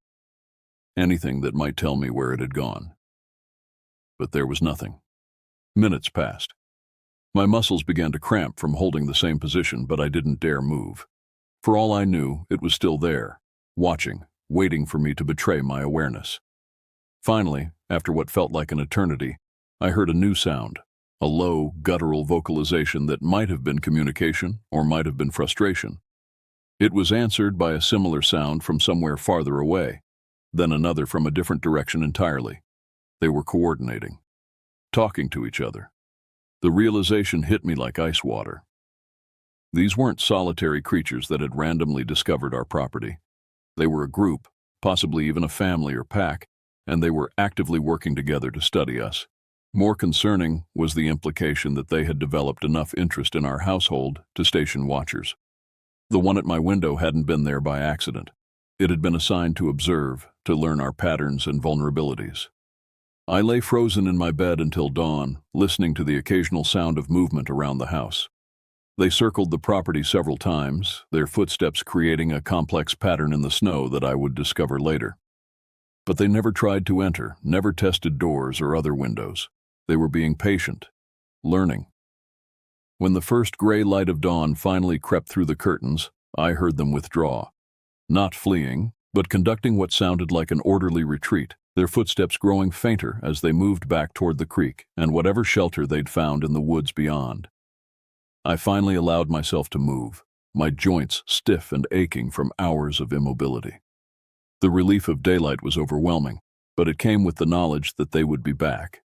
A: Anything that might tell me where it had gone. But there was nothing. Minutes passed. My muscles began to cramp from holding the same position, but I didn't dare move. For all I knew, it was still there, watching, waiting for me to betray my awareness. Finally, after what felt like an eternity, I heard a new sound, a low, guttural vocalization that might have been communication or might have been frustration. It was answered by a similar sound from somewhere farther away, then another from a different direction entirely. They were coordinating. talking to each other. The realization hit me like ice water. These weren't solitary creatures that had randomly discovered our property. They were a group, possibly even a family or pack, and they were actively working together to study us. More concerning was the implication that they had developed enough interest in our household to station watchers. The one at my window hadn't been there by accident. It had been assigned to observe, to learn our patterns and vulnerabilities. I lay frozen in my bed until dawn, listening to the occasional sound of movement around the house. They circled the property several times, their footsteps creating a complex pattern in the snow that I would discover later. But they never tried to enter, never tested doors or other windows. They were being patient, learning. When the first gray light of dawn finally crept through the curtains, I heard them withdraw. Not fleeing, but conducting what sounded like an orderly retreat, their footsteps growing fainter as they moved back toward the creek and whatever shelter they'd found in the woods beyond. I finally allowed myself to move, my joints stiff and aching from hours of immobility. The relief of daylight was overwhelming, but it came with the knowledge that they would be back,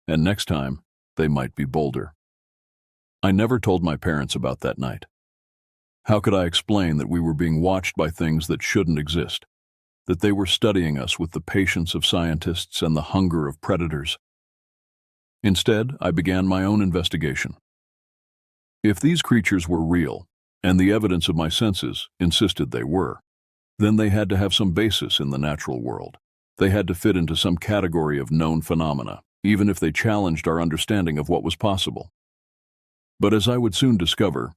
A: and next time, they might be bolder. I never told my parents about that night. How could I explain that we were being watched by things that shouldn't exist, that they were studying us with the patience of scientists and the hunger of predators? Instead, I began my own investigation. If these creatures were real, and the evidence of my senses insisted they were, then they had to have some basis in the natural world. They had to fit into some category of known phenomena, even if they challenged our understanding of what was possible. But as I would soon discover,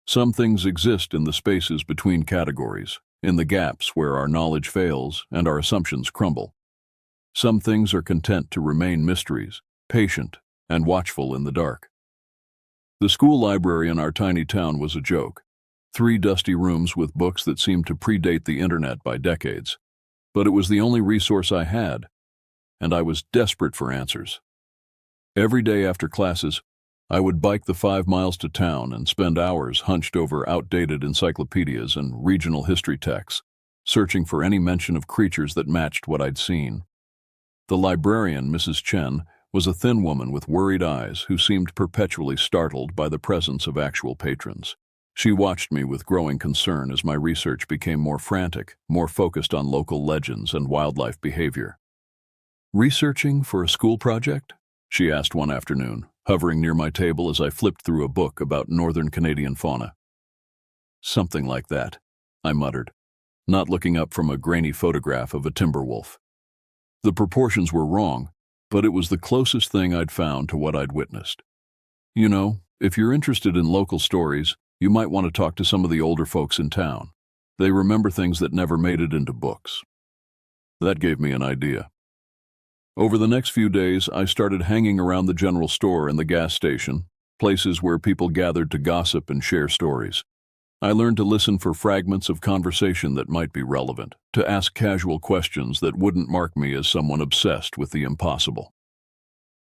A: some things exist in the spaces between categories, in the gaps where our knowledge fails and our assumptions crumble. Some things are content to remain mysteries, patient and watchful in the dark. The school library in our tiny town was a joke. 3 dusty rooms with books that seemed to predate the internet by decades. But it was the only resource I had, and I was desperate for answers. Every day after classes, I would bike the 5 miles to town and spend hours hunched over outdated encyclopedias and regional history texts, searching for any mention of creatures that matched what I'd seen. The librarian, Mrs. Chen, was a thin woman with worried eyes who seemed perpetually startled by the presence of actual patrons. She watched me with growing concern as my research became more frantic, more focused on local legends and wildlife behavior. "Researching for a school project?" she asked one afternoon, hovering near my table as I flipped through a book about northern Canadian fauna. "Something like that," I muttered, not looking up from a grainy photograph of a timber wolf. The proportions were wrong, but it was the closest thing I'd found to what I'd witnessed. You know, if you're interested in local stories, you might want to talk to some of the older folks in town. They remember things that never made it into books. That gave me an idea. Over the next few days, I started hanging around the general store and the gas station, places where people gathered to gossip and share stories. I learned to listen for fragments of conversation that might be relevant, to ask casual questions that wouldn't mark me as someone obsessed with the impossible.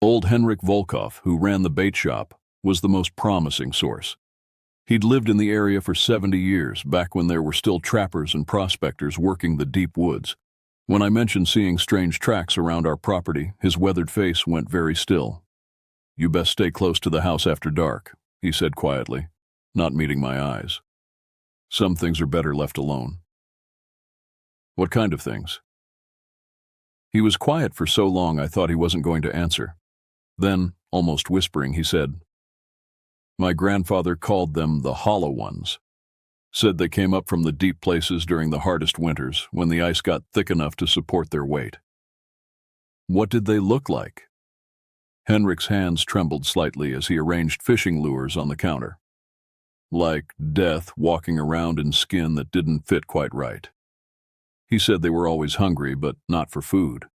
A: Old Henrik Volkov, who ran the bait shop, was the most promising source. He'd lived in the area for 70 years, back when there were still trappers and prospectors working the deep woods. When I mentioned seeing strange tracks around our property, his weathered face went very still. "You best stay close to the house after dark," he said quietly, not meeting my eyes. "Some things are better left alone." "What kind of things?" He was quiet for so long I thought he wasn't going to answer. Then, almost whispering, he said, "My grandfather called them the hollow ones. Said they came up from the deep places during the hardest winters, when the ice got thick enough to support their weight." "What did they look like?" Henrik's hands trembled slightly as he arranged fishing lures on the counter. "Like death walking around in skin that didn't fit quite right. He said they were always hungry, but not for food.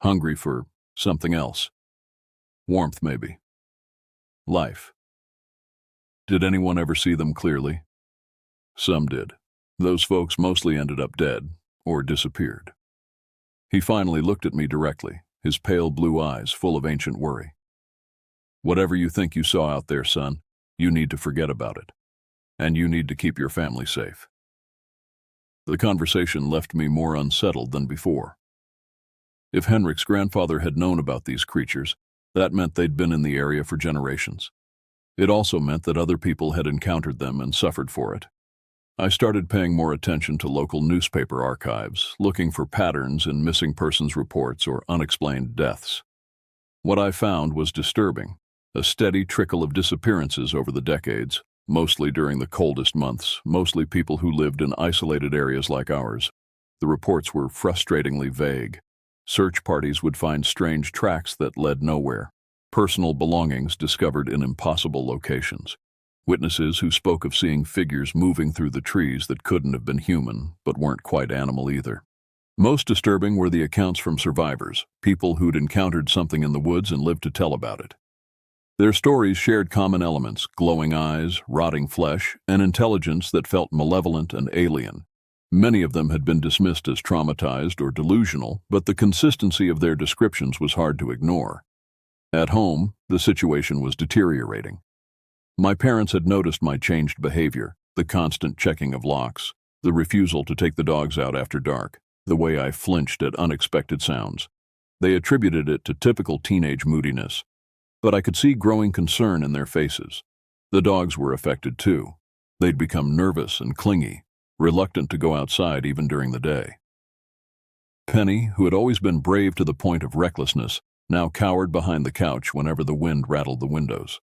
A: Hungry for something else. Warmth, maybe. Life." "Did anyone ever see them clearly?" "Some did. Those folks mostly ended up dead, or disappeared." He finally looked at me directly, his pale blue eyes full of ancient worry. "Whatever you think you saw out there, son, you need to forget about it. And you need to keep your family safe." The conversation left me more unsettled than before. If Henrik's grandfather had known about these creatures, That meant they'd been in the area for generations. It also meant that other people had encountered them and suffered for it. I started paying more attention to local newspaper archives, looking for patterns in missing persons reports or unexplained deaths. What I found was disturbing: a steady trickle of disappearances over the decades, mostly during the coldest months, mostly people who lived in isolated areas like ours. The reports were frustratingly vague. Search parties would find strange tracks that led nowhere, personal belongings discovered in impossible locations, witnesses who spoke of seeing figures moving through the trees that couldn't have been human, but weren't quite animal either. Most disturbing were the accounts from survivors, people who'd encountered something in the woods and lived to tell about it. Their stories shared common elements: glowing eyes, rotting flesh, and intelligence that felt malevolent and alien. Many of them had been dismissed as traumatized or delusional, but the consistency of their descriptions was hard to ignore. At home, the situation was deteriorating. My parents had noticed my changed behavior: the constant checking of locks, the refusal to take the dogs out after dark, the way I flinched at unexpected sounds. They attributed it to typical teenage moodiness, but I could see growing concern in their faces. The dogs were affected too. They'd become nervous and clingy, reluctant to go outside even during the day. Penny, who had always been brave to the point of recklessness, now cowered behind the couch whenever the wind rattled the windows.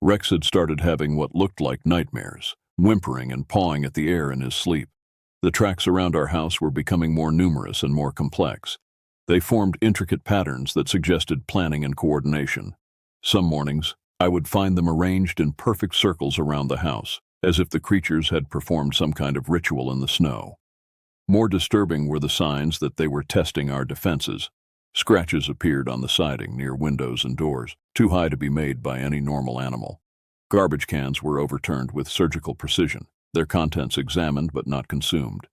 A: Rex had started having what looked like nightmares, whimpering and pawing at the air in his sleep. The tracks around our house were becoming more numerous and more complex. They formed intricate patterns that suggested planning and coordination. Some mornings, I would find them arranged in perfect circles around the house, as if the creatures had performed some kind of ritual in the snow. More disturbing were the signs that they were testing our defenses. Scratches appeared on the siding near windows and doors, too high to be made by any normal animal. Garbage cans were overturned with surgical precision, their contents examined but not consumed.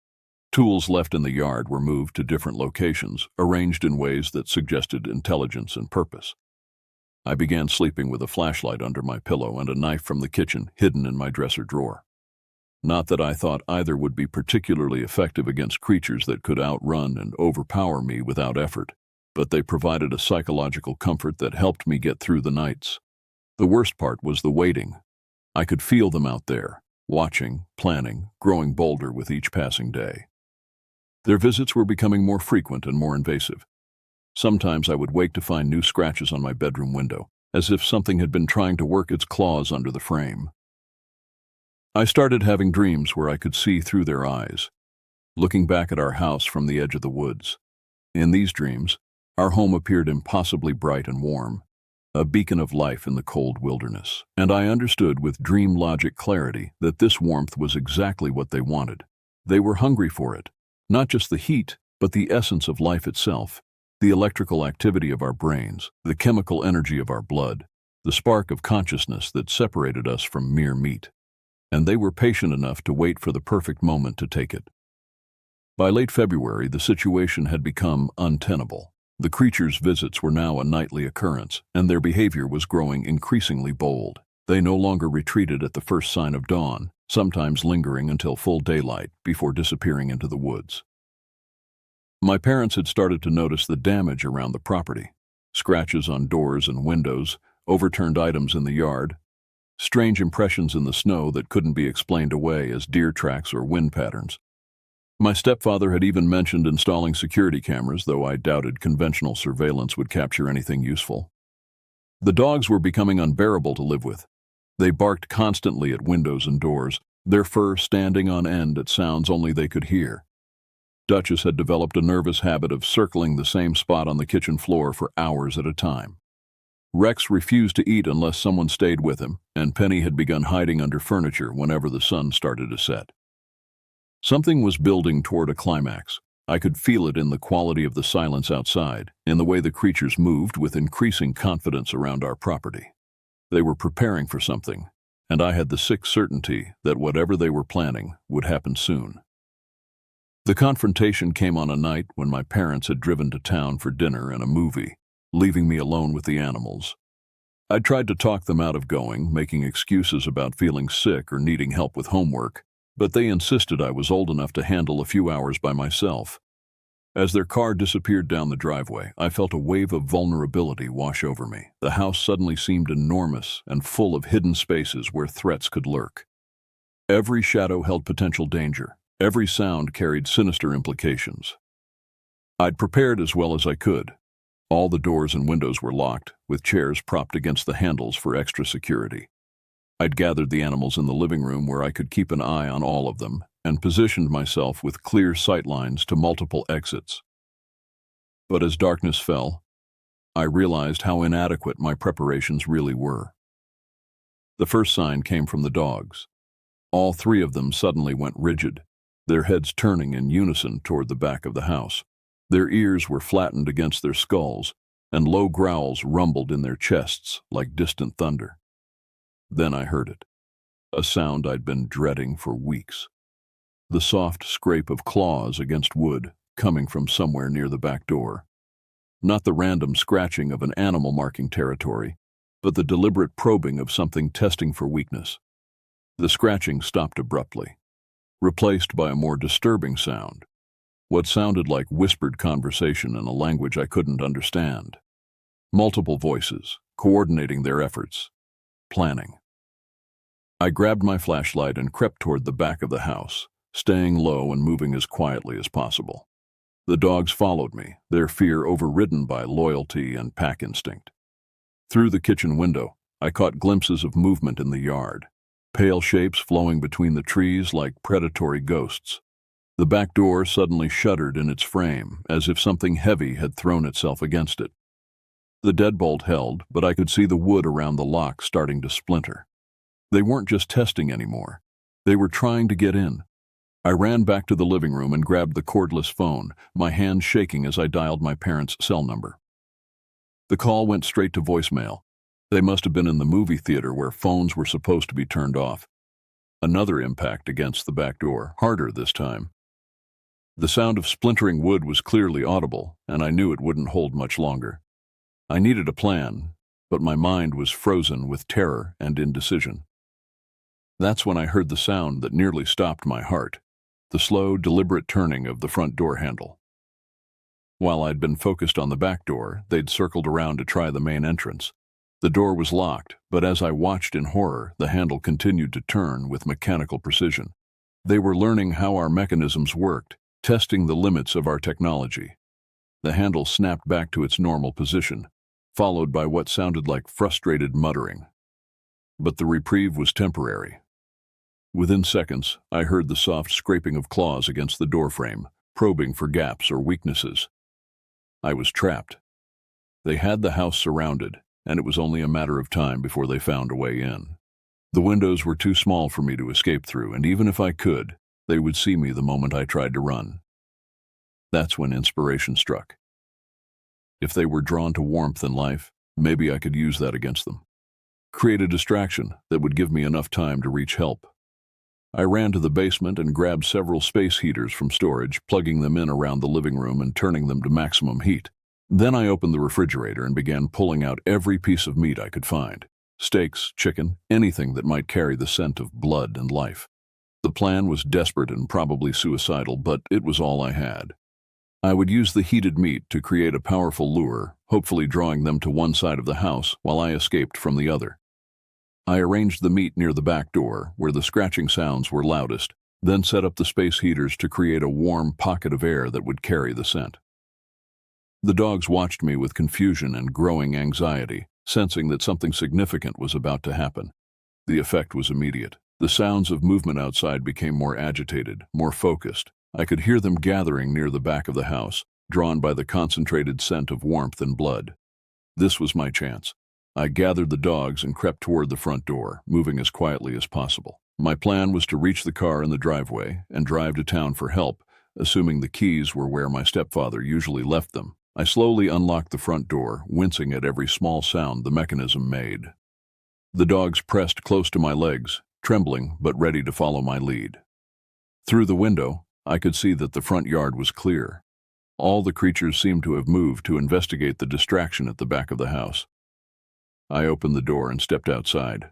A: Tools left in the yard were moved to different locations, arranged in ways that suggested intelligence and purpose. I began sleeping with a flashlight under my pillow and a knife from the kitchen hidden in my dresser drawer. Not that I thought either would be particularly effective against creatures that could outrun and overpower me without effort, but they provided a psychological comfort that helped me get through the nights. The worst part was the waiting. I could feel them out there, watching, planning, growing bolder with each passing day. Their visits were becoming more frequent and more invasive. Sometimes I would wake to find new scratches on my bedroom window, as if something had been trying to work its claws under the frame. I started having dreams where I could see through their eyes, looking back at our house from the edge of the woods. In these dreams, our home appeared impossibly bright and warm, a beacon of life in the cold wilderness, and I understood with dream logic clarity that this warmth was exactly what they wanted. They were hungry for it, not just the heat, but the essence of life itself. The electrical activity of our brains, the chemical energy of our blood, the spark of consciousness that separated us from mere meat. And they were patient enough to wait for the perfect moment to take it. By late February, the situation had become untenable. The creatures' visits were now a nightly occurrence, and their behavior was growing increasingly bold. They no longer retreated at the first sign of dawn, sometimes lingering until full daylight before disappearing into the woods. My parents had started to notice the damage around the property: scratches on doors and windows, overturned items in the yard, strange impressions in the snow that couldn't be explained away as deer tracks or wind patterns. My stepfather had even mentioned installing security cameras, though I doubted conventional surveillance would capture anything useful. The dogs were becoming unbearable to live with. They barked constantly at windows and doors, their fur standing on end at sounds only they could hear. Duchess had developed a nervous habit of circling the same spot on the kitchen floor for hours at a time. Rex refused to eat unless someone stayed with him, and Penny had begun hiding under furniture whenever the sun started to set. Something was building toward a climax. I could feel it in the quality of the silence outside, in the way the creatures moved with increasing confidence around our property. They were preparing for something, and I had the sick certainty that whatever they were planning would happen soon. The confrontation came on a night when my parents had driven to town for dinner and a movie, leaving me alone with the animals. I tried to talk them out of going, making excuses about feeling sick or needing help with homework, but they insisted I was old enough to handle a few hours by myself. As their car disappeared down the driveway, I felt a wave of vulnerability wash over me. The house suddenly seemed enormous and full of hidden spaces where threats could lurk. Every shadow held potential danger. Every sound carried sinister implications. I'd prepared as well as I could. All the doors and windows were locked, with chairs propped against the handles for extra security. I'd gathered the animals in the living room where I could keep an eye on all of them, and positioned myself with clear sightlines to multiple exits. But as darkness fell, I realized how inadequate my preparations really were. The first sign came from the dogs. All three of them suddenly went rigid, their heads turning in unison toward the back of the house. Their ears were flattened against their skulls, and low growls rumbled in their chests like distant thunder. Then I heard it, a sound I'd been dreading for weeks. The soft scrape of claws against wood coming from somewhere near the back door. Not the random scratching of an animal marking territory, but the deliberate probing of something testing for weakness. The scratching stopped abruptly, replaced by a more disturbing sound, what sounded like whispered conversation in a language I couldn't understand. Multiple voices, coordinating their efforts, planning. I grabbed my flashlight and crept toward the back of the house, staying low and moving as quietly as possible. The dogs followed me, their fear overridden by loyalty and pack instinct. Through the kitchen window, I caught glimpses of movement in the yard, pale shapes flowing between the trees like predatory ghosts. The back door suddenly shuddered in its frame, as if something heavy had thrown itself against it. The deadbolt held, but I could see the wood around the lock starting to splinter. They weren't just testing anymore. They were trying to get in. I ran back to the living room and grabbed the cordless phone, my hands shaking as I dialed my parents' cell number. The call went straight to voicemail. They must have been in the movie theater where phones were supposed to be turned off. Another impact against the back door, harder this time. The sound of splintering wood was clearly audible, and I knew it wouldn't hold much longer. I needed a plan, but my mind was frozen with terror and indecision. That's when I heard the sound that nearly stopped my heart. The slow, deliberate turning of the front door handle. While I'd been focused on the back door, they'd circled around to try the main entrance. The door was locked, but as I watched in horror, the handle continued to turn with mechanical precision. They were learning how our mechanisms worked, testing the limits of our technology. The handle snapped back to its normal position, followed by what sounded like frustrated muttering. But the reprieve was temporary. Within seconds, I heard the soft scraping of claws against the doorframe, probing for gaps or weaknesses. I was trapped. They had the house surrounded, and it was only a matter of time before they found a way in. The windows were too small for me to escape through, and even if I could, they would see me the moment I tried to run. That's when inspiration struck. If they were drawn to warmth and life, maybe I could use that against them. Create a distraction that would give me enough time to reach help. I ran to the basement and grabbed several space heaters from storage, plugging them in around the living room and turning them to maximum heat. Then I opened the refrigerator and began pulling out every piece of meat I could find. Steaks, chicken, anything that might carry the scent of blood and life. The plan was desperate and probably suicidal, but it was all I had. I would use the heated meat to create a powerful lure, hopefully drawing them to one side of the house while I escaped from the other. I arranged the meat near the back door, where the scratching sounds were loudest, then set up the space heaters to create a warm pocket of air that would carry the scent. The dogs watched me with confusion and growing anxiety, sensing that something significant was about to happen. The effect was immediate. The sounds of movement outside became more agitated, more focused. I could hear them gathering near the back of the house, drawn by the concentrated scent of warmth and blood. This was my chance. I gathered the dogs and crept toward the front door, moving as quietly as possible. My plan was to reach the car in the driveway and drive to town for help, assuming the keys were where my stepfather usually left them. I slowly unlocked the front door, wincing at every small sound the mechanism made. The dogs pressed close to my legs, trembling but ready to follow my lead. Through the window, I could see that the front yard was clear. All the creatures seemed to have moved to investigate the distraction at the back of the house. I opened the door and stepped outside.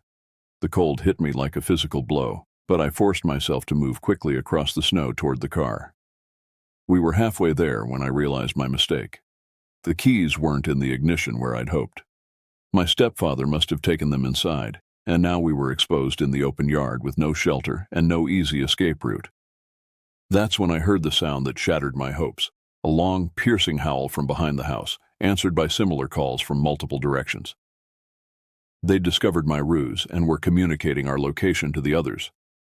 A: The cold hit me like a physical blow, but I forced myself to move quickly across the snow toward the car. We were halfway there when I realized my mistake. The keys weren't in the ignition where I'd hoped. My stepfather must have taken them inside, and now we were exposed in the open yard with no shelter and no easy escape route. That's when I heard the sound that shattered my hopes, a long, piercing howl from behind the house, answered by similar calls from multiple directions. They'd discovered my ruse and were communicating our location to the others.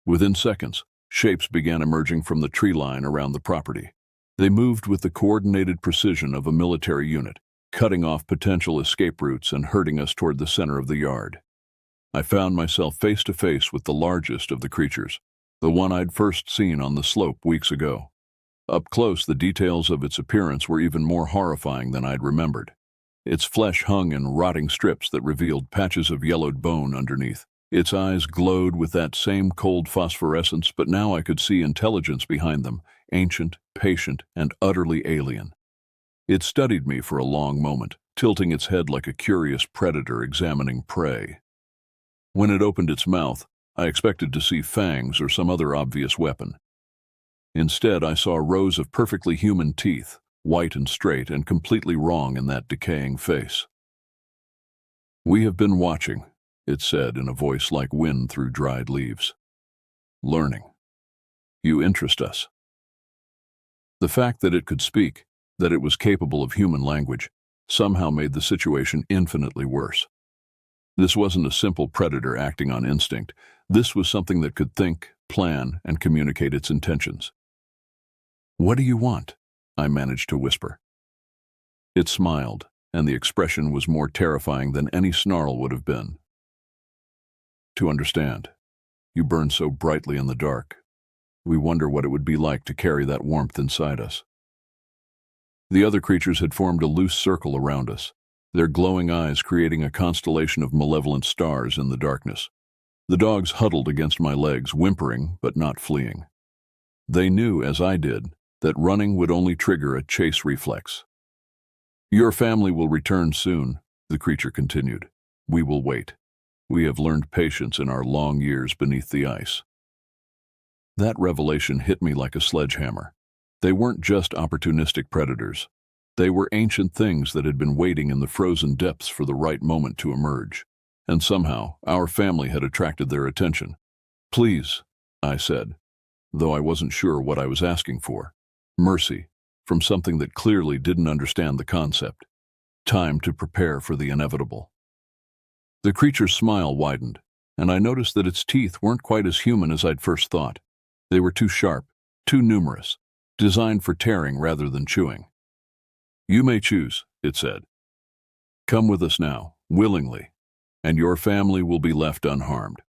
A: Within seconds, shapes began emerging from the tree line around the property. They moved with the coordinated precision of a military unit, cutting off potential escape routes and herding us toward the center of the yard. I found myself face to face with the largest of the creatures, the one I'd first seen on the slope weeks ago. Up close, the details of its appearance were even more horrifying than I'd remembered. Its flesh hung in rotting strips that revealed patches of yellowed bone underneath. Its eyes glowed with that same cold phosphorescence, but now I could see intelligence behind them, ancient, patient, and utterly alien. It studied me for a long moment, tilting its head like a curious predator examining prey. When it opened its mouth, I expected to see fangs or some other obvious weapon. Instead, I saw rows of perfectly human teeth, white and straight and completely wrong in that decaying face. "We have been watching," it said in a voice like wind through dried leaves. "Learning. You interest us." The fact that it could speak, that it was capable of human language, somehow made the situation infinitely worse. This wasn't a simple predator acting on instinct. This was something that could think, plan, and communicate its intentions. "What do you want?" I managed to whisper. It smiled, and the expression was more terrifying than any snarl would have been. "To understand. You burn so brightly in the dark. We wonder what it would be like to carry that warmth inside us." The other creatures had formed a loose circle around us, their glowing eyes creating a constellation of malevolent stars in the darkness. The dogs huddled against my legs, whimpering but not fleeing. They knew, as I did, that running would only trigger a chase reflex. "Your family will return soon," the creature continued. "We will wait. We have learned patience in our long years beneath the ice." That revelation hit me like a sledgehammer. They weren't just opportunistic predators. They were ancient things that had been waiting in the frozen depths for the right moment to emerge. And somehow, our family had attracted their attention. "Please," I said, though I wasn't sure what I was asking for. Mercy, from something that clearly didn't understand the concept. Time to prepare for the inevitable. The creature's smile widened, and I noticed that its teeth weren't quite as human as I'd first thought. They were too sharp, too numerous, designed for tearing rather than chewing. "You may choose," it said. "Come with us now, willingly, and your family will be left unharmed.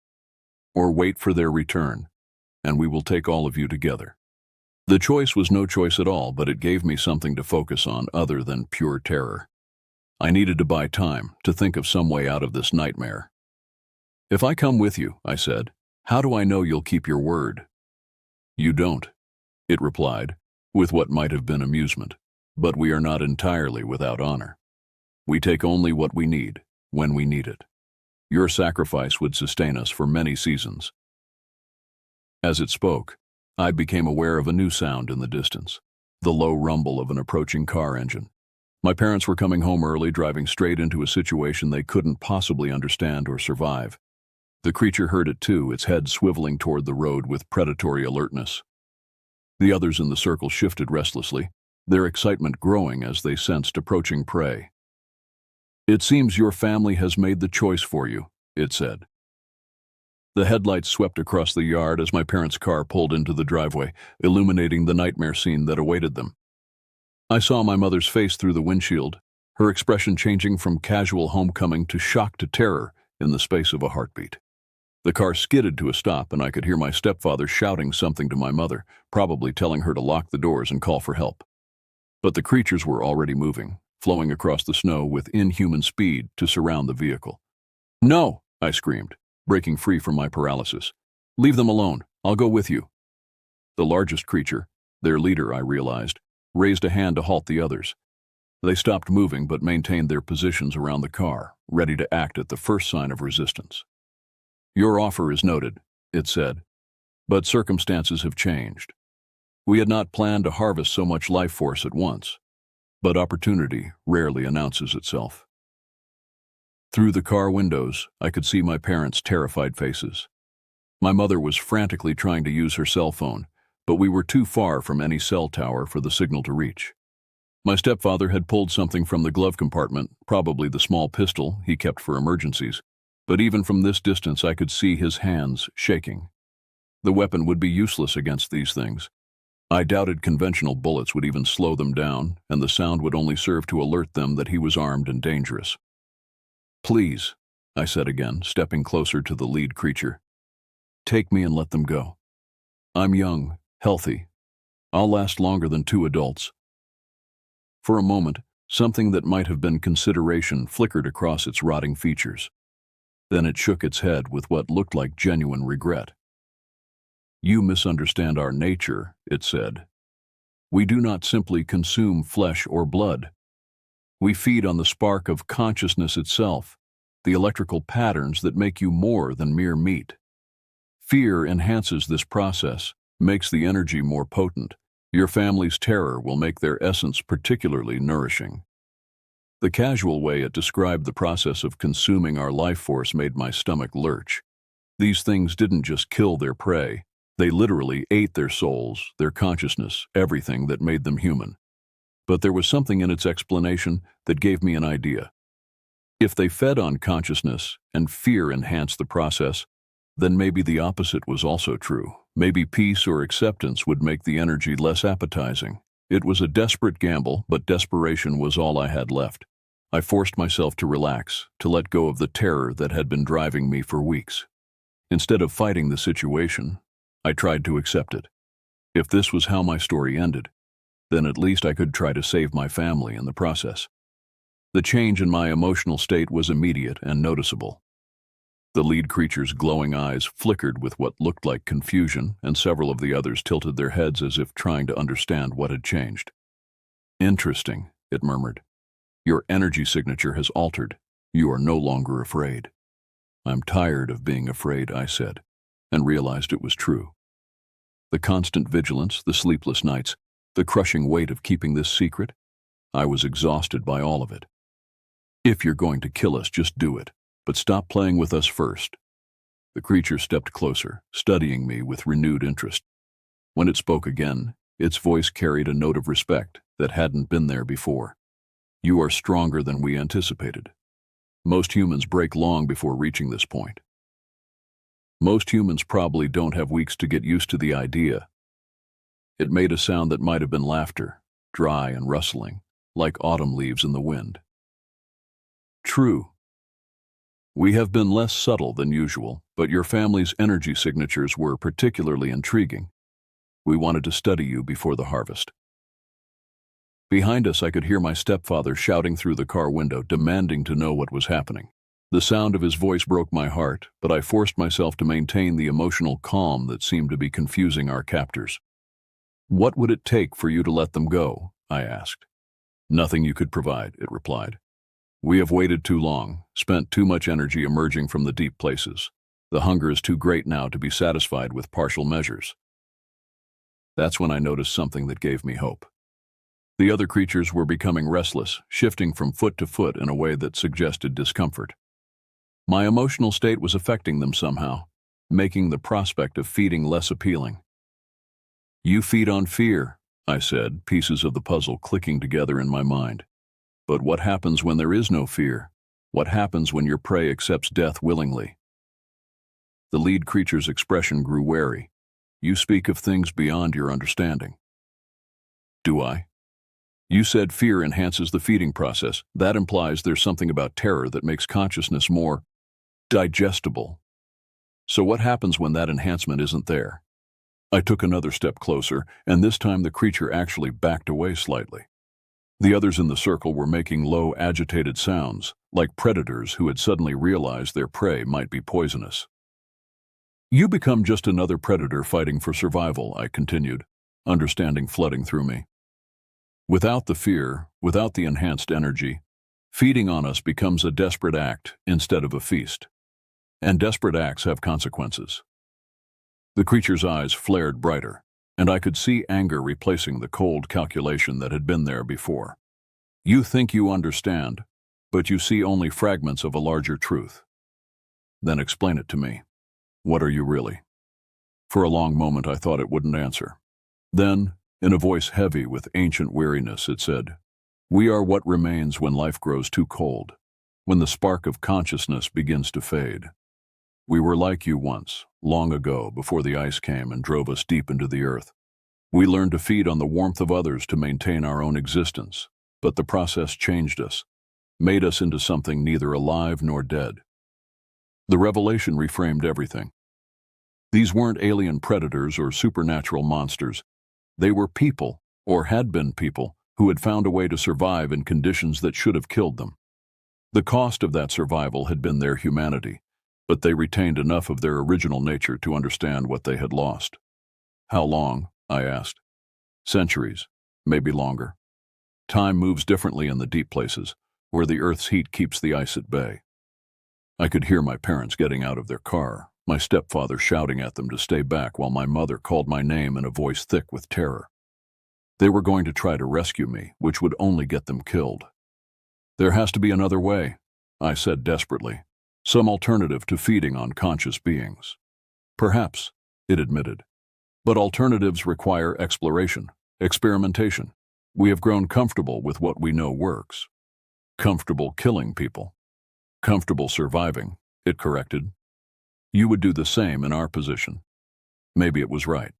A: Or wait for their return, and we will take all of you together." The choice was no choice at all, but it gave me something to focus on other than pure terror. I needed to buy time to think of some way out of this nightmare. "If I come with you," I said, "how do I know you'll keep your word?" "You don't," it replied, with what might have been amusement. "But we are not entirely without honor. We take only what we need, when we need it. Your sacrifice would sustain us for many seasons." As it spoke, I became aware of a new sound in the distance, the low rumble of an approaching car engine. My parents were coming home early, driving straight into a situation they couldn't possibly understand or survive. The creature heard it too, its head swiveling toward the road with predatory alertness. The others in the circle shifted restlessly, their excitement growing as they sensed approaching prey. "It seems your family has made the choice for you," it said. The headlights swept across the yard as my parents' car pulled into the driveway, illuminating the nightmare scene that awaited them. I saw my mother's face through the windshield, her expression changing from casual homecoming to shock to terror in the space of a heartbeat. The car skidded to a stop, and I could hear my stepfather shouting something to my mother, probably telling her to lock the doors and call for help. But the creatures were already moving, flowing across the snow with inhuman speed to surround the vehicle. "No!" I screamed, breaking free from my paralysis. "Leave them alone. I'll go with you." The largest creature, their leader, I realized, raised a hand to halt the others. They stopped moving but maintained their positions around the car, ready to act at the first sign of resistance. "Your offer is noted," it said, "but circumstances have changed. We had not planned to harvest so much life force at once, but opportunity rarely announces itself. Through the car windows, I could see my parents' terrified faces. My mother was frantically trying to use her cell phone, but we were too far from any cell tower for the signal to reach. My stepfather had pulled something from the glove compartment, probably the small pistol he kept for emergencies, but even from this distance I could see his hands shaking. The weapon would be useless against these things. I doubted conventional bullets would even slow them down, and the sound would only serve to alert them that he was armed and dangerous. "Please," I said again, stepping closer to the lead creature. "Take me and let them go. I'm young, healthy. I'll last longer than 2 adults." For a moment, something that might have been consideration flickered across its rotting features. Then it shook its head with what looked like genuine regret. "You misunderstand our nature," it said. "We do not simply consume flesh or blood. We feed on the spark of consciousness itself, the electrical patterns that make you more than mere meat. Fear enhances this process, makes the energy more potent. Your family's terror will make their essence particularly nourishing." The casual way it described the process of consuming our life force made my stomach lurch. These things didn't just kill their prey, they literally ate their souls, their consciousness, everything that made them human. But there was something in its explanation that gave me an idea. If they fed on consciousness and fear enhanced the process, then maybe the opposite was also true. Maybe peace or acceptance would make the energy less appetizing. It was a desperate gamble, but desperation was all I had left. I forced myself to relax, to let go of the terror that had been driving me for weeks. Instead of fighting the situation, I tried to accept it. If this was how my story ended, then at least I could try to save my family in the process. The change in my emotional state was immediate and noticeable. The lead creature's glowing eyes flickered with what looked like confusion, and several of the others tilted their heads as if trying to understand what had changed. "Interesting," it murmured. "Your energy signature has altered. You are no longer afraid." "I'm tired of being afraid," I said, and realized it was true. The constant vigilance, the sleepless nights, the crushing weight of keeping this secret, I was exhausted by all of it. "If you're going to kill us, just do it, but stop playing with us first." The creature stepped closer, studying me with renewed interest. When it spoke again, its voice carried a note of respect that hadn't been there before. "You are stronger than we anticipated. Most humans break long before reaching this point. Most humans probably don't have weeks to get used to the idea." It made a sound that might have been laughter, dry and rustling, like autumn leaves in the wind. "True. We have been less subtle than usual, but your family's energy signatures were particularly intriguing. We wanted to study you before the harvest." Behind us, I could hear my stepfather shouting through the car window, demanding to know what was happening. The sound of his voice broke my heart, but I forced myself to maintain the emotional calm that seemed to be confusing our captors. "What would it take for you to let them go?" I asked. "Nothing you could provide," it replied. "We have waited too long, spent too much energy emerging from the deep places. The hunger is too great now to be satisfied with partial measures." That's when I noticed something that gave me hope. The other creatures were becoming restless, shifting from foot to foot in a way that suggested discomfort. My emotional state was affecting them somehow, making the prospect of feeding less appealing. "You feed on fear," I said, pieces of the puzzle clicking together in my mind. "But what happens when there is no fear? What happens when your prey accepts death willingly?" The lead creature's expression grew wary. "You speak of things beyond your understanding." "Do I? You said fear enhances the feeding process. That implies there's something about terror that makes consciousness more digestible. So what happens when that enhancement isn't there?" I took another step closer, and this time the creature actually backed away slightly. The others in the circle were making low, agitated sounds, like predators who had suddenly realized their prey might be poisonous. "You become just another predator fighting for survival," I continued, understanding flooding through me. "Without the fear, without the enhanced energy, feeding on us becomes a desperate act instead of a feast. And desperate acts have consequences." The creature's eyes flared brighter. and I could see anger replacing the cold calculation that had been there before. You think you understand, but you see only fragments of a larger truth. Then explain it to me. What are you really? For a long moment I thought it wouldn't answer. Then, in a voice heavy with ancient weariness, it said, "We are what remains when life grows too cold, when the spark of consciousness begins to fade. We were like you once, long ago, before the ice came and drove us deep into the earth. We learned to feed on the warmth of others to maintain our own existence, but the process changed us, made us into something neither alive nor dead." The revelation reframed everything. These weren't alien predators or supernatural monsters. They were people, or had been people, who had found a way to survive in conditions that should have killed them. The cost of that survival had been their humanity, but they retained enough of their original nature to understand what they had lost. "How long?" I asked. "Centuries, maybe longer. Time moves differently in the deep places, where the Earth's heat keeps the ice at bay." I could hear my parents getting out of their car, my stepfather shouting at them to stay back while my mother called my name in a voice thick with terror. They were going to try to rescue me, which would only get them killed. "There has to be another way," I said desperately. "Some alternative to feeding on conscious beings." "Perhaps," it admitted. "But alternatives require exploration, experimentation. We have grown comfortable with what we know works. Comfortable killing people. Comfortable surviving," it corrected. "You would do the same in our position." Maybe it was right.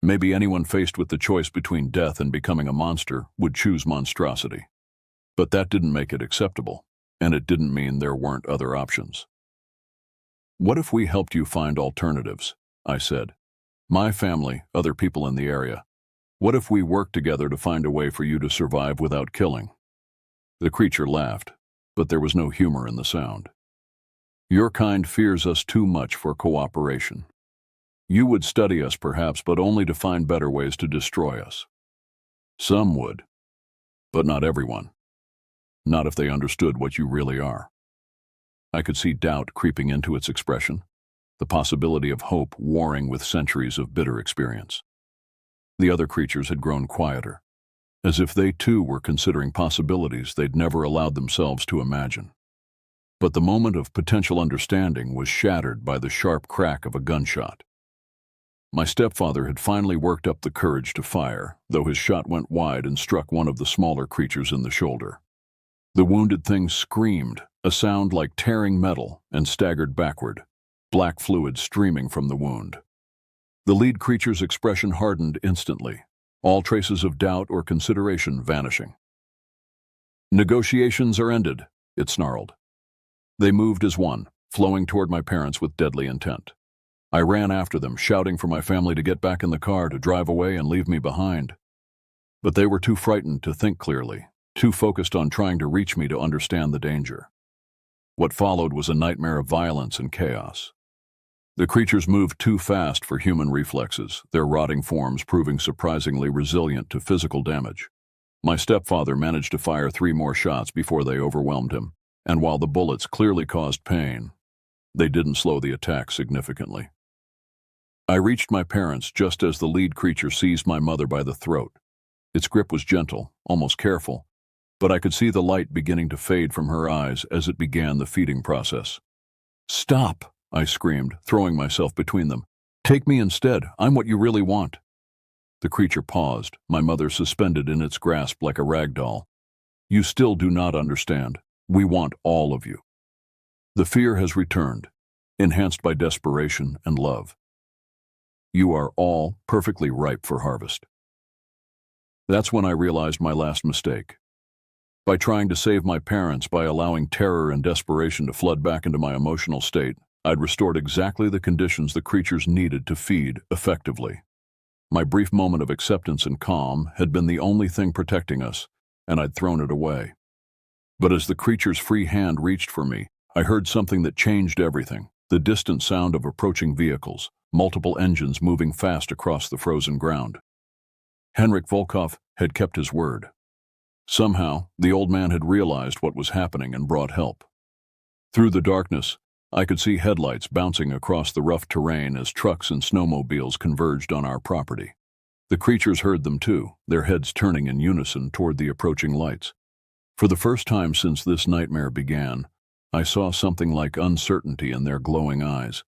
A: Maybe anyone faced with the choice between death and becoming a monster would choose monstrosity. But that didn't make it acceptable, and it didn't mean there weren't other options. "What if we helped you find alternatives?" I said. "My family, other people in the area. What if we worked together to find a way for you to survive without killing?" The creature laughed, but there was no humor in the sound. "Your kind fears us too much for cooperation. You would study us perhaps, but only to find better ways to destroy us. Some would, but not everyone. Not if they understood what you really are." I could see doubt creeping into its expression, the possibility of hope warring with centuries of bitter experience. The other creatures had grown quieter, as if they too were considering possibilities they'd never allowed themselves to imagine. But the moment of potential understanding was shattered by the sharp crack of a gunshot. My stepfather had finally worked up the courage to fire, though his shot went wide and struck one of the smaller creatures in the shoulder. The wounded thing screamed, a sound like tearing metal, and staggered backward, black fluid streaming from the wound. The lead creature's expression hardened instantly, all traces of doubt or consideration vanishing. "Negotiations are ended," it snarled. They moved as one, flowing toward my parents with deadly intent. I ran after them, shouting for my family to get back in the car, to drive away and leave me behind. But they were too frightened to think clearly, too focused on trying to reach me to understand the danger. What followed was a nightmare of violence and chaos. The creatures moved too fast for human reflexes, their rotting forms proving surprisingly resilient to physical damage. My stepfather managed to fire 3 more shots before they overwhelmed him, and while the bullets clearly caused pain, they didn't slow the attack significantly. I reached my parents just as the lead creature seized my mother by the throat. Its grip was gentle, almost careful, but I could see the light beginning to fade from her eyes as it began the feeding process. "Stop!" I screamed, throwing myself between them. "Take me instead. I'm what you really want." The creature paused, my mother suspended in its grasp like a rag doll. "You still do not understand. We want all of you." The fear has returned, enhanced by desperation and love. You are all perfectly ripe for harvest. That's when I realized my last mistake. By trying to save my parents by allowing terror and desperation to flood back into my emotional state, I'd restored exactly the conditions the creatures needed to feed effectively. My brief moment of acceptance and calm had been the only thing protecting us, and I'd thrown it away. But as the creature's free hand reached for me, I heard something that changed everything, the distant sound of approaching vehicles, multiple engines moving fast across the frozen ground. Henrik Volkov had kept his word. Somehow, the old man had realized what was happening and brought help. Through the darkness, I could see headlights bouncing across the rough terrain as trucks and snowmobiles converged on our property. The creatures heard them too, their heads turning in unison toward the approaching lights. For the first time since this nightmare began, I saw something like uncertainty in their glowing eyes.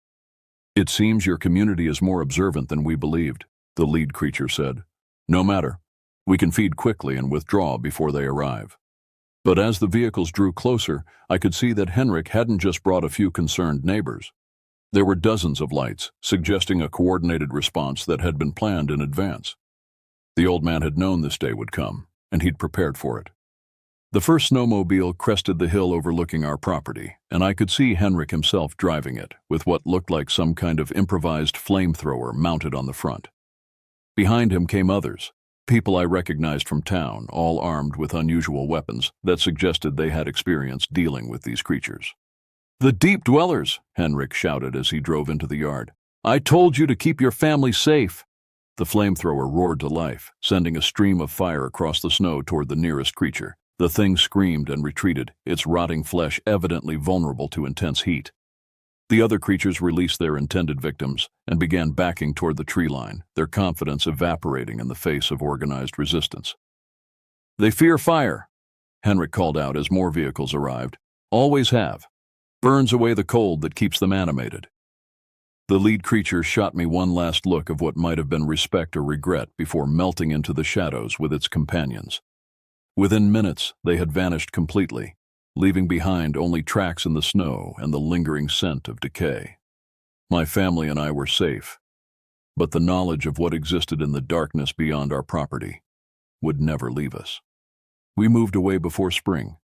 A: "It seems your community is more observant than we believed," the lead creature said. "No matter. We can feed quickly and withdraw before they arrive." But as the vehicles drew closer, I could see that Henrik hadn't just brought a few concerned neighbors. There were dozens of lights, suggesting a coordinated response that had been planned in advance. The old man had known this day would come, and he'd prepared for it. The first snowmobile crested the hill overlooking our property, and I could see Henrik himself driving it, with what looked like some kind of improvised flamethrower mounted on the front. Behind him came others, people I recognized from town, all armed with unusual weapons that suggested they had experience dealing with these creatures. "The Deep Dwellers!" Henrik shouted as he drove into the yard. "I told you to keep your family safe!" The flamethrower roared to life, sending a stream of fire across the snow toward the nearest creature. The thing screamed and retreated, its rotting flesh evidently vulnerable to intense heat. The other creatures released their intended victims and began backing toward the tree line, their confidence evaporating in the face of organized resistance. "They fear fire," Henrik called out as more vehicles arrived. "Always have. Burns away the cold that keeps them animated." The lead creature shot me one last look of what might have been respect or regret before melting into the shadows with its companions. Within minutes, they had vanished completely, leaving behind only tracks in the snow and the lingering scent of decay. My family and I were safe, but the knowledge of what existed in the darkness beyond our property would never leave us. We moved away before spring,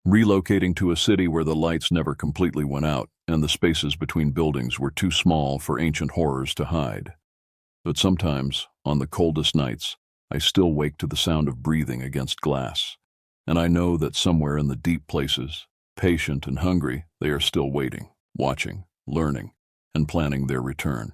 A: relocating to a city where the lights never completely went out and the spaces between buildings were too small for ancient horrors to hide. But sometimes, on the coldest nights, I still wake to the sound of breathing against glass, and I know that somewhere in the deep places, patient and hungry, they are still waiting, watching, learning, and planning their return.